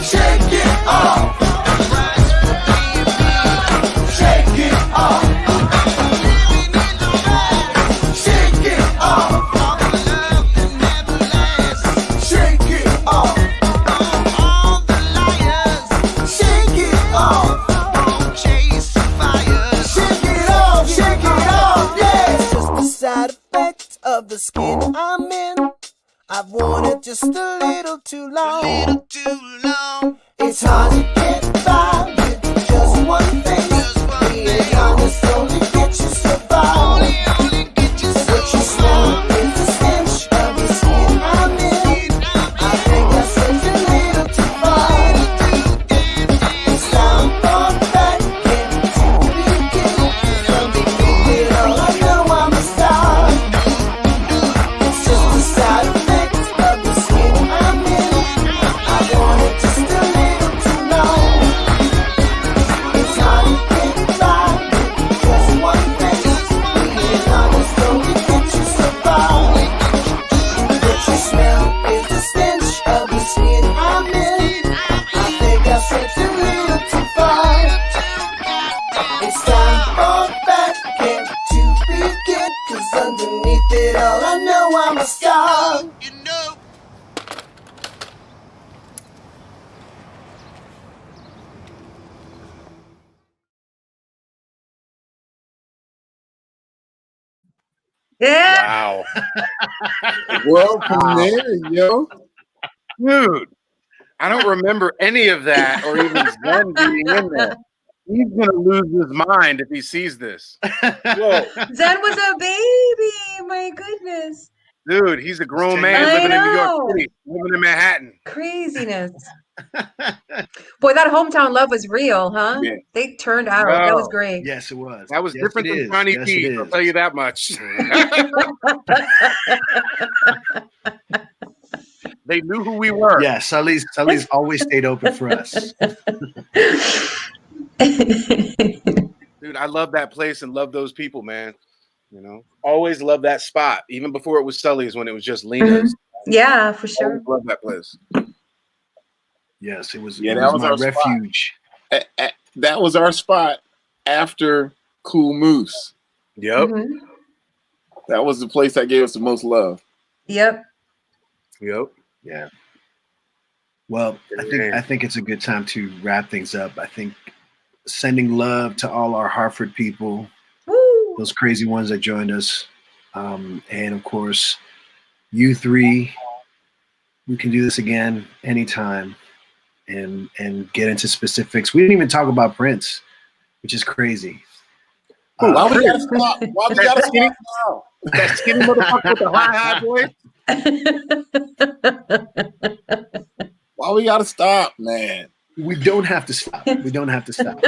Shake it off. Shake it off. Shake it off. Shake it off. Shake it off. Shake it off, yeah. It's just the side effect of the skin I'm in. I've worn it just a little too long. It's hard to get by with just one thing. Being honest only gets you so far. What you smell is the stench of the skin I'm in. I think I sent you a little too far. It's time for back and to begin. Underneath it all, I know I'm a star. It's just the side effect of the skin I'm in. I want it just a little too long. It's hard to get by with just one thing. Being honest only gets you so far. What you smell is the stench of the skin I'm in. I think I sent you a little too far. It's time for back and to begin. 'Cause underneath it all, I know I'm a star. Yeah. Wow. Welcome there, yo. Dude, I don't remember any of that or even Zen being in there. He's going to lose his mind if he sees this. Whoa. Zen was a baby. My goodness. Dude, he's a grown man I living in New know. York City, living in Manhattan. Craziness. Boy, that hometown love was real, huh? Yeah. They turned out. That was great. Yes, it was. That was Yes, different it than is. Johnny Yes, P. it I'll is. tell you that much. They knew who we were. Yeah, Sully's always stayed open for us. Dude, I love that place and love those people, man. You know, always love that spot, even before it was Sully's, when it was just Lena's. Yeah, for sure. Always love that place. Yes, it was. Yeah, it that was was my our spot. refuge. That was our spot after Cool Moose. Yep. That was the place that gave us the most love. Yep. Yep. Yeah. Well, I think it's a good time to wrap things up. I think sending love to all our Hartford people, those crazy ones that joined us, and of course, you three. We can do this again anytime, and get into specifics. We didn't even talk about Prince, which is crazy. Why we gotta stop? Why we gotta stop now? That skinny motherfucker with the high voice. Why we gotta stop, man? We don't have to stop. We don't have to stop.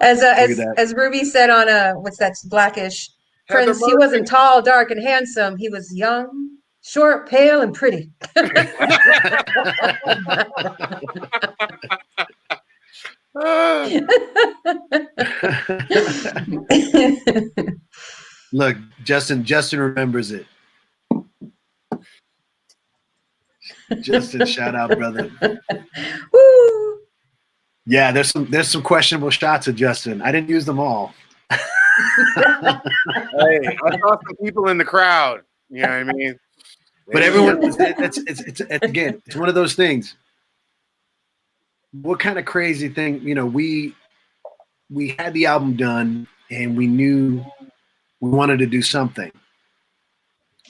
As Ruby said on what's that, Blackish Prince, he wasn't tall, dark, and handsome. He was young, short, pale, and pretty. Look, Justin remembers it. Justin, shout out, brother. Woo! Yeah, there's some questionable shots of Justin. I didn't use them all. Hey, I saw some people in the crowd. You know what I mean? But everyone, it's again, it's one of those things. What kind of crazy thing, you know, we had the album done and we knew we wanted to do something.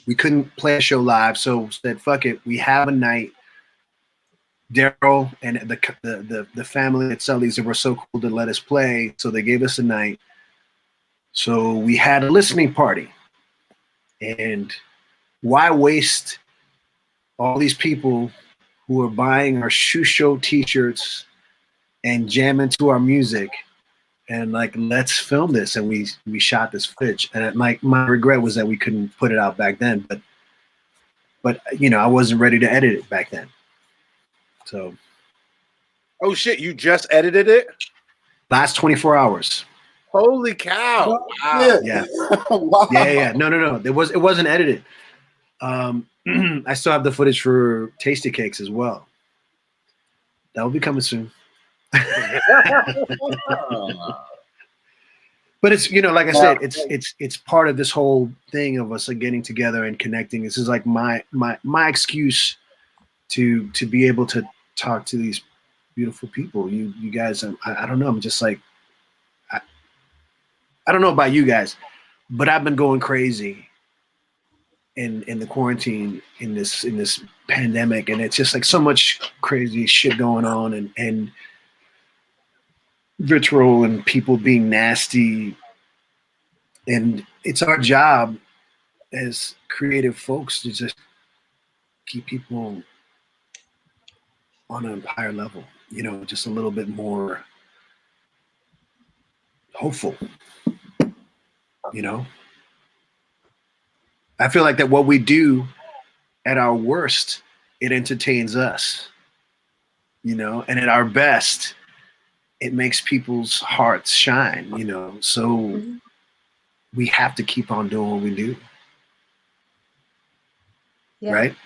We couldn't play a show live, so said, fuck it, we have a night. Daryl and the family at Sully's were so cool to let us play, so they gave us a night. So we had a listening party. And why waste all these people who are buying our SHU-SHO t-shirts and jamming to our music and like, let's film this. And we shot this footage. And my regret was that we couldn't put it out back then, but you know, I wasn't ready to edit it back then. So. Oh shit, you just edited it? Last 24 hours. Holy cow. Wow. Yeah. Wow. Yeah. No. It wasn't edited. I still have the footage for Tasty Cakes as well. That will be coming soon. But it's, you know, like I said, it's part of this whole thing of us like getting together and connecting. This is like my excuse to be able to talk to these beautiful people. You guys, I don't know. I'm just like, I don't know about you guys, but I've been going crazy in the quarantine, in this pandemic, and it's just like so much crazy shit going on, and vitriol and people being nasty, and it's our job as creative folks to just keep people on a higher level, you know, just a little bit more hopeful, you know. I feel like that what we do at our worst, it entertains us, you know, and at our best, it makes people's hearts shine, you know. So we have to keep on doing what we do. Yeah. Right?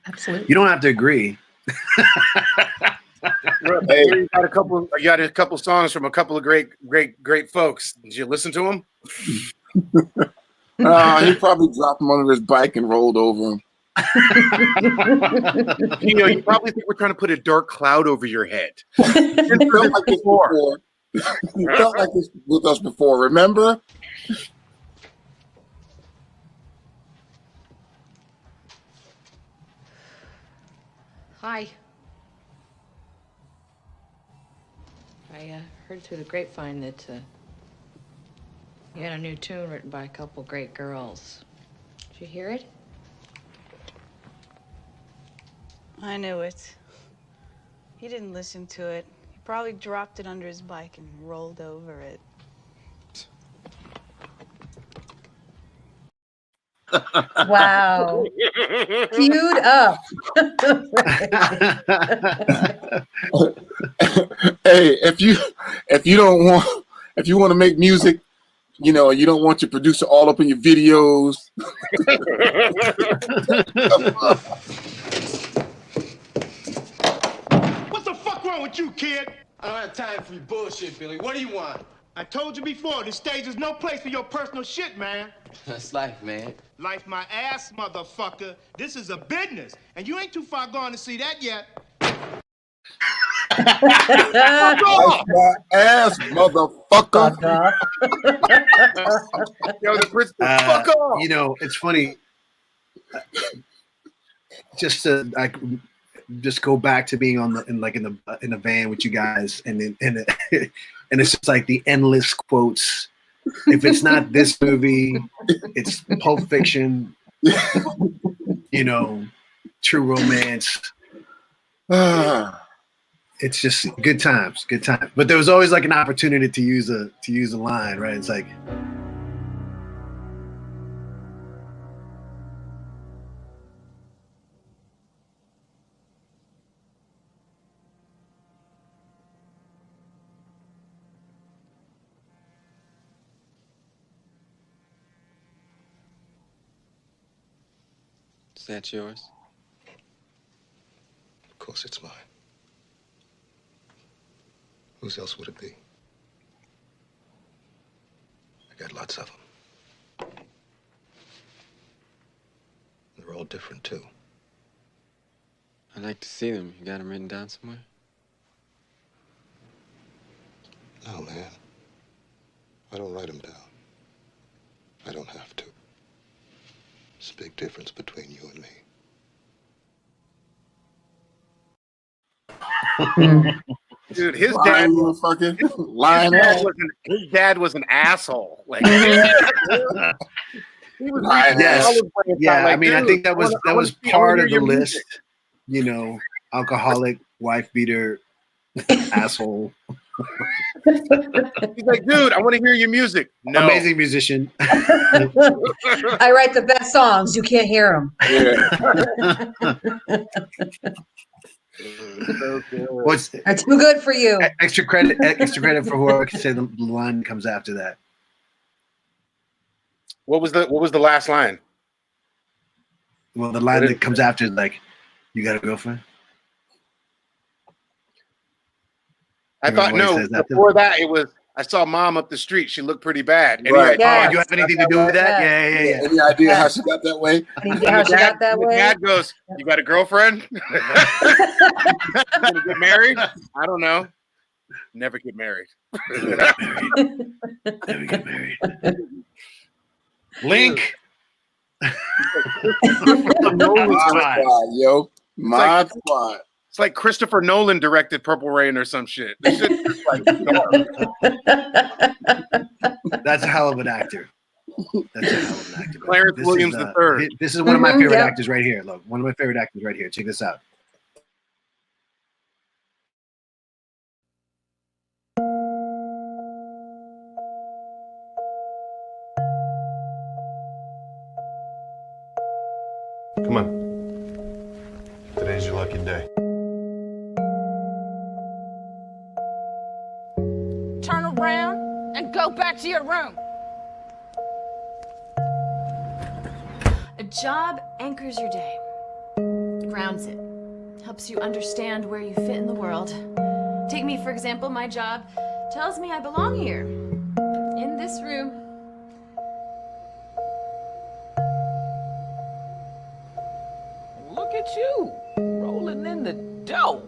Absolutely. You don't have to agree. Hey, you got a couple songs from a couple of great folks. Did you listen to them? He probably dropped him under his bike and rolled over him. You know, you probably think we're trying to put a dark cloud over your head. You felt like this before. You felt like this with us before, remember? Hi. I heard through the grapevine that you had a new tune written by a couple great girls. Did you hear it? I knew it. He didn't listen to it. He probably dropped it under his bike and rolled over it. Wow. Queued up. Hey, if you want to make music, you know, you don't want your producer all up in your videos. What the fuck wrong with you, kid? I don't have time for your bullshit, Billy. What do you want? I told you before, this stage is no place for your personal shit, man. That's life, man. Life my ass, motherfucker. This is a business, and you ain't too far gone to see that yet. Life my ass, motherfucker. Yo, the Prince, fuck off. You know, it's funny. Just to like, just go back to being in the van with you guys, and it's just like the endless quotes. If it's not this movie, it's Pulp Fiction. you know, true romance. It's just good times. But there was always like an opportunity to use a line, right? It's like, Is that yours? Of course it's mine. Whose else would it be? I got lots of them. They're all different, too. I'd like to see them. You got them written down somewhere? No, man. I don't write them down. I don't have to. There's a big difference between you and me. Dude, his Lying dad, motherfucker. Lying ass. his dad was an asshole. Like, he was yes, yeah. like, I mean, I dude, think that was part of the your list. music. You know, alcoholic, wife beater, asshole. He's like, dude, I want to hear your music. No. Amazing musician. I write the best songs. You can't hear them. They're too good for you. Extra credit for whoever can say the line comes after that. What was the last line? Well, the line that comes after is like, "You got a girlfriend?" I thought before that it was. I saw mom up the street. She looked pretty bad. Right. Oh, you have anything to do with that? Yeah. Any idea how she got that way? Dad goes, "You got a girlfriend? You gonna get married? I don't know. Never get married. Never get married. Link. Yo, my squad. It's like Christopher Nolan directed Purple Rain or some shit. This shit is like dark. That's a hell of an actor. Clarence Williams III. This is one of my favorite actors right here. Look, one of my favorite actors right here. Check this out. Come on. Today's your lucky day. Turn around and go back to your room. A job anchors your day, grounds it, helps you understand where you fit in the world. Take me, for example, my job tells me I belong here, in this room. Look at you, rolling in the dough.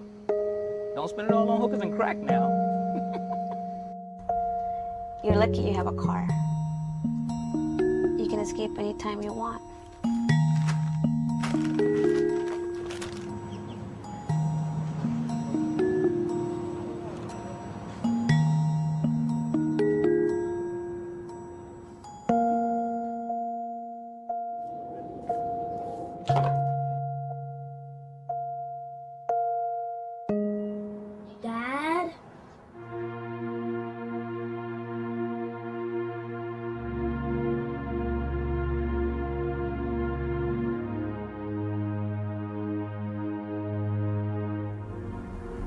Don't spend it all on hookers and crack now. You're lucky you have a car. You can escape anytime you want. Dad?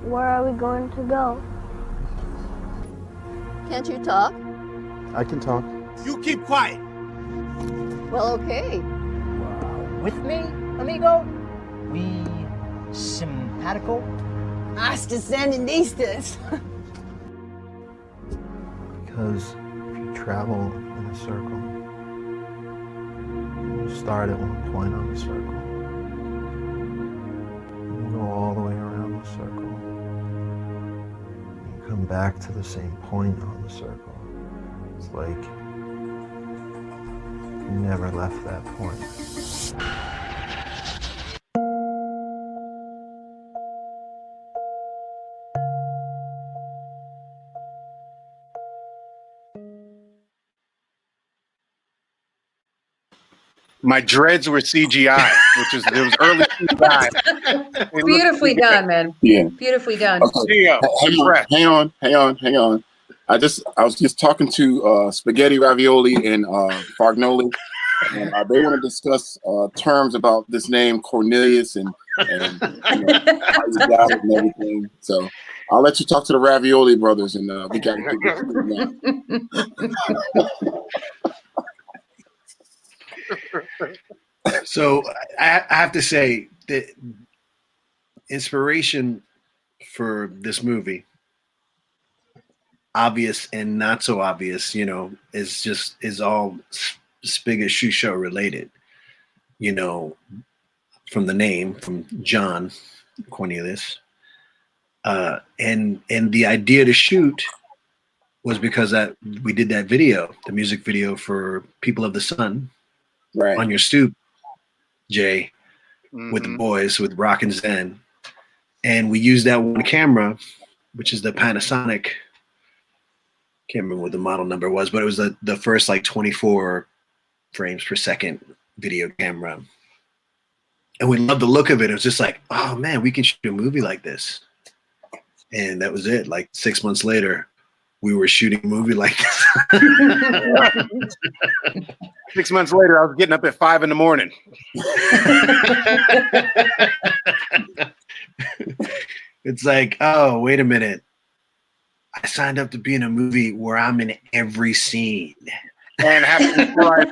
Where are we going to go? Can't you talk? I can talk. You keep quiet. Well, okay. With me, amigo? We simpatico? Hasta Sandinistas. Because if you travel in a circle, you start at one point on the circle. You go all the way around the circle. You come back to the same point on the circle. It's like you never left that point. My dreads were CGI, which is it was early CGI. Beautifully done, man. Yeah. Beautifully done. Okay. Hang on. I was just talking to Spaghetti Ravioli and Fargnoli, and they want to discuss terms about this name Cornelius and how you got it and everything. So I'll let you talk to the Ravioli brothers, and we got to get So I have to say that inspiration for this movie, obvious and not so obvious, is all SPiGGa SHU-SHO related. From the name, from John Cornelius, and the idea to shoot was because that we did that video, the music video for People of the Sun, right on your stoop, Jay, with the boys, with Rock and Zen. And we used that one camera, which is the Panasonic, can't remember what the model number was, but it was the first like 24 frames per second video camera. And we loved the look of it. It was just like, oh man, we can shoot a movie like this. And that was it. Like 6 months later, we were shooting a movie like this. 6 months later, I was getting up at 5 a.m. It's like, oh, wait a minute. I signed up to be in a movie where I'm in every scene. And have to write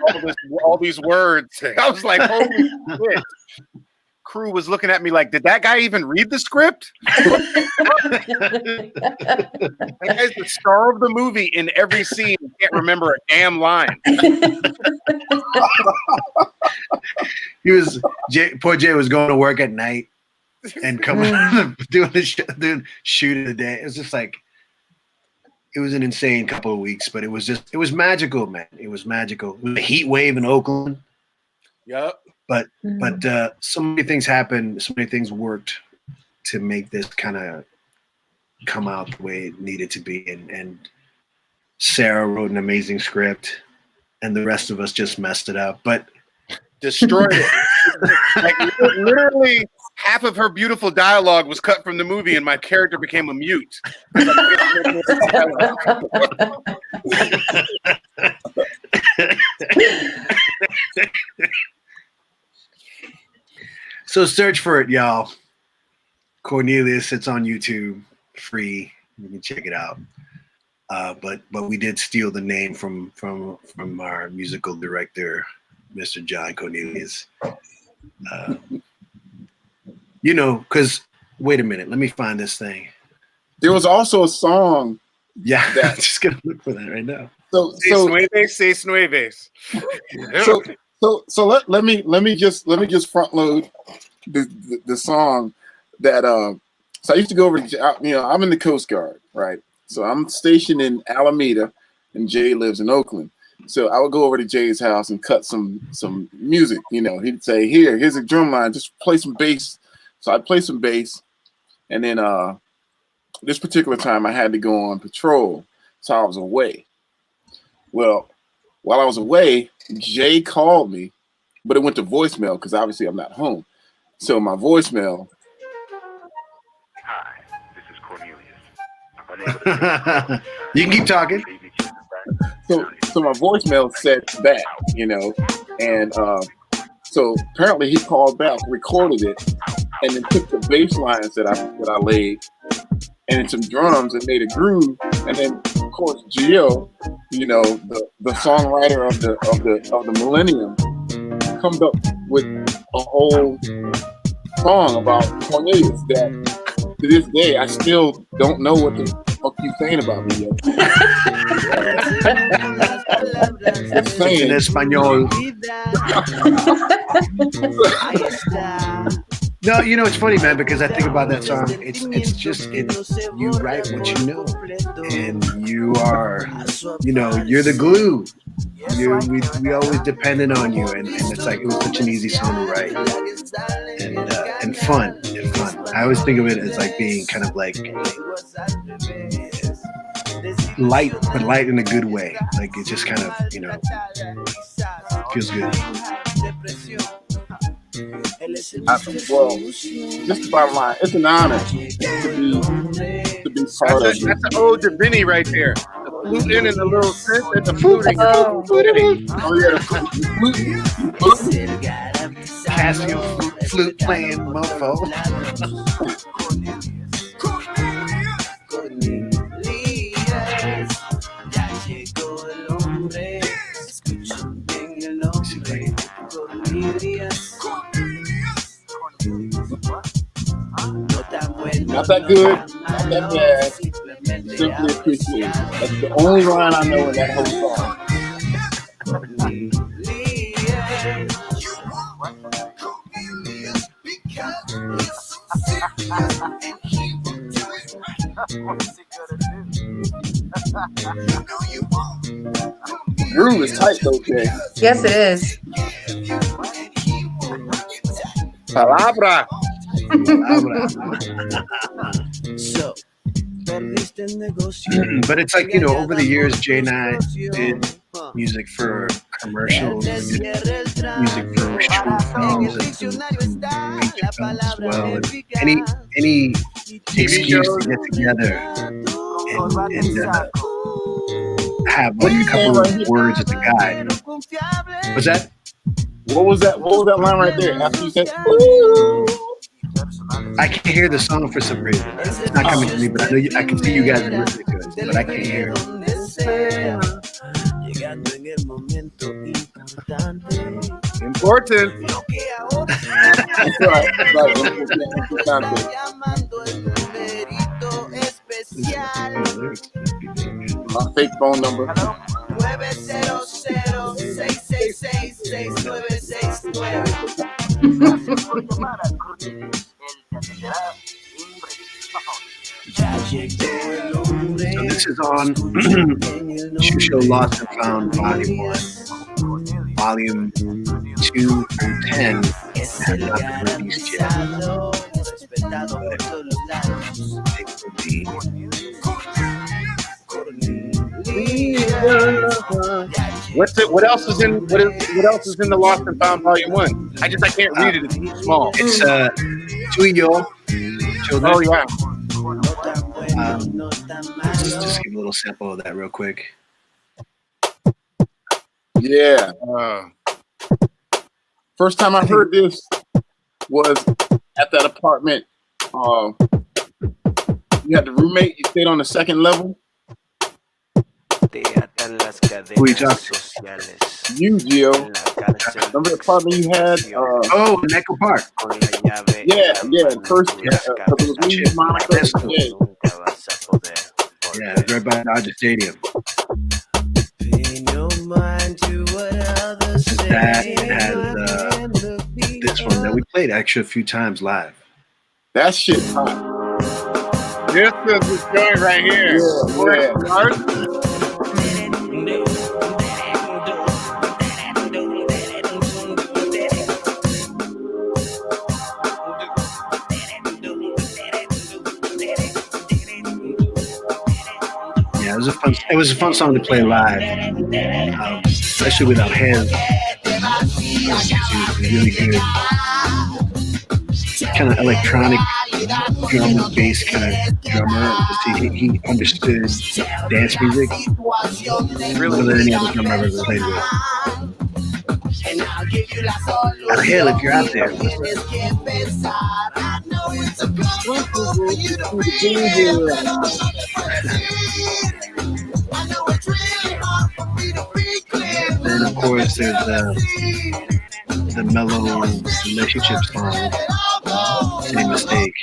all these words. I was like, holy shit. Crew was looking at me like, did that guy even read the script? That guy's the star of the movie in every scene. Can't remember a damn line. Poor Jay was going to work at night and coming doing shoot of the day. It was just like, it was an insane couple of weeks, but it was magical, man. It was magical. It was a heat wave in Oakland. Yep. But so many things happened. So many things worked to make this kind of come out the way it needed to be. And Sarah wrote an amazing script, and the rest of us just messed it up. But destroyed it. Like literally half of her beautiful dialogue was cut from the movie, and my character became a mute. So search for it, y'all. Cornelius, it's on YouTube, free. You can check it out. But we did steal the name from our musical director, Mr. John Cornelius. Because wait a minute, let me find this thing. There was also a song. Yeah, I'm just gonna look for that right now. Seis nueves. So let me just front load the song that so I used to go over to, I'm in the Coast Guard, right? So I'm stationed in Alameda, and Jay lives in Oakland. So I would go over to Jay's house and cut some music. He'd say, here's a drum line, just play some bass. So I'd play some bass, and then this particular time I had to go on patrol, so I was away. Well, while I was away, Jay called me, but it went to voicemail because obviously I'm not home. So my voicemail. Hi, this is Cornelius. You can keep talking. So my voicemail said that, and so apparently he called back, recorded it, and then took the bass lines that I laid, and then some drums and made a groove, and then of course Gio, the songwriter of the millennium, comes up with a whole song about Cornelius that to this day I still don't know what the fuck you saying about me yet. It's saying in Espanol. No, it's funny, man, because I think about that song. It's just you write what you know, and you are, you're the glue. We always depended on you, and it's like it was such an easy song to write, and fun. I always think of it as like being kind of like light, but light in a good way. Like it just kind of feels good. Well, just the bottom line, it's an honor to be part of That's the ode to Vinny right there. The fluting and the little synth and the fluting. Oh yeah, Casio flute playing mofo. Not that good, not that bad. Simply appreciate it. That's the only line I know in that whole song. Groove is tight though, Jay. Yes, it is. Palabra. But it's like, you know, over the years, Jay and I did music for commercials, music for short films, and feature films as well. And any excuse to get together and have like a couple of words as a guide. What's that? What was that line right there? After you said, ooh. I can't hear the song for some reason. It's not coming to me, but I know I can see you guys are listening to it, but I can't hear it. Important. That's right. My fake phone number. So this is on SHU-SHO Lost and Found Volume 1. Volume 2 through 10 have not been released yet. What else is in the Lost and Found Volume 1? I can't read it. It's too small. It's Tuyo. Oh yeah. Just give a little sample of that real quick. Yeah. First time I heard this was at that apartment. You had the roommate. You stayed on the second level. Who you talking to? You, Gio. Remember the apartment you had? Oh, in Echo Park. Yeah. First, it was me, Monica, and Jay. Yeah, it's right by Dodger Stadium. That has this one that we played actually a few times live. That shit hot. This is the joint right here. Yeah, it was a fun song to play live, especially without hands. He was really good, kind of electronic drum and bass kind of drummer. He understood dance music really than any other drummer I've ever played with. Now, hell, if you're out there, then of course there's the mellow relationship song, Same Mistake.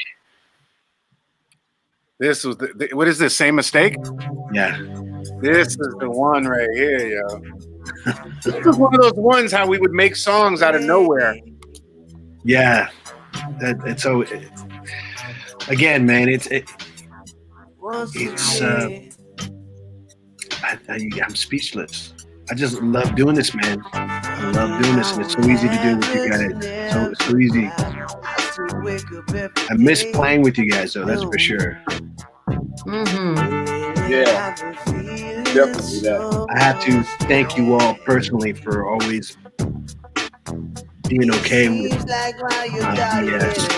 This was what is this? Same Mistake? Yeah. This is the one right here, yo. This is one of those ones how we would make songs out of nowhere. Yeah. So again, man, I'm speechless. I just love doing this, man. I love doing this, and it's so easy to do with you guys. So easy. I miss playing with you guys, though. That's for sure. Yeah, definitely that. I have to thank you all personally for always being okay with BS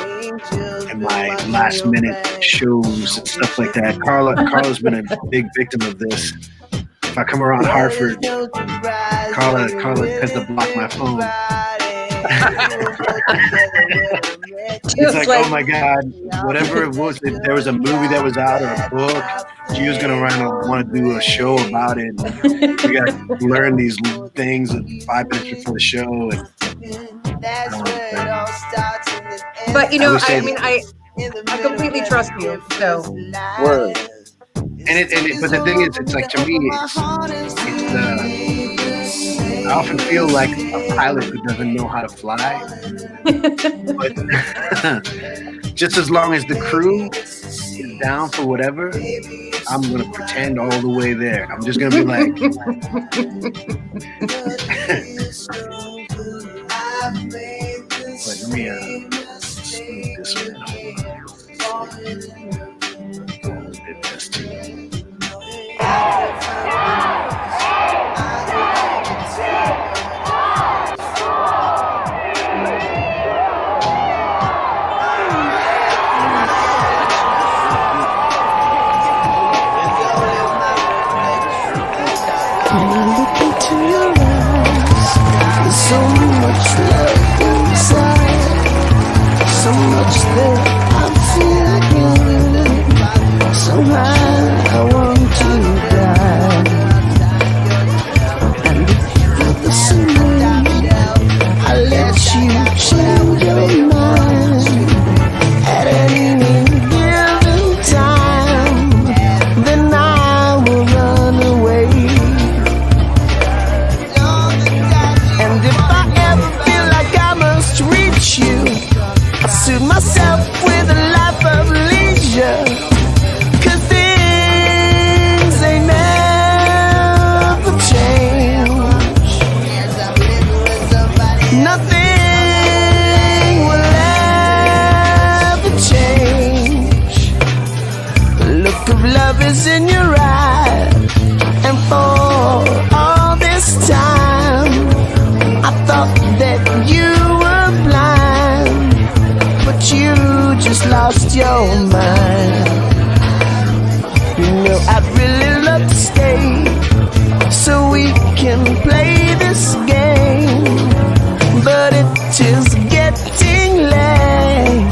and my last minute shows and stuff like that. Carla's been a big victim of this. If I come around Hartford, Carla tends to block my phone. It's like, oh my God, whatever it was, if there was a movie that was out or a book, she was gonna want to do a show about it. We got to learn these things 5 minutes before the show. But you know, I completely trust you. So. Word. But the thing is, it's like, to me, I often feel like a pilot who doesn't know how to fly. But just as long as the crew is down for whatever, I'm gonna pretend all the way there. I'm just gonna be like, let me smooth this one so much love inside, so much that I feel good. Somehow I want to die. And if you listen to me, I let you change your mind at any given time. Then I will run away. And if I ever feel like I must reach you, I soothe myself with a life of leisure. 'Cause things they never change. Nothing will ever change. The look of love is in your eyes, and for all this time I thought that you were blind, but you just lost your mind. You know I'd really love to stay so we can play this game, but it is getting late.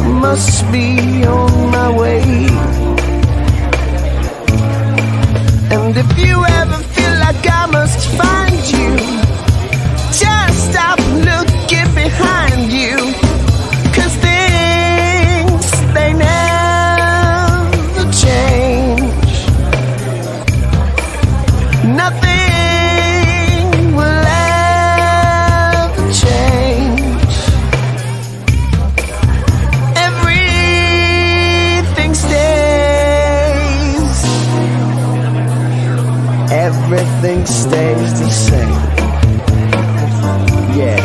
Must be on my way. And if you ever feel like I must find you, just stop looking behind you. 'Cause things, they never change. Nothing will ever change. Everything stays. Everything stays the same. Yeah.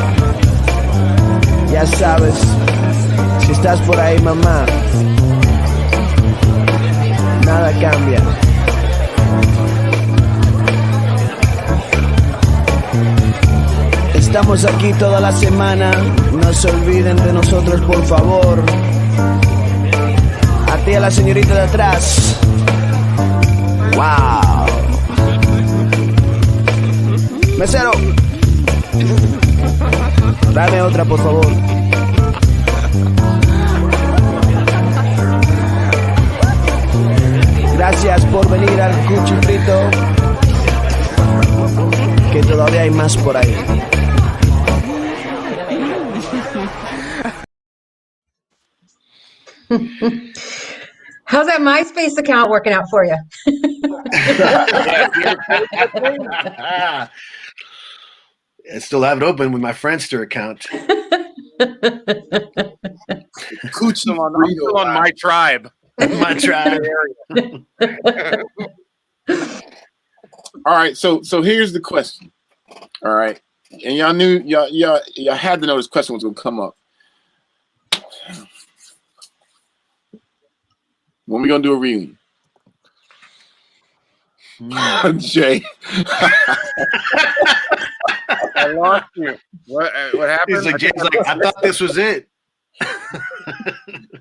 Ya sabes, si estás por ahí, mamá, nada cambia. Estamos aquí toda la semana, no se olviden de nosotros, por favor. A ti, a la señorita de atrás. Wow. Mesero, dame otra, por favor. Gracias por venir al cuchifrito, que todavía hay más por ahí. How's that MySpace account working out for you? I still have it open with my Friendster account. I'm still on my tribe. My tribe. All right, so here's the question. All right, and y'all knew y'all had to know this question was gonna come up. When we gonna do a reunion? Jay. I lost you. What happened? He's like, Jay's like, I thought this was it.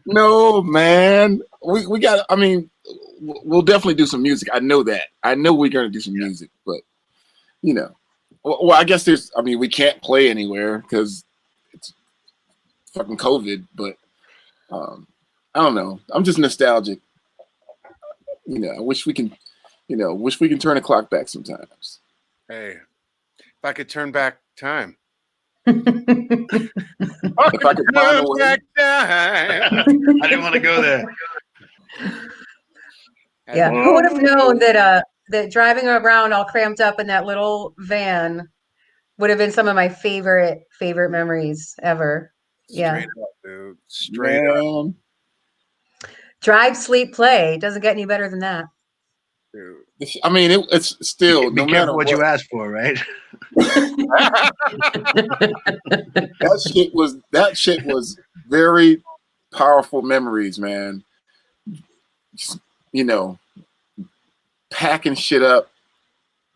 No, man. We got. I mean, we'll definitely do some music. I know that. I know we're gonna do some music, but you know, well, I guess there's. I mean, we can't play anywhere because it's fucking COVID. But I don't know. I'm just nostalgic. You know, I wish we can. You know, wish we can turn the clock back sometimes. Hey, if I could turn back time. If I could find a way. Back time. I didn't want to go there. Yeah, who would have known that that driving around all cramped up in that little van would have been some of my favorite memories ever. Yeah. Straight up, dude. Straight up. Drive, sleep, play. Doesn't get any better than that. Dude. I mean, it's still Be no careful matter what you ask for, right? That shit was very powerful memories, man. You know, packing shit up,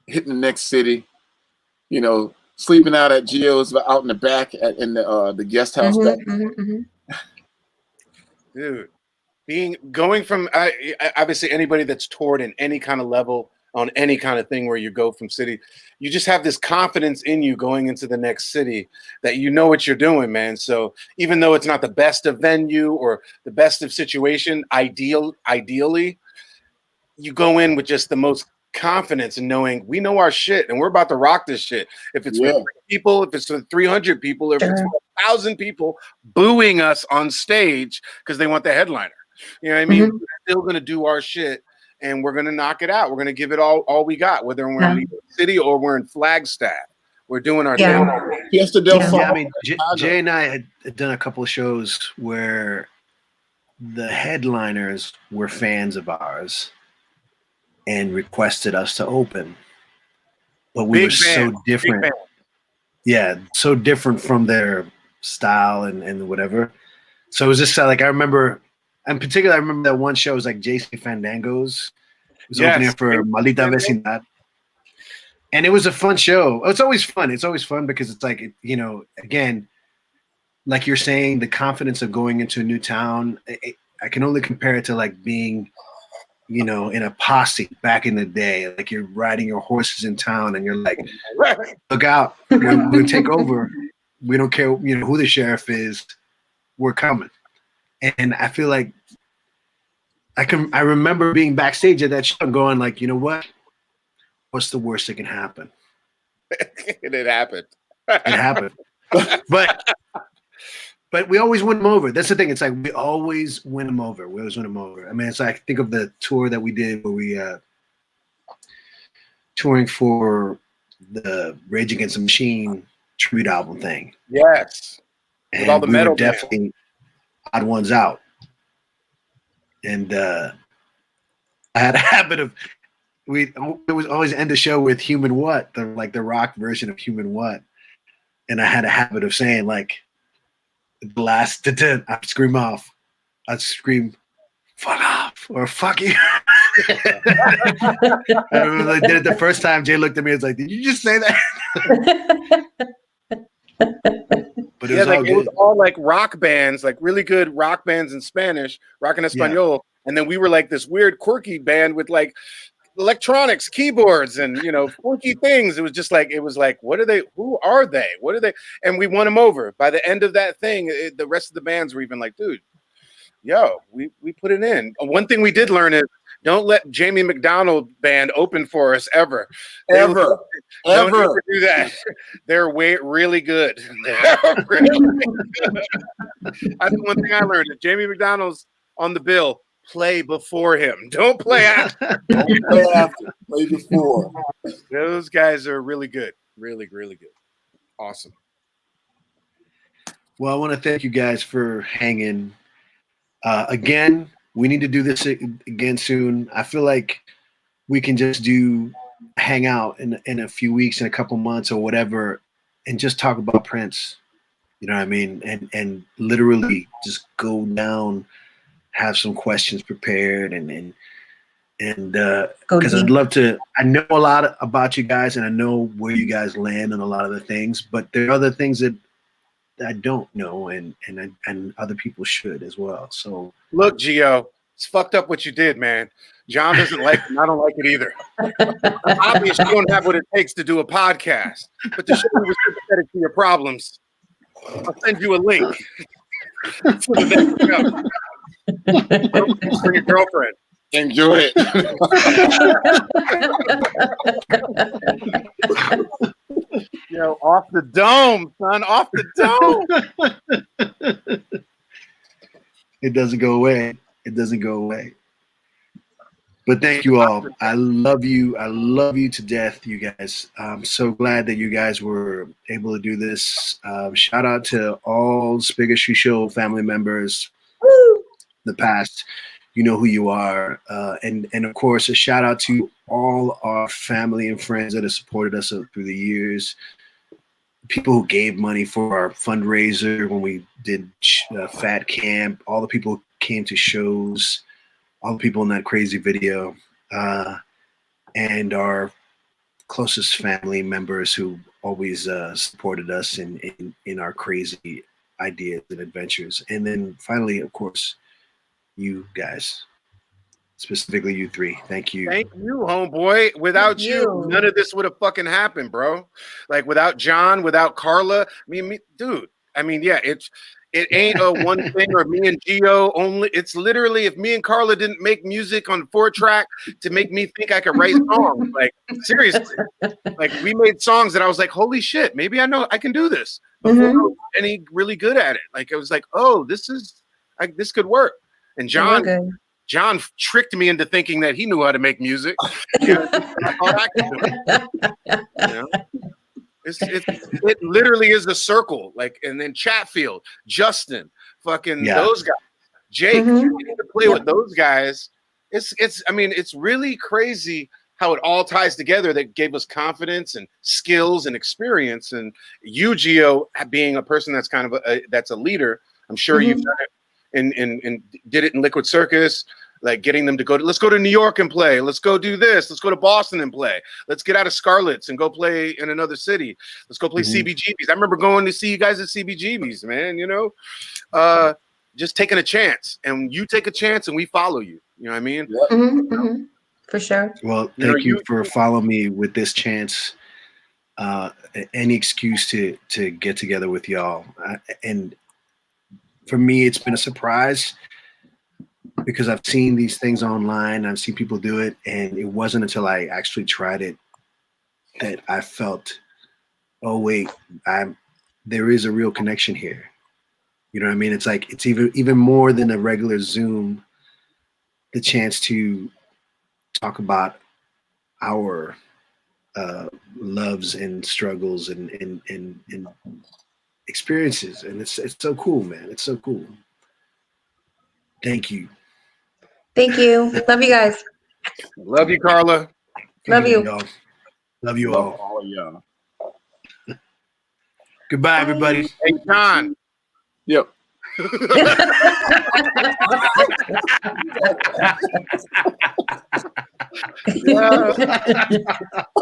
hitting the next city, you know, sleeping out at Gio's out in the back in the guest house back. Dude, going from obviously anybody that's toured in any kind of level on any kind of thing where you go from city, you just have this confidence in you going into the next city that you know what you're doing, man. So even though it's not the best of venue or the best of situation, ideally, you go in with just the most confidence and knowing we know our shit and we're about to rock this shit. If it's with people, if it's with 300 people, or if it's with 1,000 people booing us on stage because they want the headliner. You know what I mean? We're still going to do our shit and we're going to knock it out. We're going to give it all we got, whether we're in New York City or we're in Flagstaff. We're doing our thing. I mean, Jay and I had done a couple of shows where the headliners were fans of ours and requested us to open, but we were so different. Yeah, so different from their style and whatever. So it was just like I remember. In particular, I remember that one show was like Jason Fandango's. It was opening up for Maldita Vecindad. And it was a fun show. It's always fun. It's always fun because it's like, you know, again, like you're saying, the confidence of going into a new town. I can only compare it to like being, you know, in a posse back in the day. Like you're riding your horses in town and you're like, look out, we'll take over. We don't care, you know, who the sheriff is. We're coming. And I feel like I remember being backstage at that show and going like, you know what? What's the worst that can happen? And it happened. It happened. But we always win them over. That's the thing. It's like we always win them over. We always win them over. I mean, it's like think of the tour that we did where we touring for the Rage Against the Machine tribute album thing. Yes. And with all the metal, definitely odd ones out. And I had a habit of it was always end the show with Human What, the rock version of Human What. And I had a habit of saying like the last I'd scream off. I'd scream, fuck off or fuck you. I remember I did it the first time. Jay looked at me and was like, did you just say that? But it was all good. It was all like rock bands, like really good rock bands in Spanish, rock en español. And then we were like this weird quirky band with like electronics, keyboards, and you know, funky things. It was like, what are they? Who are they? What are they? And we won them over. By the end of that thing, the rest of the bands were even like, dude, yo, we put it in. One thing we did learn is don't let Jamie McDonald band open for us ever. Don't ever do that. They're really good. They're really good. That's the one thing I learned. If Jamie McDonald's on the bill, play before him. Don't play after. Don't play after. Play before. Those guys are really good. Really, really good. Awesome. Well, I want to thank you guys for hanging. Again, we need to do this again soon. I feel like we can just hang out in a few weeks, in a couple months or whatever, and just talk about Prince. You know what I mean? And literally just go down, have some questions prepared and And because I'd love to, I know a lot about you guys, and I know where you guys land on a lot of the things, but there are other things that I don't know, and other people should as well. So look, Gio, it's fucked up what you did, man. John doesn't like it, and I don't like it either. Obviously, you don't have what it takes to do a podcast, but to show you was sympathetic to your problems, I'll send you a link for the next show. For your girlfriend. Enjoy it. Yo, off the dome, son, off the dome. It doesn't go away. It doesn't go away. But thank you all. I love you. I love you to death, you guys. I'm so glad that you guys were able to do this. Shout out to all SPiGGa SHU-SHO family members. Woo! The past, you know who you are. And of course, a shout out to all our family and friends that have supported us through the years. People who gave money for our fundraiser when we did Fat Camp, all the people who came to shows, all the people in that crazy video, and our closest family members who always supported us in our crazy ideas and adventures. And then finally, of course, you guys, specifically you three. Thank you. Thank you, homeboy. Without you, none of this would have fucking happened, bro. Like without John, without Carla. Dude. I mean, yeah, it ain't a one thing or me and Gio only. It's literally if me and Carla didn't make music on 4-track to make me think I could write songs. Like seriously, like we made songs that I was like, holy shit, maybe I know I can do this. Before I was any really good at it. Like I was like, oh, this could work. And John tricked me into thinking that he knew how to make music. You know, I thought I could do it. You know? It literally is a circle. Like, and then Chatfield, Justin, fucking those guys, Jake, you need to play with those guys. I mean, it's really crazy how it all ties together. That gave us confidence and skills and experience. And you, Gio, being a person that's kind of that's a leader, I'm sure you've done it. And did it in Liquid Circus, like getting them to let's go to New York and play. Let's go do this. Let's go to Boston and play. Let's get out of Scarlett's and go play in another city. Let's go play CBGB's. I remember going to see you guys at CBGB's, man, you know, just taking a chance, and you take a chance and we follow you. You know what I mean? For sure. Well, thank you for following me with this chance. Any excuse to get together with y'all. And for me, it's been a surprise because I've seen these things online. I've seen people do it, and it wasn't until I actually tried it that I felt, oh wait, there is a real connection here. You know what I mean? It's like it's even more than a regular Zoom. The chance to talk about our loves and struggles and experiences, and it's so cool, man. It's so cool. Thank you. Thank you. Love you guys. Love you, Carla. Love you. Y'all. Love you all. All of y'all. Goodbye, everybody. Hey, John. Yep. Yeah.